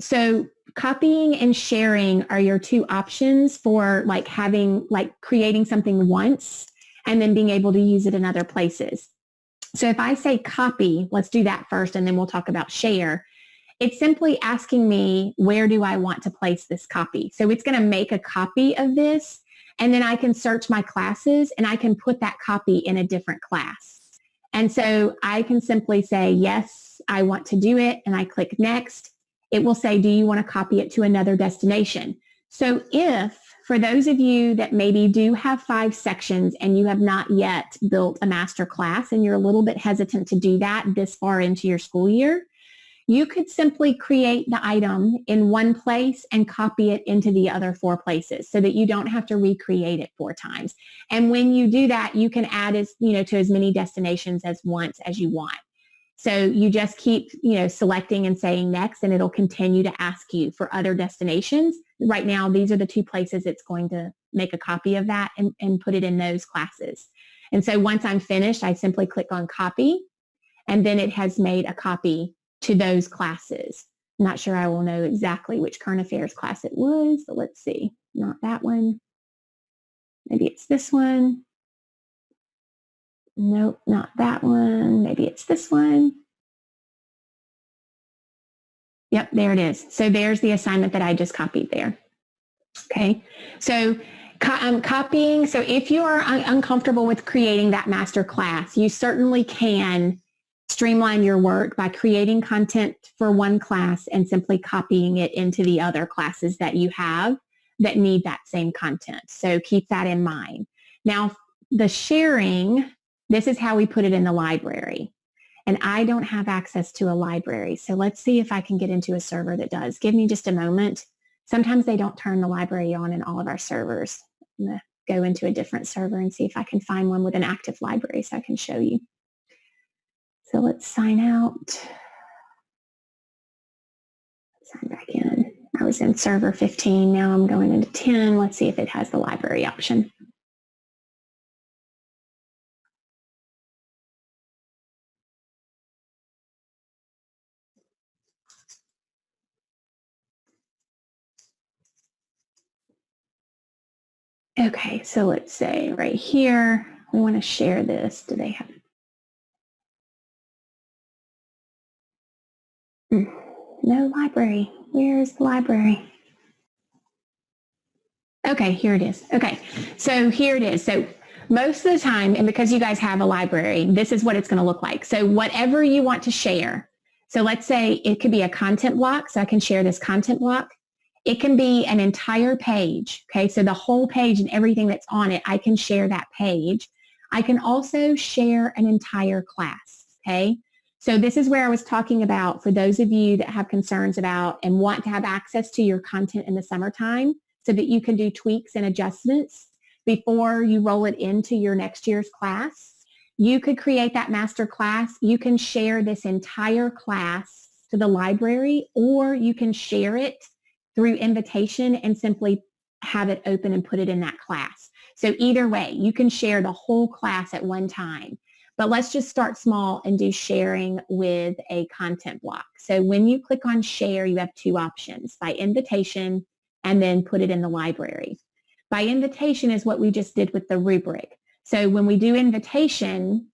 Speaker 1: So copying and sharing are your two options for creating something once and then being able to use it in other places. So if I say copy, let's do that first and then we'll talk about share. It's simply asking me, where do I want to place this copy? So it's going to make a copy of this, and then I can search my classes and I can put that copy in a different class. And so I can simply say, yes, I want to do it, and I click next. It will say, do you want to copy it to another destination? So if, for those of you that maybe do have 5 sections and you have not yet built a master class and you're a little bit hesitant to do that this far into your school year, you could simply create the item in one place and copy it into the other 4 places so that you don't have to recreate it 4 times. And when you do that, you can add to as many destinations as once as you want. So you just keep, selecting and saying next, and it'll continue to ask you for other destinations. Right now, these are the 2 places it's going to make a copy of that and put it in those classes. And so once I'm finished, I simply click on copy, and then it has made a copy to those classes. I'm not sure I will know exactly which current affairs class it was, but let's see. Not that one. Maybe it's this one. Nope, not that one. Maybe it's this one. Yep, there it is. So there's the assignment that I just copied there. Okay, so copying. So if you are uncomfortable with creating that master class, you certainly can streamline your work by creating content for one class and simply copying it into the other classes that you have that need that same content. So keep that in mind. Now, the sharing, this is how we put it in the library. And I don't have access to a library. So let's see if I can get into a server that does. Give me just a moment. Sometimes they don't turn the library on in all of our servers. I'm going to go into a different server and see if I can find one with an active library so I can show you. So let's sign out. Sign back in. I was in server 15. Now I'm going into 10. Let's see if it has the library option. Okay, so let's say right here, we want to share this. Do they have? No library. Where's the library? Okay, here it is. Okay, so here it is. So most of the time, and because you guys have a library, this is what it's going to look like. So whatever you want to share. So let's say it could be a content block. So I can share this content block. It can be an entire page. Okay, so the whole page and everything that's on it, I can share that page. I can also share an entire class. Okay, so this is where I was talking about for those of you that have concerns about and want to have access to your content in the summertime so that you can do tweaks and adjustments before you roll it into your next year's class. You could create that master class. You can share this entire class to the library, or you can share it through invitation and simply have it open and put it in that class. So either way, you can share the whole class at one time. But let's just start small and do sharing with a content block. So when you click on share, you have two options, by invitation and then put it in the library. By invitation is what we just did with the rubric. So when we do invitation,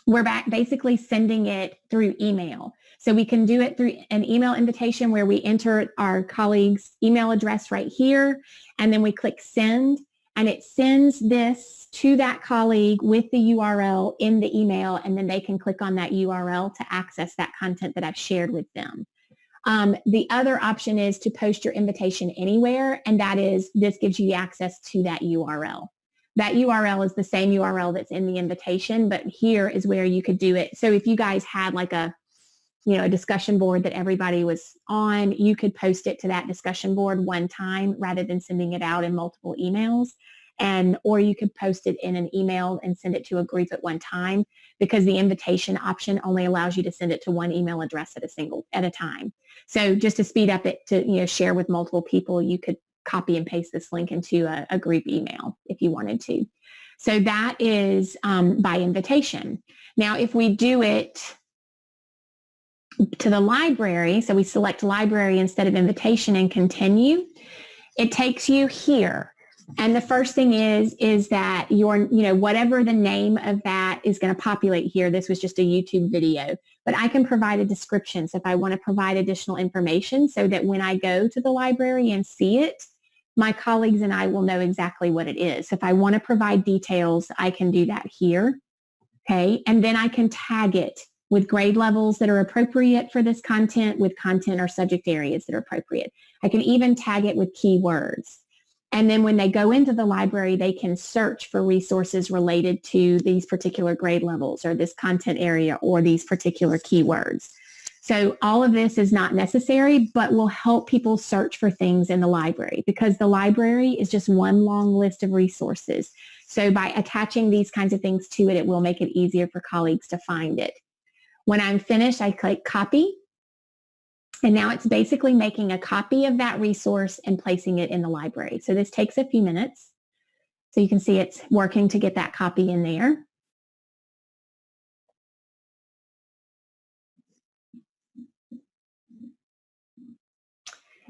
Speaker 1: we're basically sending it through email. So we can do it through an email invitation where we enter our colleague's email address right here, and then we click send, and it sends this to that colleague with the URL in the email, and then they can click on that URL to access that content that I've shared with them. The other option is to post your invitation anywhere, and that is, this gives you access to that URL. That URL is the same URL that's in the invitation, but here is where you could do it. So if you guys had like a discussion board that everybody was on, you could post it to that discussion board one time rather than sending it out in multiple emails. Or you could post it in an email and send it to a group at one time, because the invitation option only allows you to send it to one email address at a time. So just to speed up it to share with multiple people, you could copy and paste this link into a group email if you wanted to. So that is by invitation. Now, if we do it to the library, so we select library instead of invitation and continue, it takes you here. And the first thing is that your, whatever the name of that is going to populate here. This was just a YouTube video, but I can provide a description. So if I want to provide additional information so that when I go to the library and see it, my colleagues and I will know exactly what it is. So if I want to provide details, I can do that here. Okay. And then I can tag it with grade levels that are appropriate for this content, with content or subject areas that are appropriate. I can even tag it with keywords. And then when they go into the library, they can search for resources related to these particular grade levels or this content area or these particular keywords. So all of this is not necessary, but will help people search for things in the library, because the library is just one long list of resources. So by attaching these kinds of things to it, it will make it easier for colleagues to find it. When I'm finished, I click copy. And now it's basically making a copy of that resource and placing it in the library. So this takes a few minutes. So you can see it's working to get that copy in there.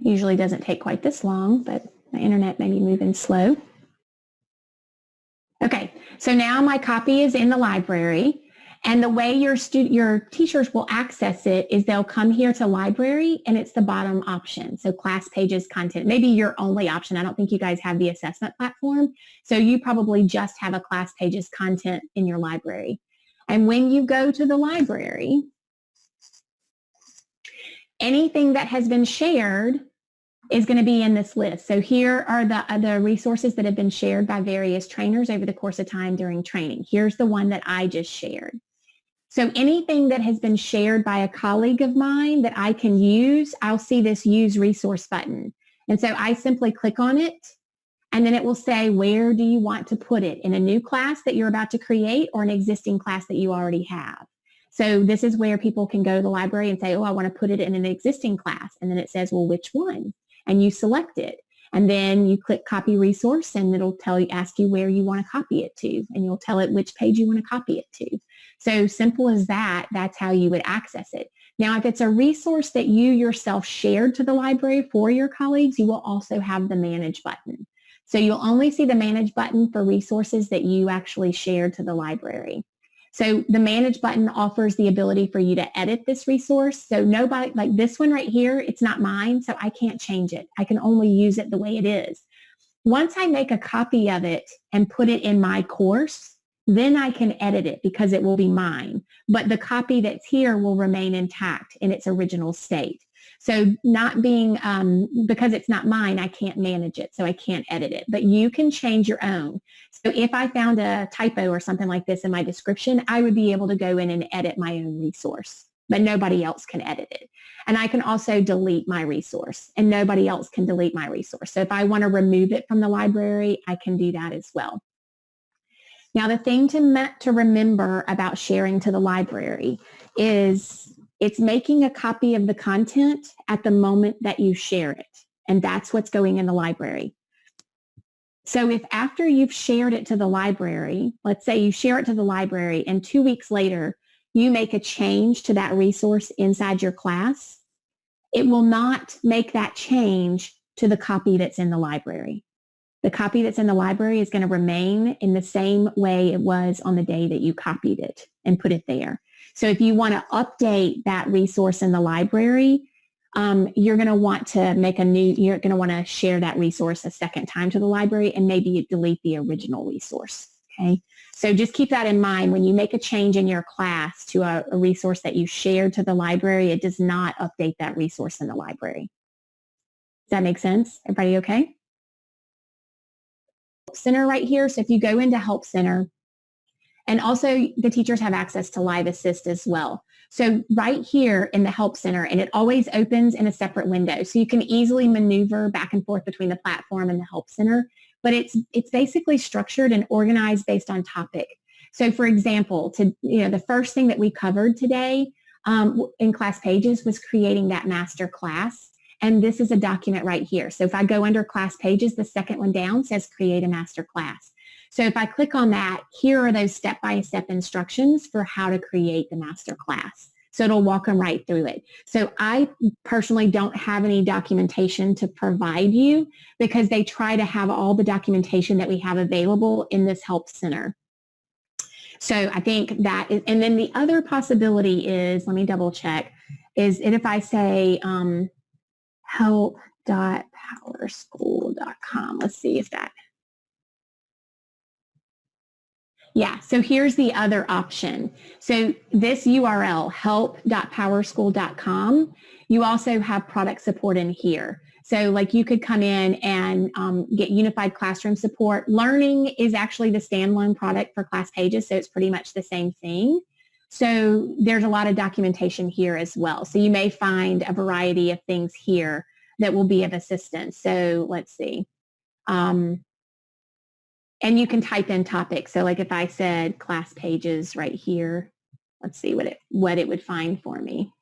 Speaker 1: Usually doesn't take quite this long, but my internet may be moving slow. Okay, so now my copy is in the library, and the way your teachers will access it is they'll come here to library, and it's the bottom option. So class pages, content, maybe your only option. I don't think you guys have the assessment platform, so you probably just have a class pages content in your library. And when you go to the library, anything that has been shared is going to be in this list. So here are the resources that have been shared by various trainers over the course of time during training. Here's the one that I just shared. So anything that has been shared by a colleague of mine that I can use, I'll see this use resource button. And so I simply click on it, and then it will say, where do you want to put it? In a new class that you're about to create or an existing class that you already have? So this is where people can go to the library and say, oh, I want to put it in an existing class. And then it says, well, which one? And you select it. And then you click copy resource, and it'll ask you where you want to copy it to. And you'll tell it which page you want to copy it to. So simple as that, that's how you would access it. Now, if it's a resource that you yourself shared to the library for your colleagues, you will also have the manage button. So you'll only see the manage button for resources that you actually shared to the library. So the manage button offers the ability for you to edit this resource. So nobody, like this one right here, it's not mine, so I can't change it. I can only use it the way it is. Once I make a copy of it and put it in my course, then I can edit it because it will be mine. But the copy that's here will remain intact in its original state. So not being, because it's not mine, I can't manage it, so I can't edit it. But you can change your own. So if I found a typo or something like this in my description, I would be able to go in and edit my own resource, but nobody else can edit it. And I can also delete my resource, and nobody else can delete my resource. So if I want to remove it from the library, I can do that as well. Now, the thing to remember about sharing to the library is it's making a copy of the content at the moment that you share it, and that's what's going in the library. So if after you've shared it to the library, let's say you share it to the library and 2 weeks later, you make a change to that resource inside your class, it will not make that change to the copy that's in the library. The copy that's in the library is going to remain in the same way it was on the day that you copied it and put it there. So if you want to update that resource in the library, you're going to want to you're going to want to share that resource a second time to the library and maybe delete the original resource. Okay. So just keep that in mind when you make a change in your class to a resource that you shared to the library, it does not update that resource in the library. Does that make sense? Everybody okay? Help Center right here. So if you go into Help Center, and also the teachers have access to Live Assist as well. So right here in the Help Center, and it always opens in a separate window. So you can easily maneuver back and forth between the platform and the Help Center, but it's basically structured and organized based on topic. So for example, the first thing that we covered today in class pages was creating that master class. And this is a document right here. So if I go under class pages, the second one down says create a master class. So if I click on that, here are those step-by-step instructions for how to create the master class. So it'll walk them right through it. So I personally don't have any documentation to provide you because they try to have all the documentation that we have available in this Help Center. So I think that is, and then the other possibility is, let me double check, is if I say help.powerschool.com, let's see if that, yeah, so here's the other option. So this URL, help.powerschool.com, you also have product support in here. So like you could come in and get unified classroom support. Learning is actually the standalone product for class pages, so it's pretty much the same thing. So there's a lot of documentation here as well. So you may find a variety of things here that will be of assistance. So let's see. And you can type in topics. So like if I said class pages right here, let's see what it would find for me.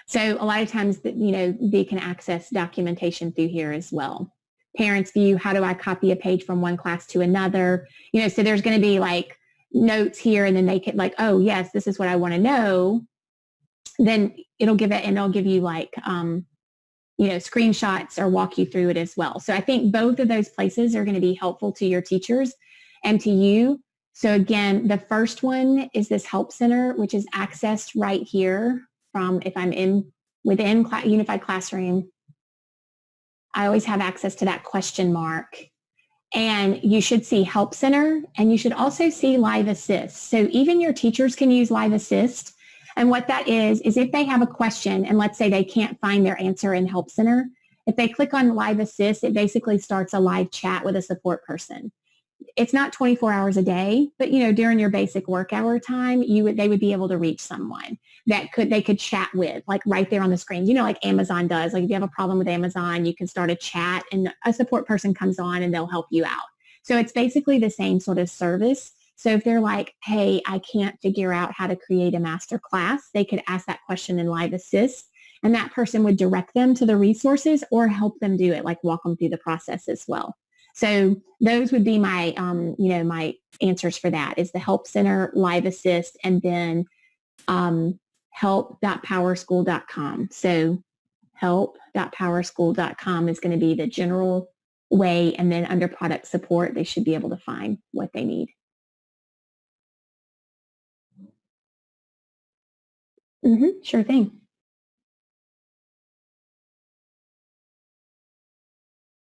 Speaker 1: So a lot of times, they can access documentation through here as well. parents view, how do I copy a page from one class to another? So there's going to be like notes here, and then they could like, oh yes, this is what I want to know. Then it'll give it, and it'll give you like, screenshots or walk you through it as well. So I think both of those places are going to be helpful to your teachers and to you. So again, the first one is this Help Center, which is accessed right here from, if I'm within Unified Classroom, I always have access to that question mark. And you should see Help Center, and you should also see Live Assist. So even your teachers can use Live Assist. And what that is if they have a question, and let's say they can't find their answer in Help Center, if they click on Live Assist, it basically starts a live chat with a support person. It's not 24 hours a day, but during your basic work hour time, they would be able to reach someone that they could chat with, like right there on the screen. Like Amazon does. Like if you have a problem with Amazon, you can start a chat, and a support person comes on and they'll help you out. So it's basically the same sort of service. So if they're like, hey, I can't figure out how to create a master class, they could ask that question in Live Assist, and that person would direct them to the resources or help them do it, like walk them through the process as well. So those would be my, my answers for that is the Help Center, Live Assist, and then help.powerschool.com. So help.powerschool.com is going to be the general way, and then under product support, they should be able to find what they need. Sure thing.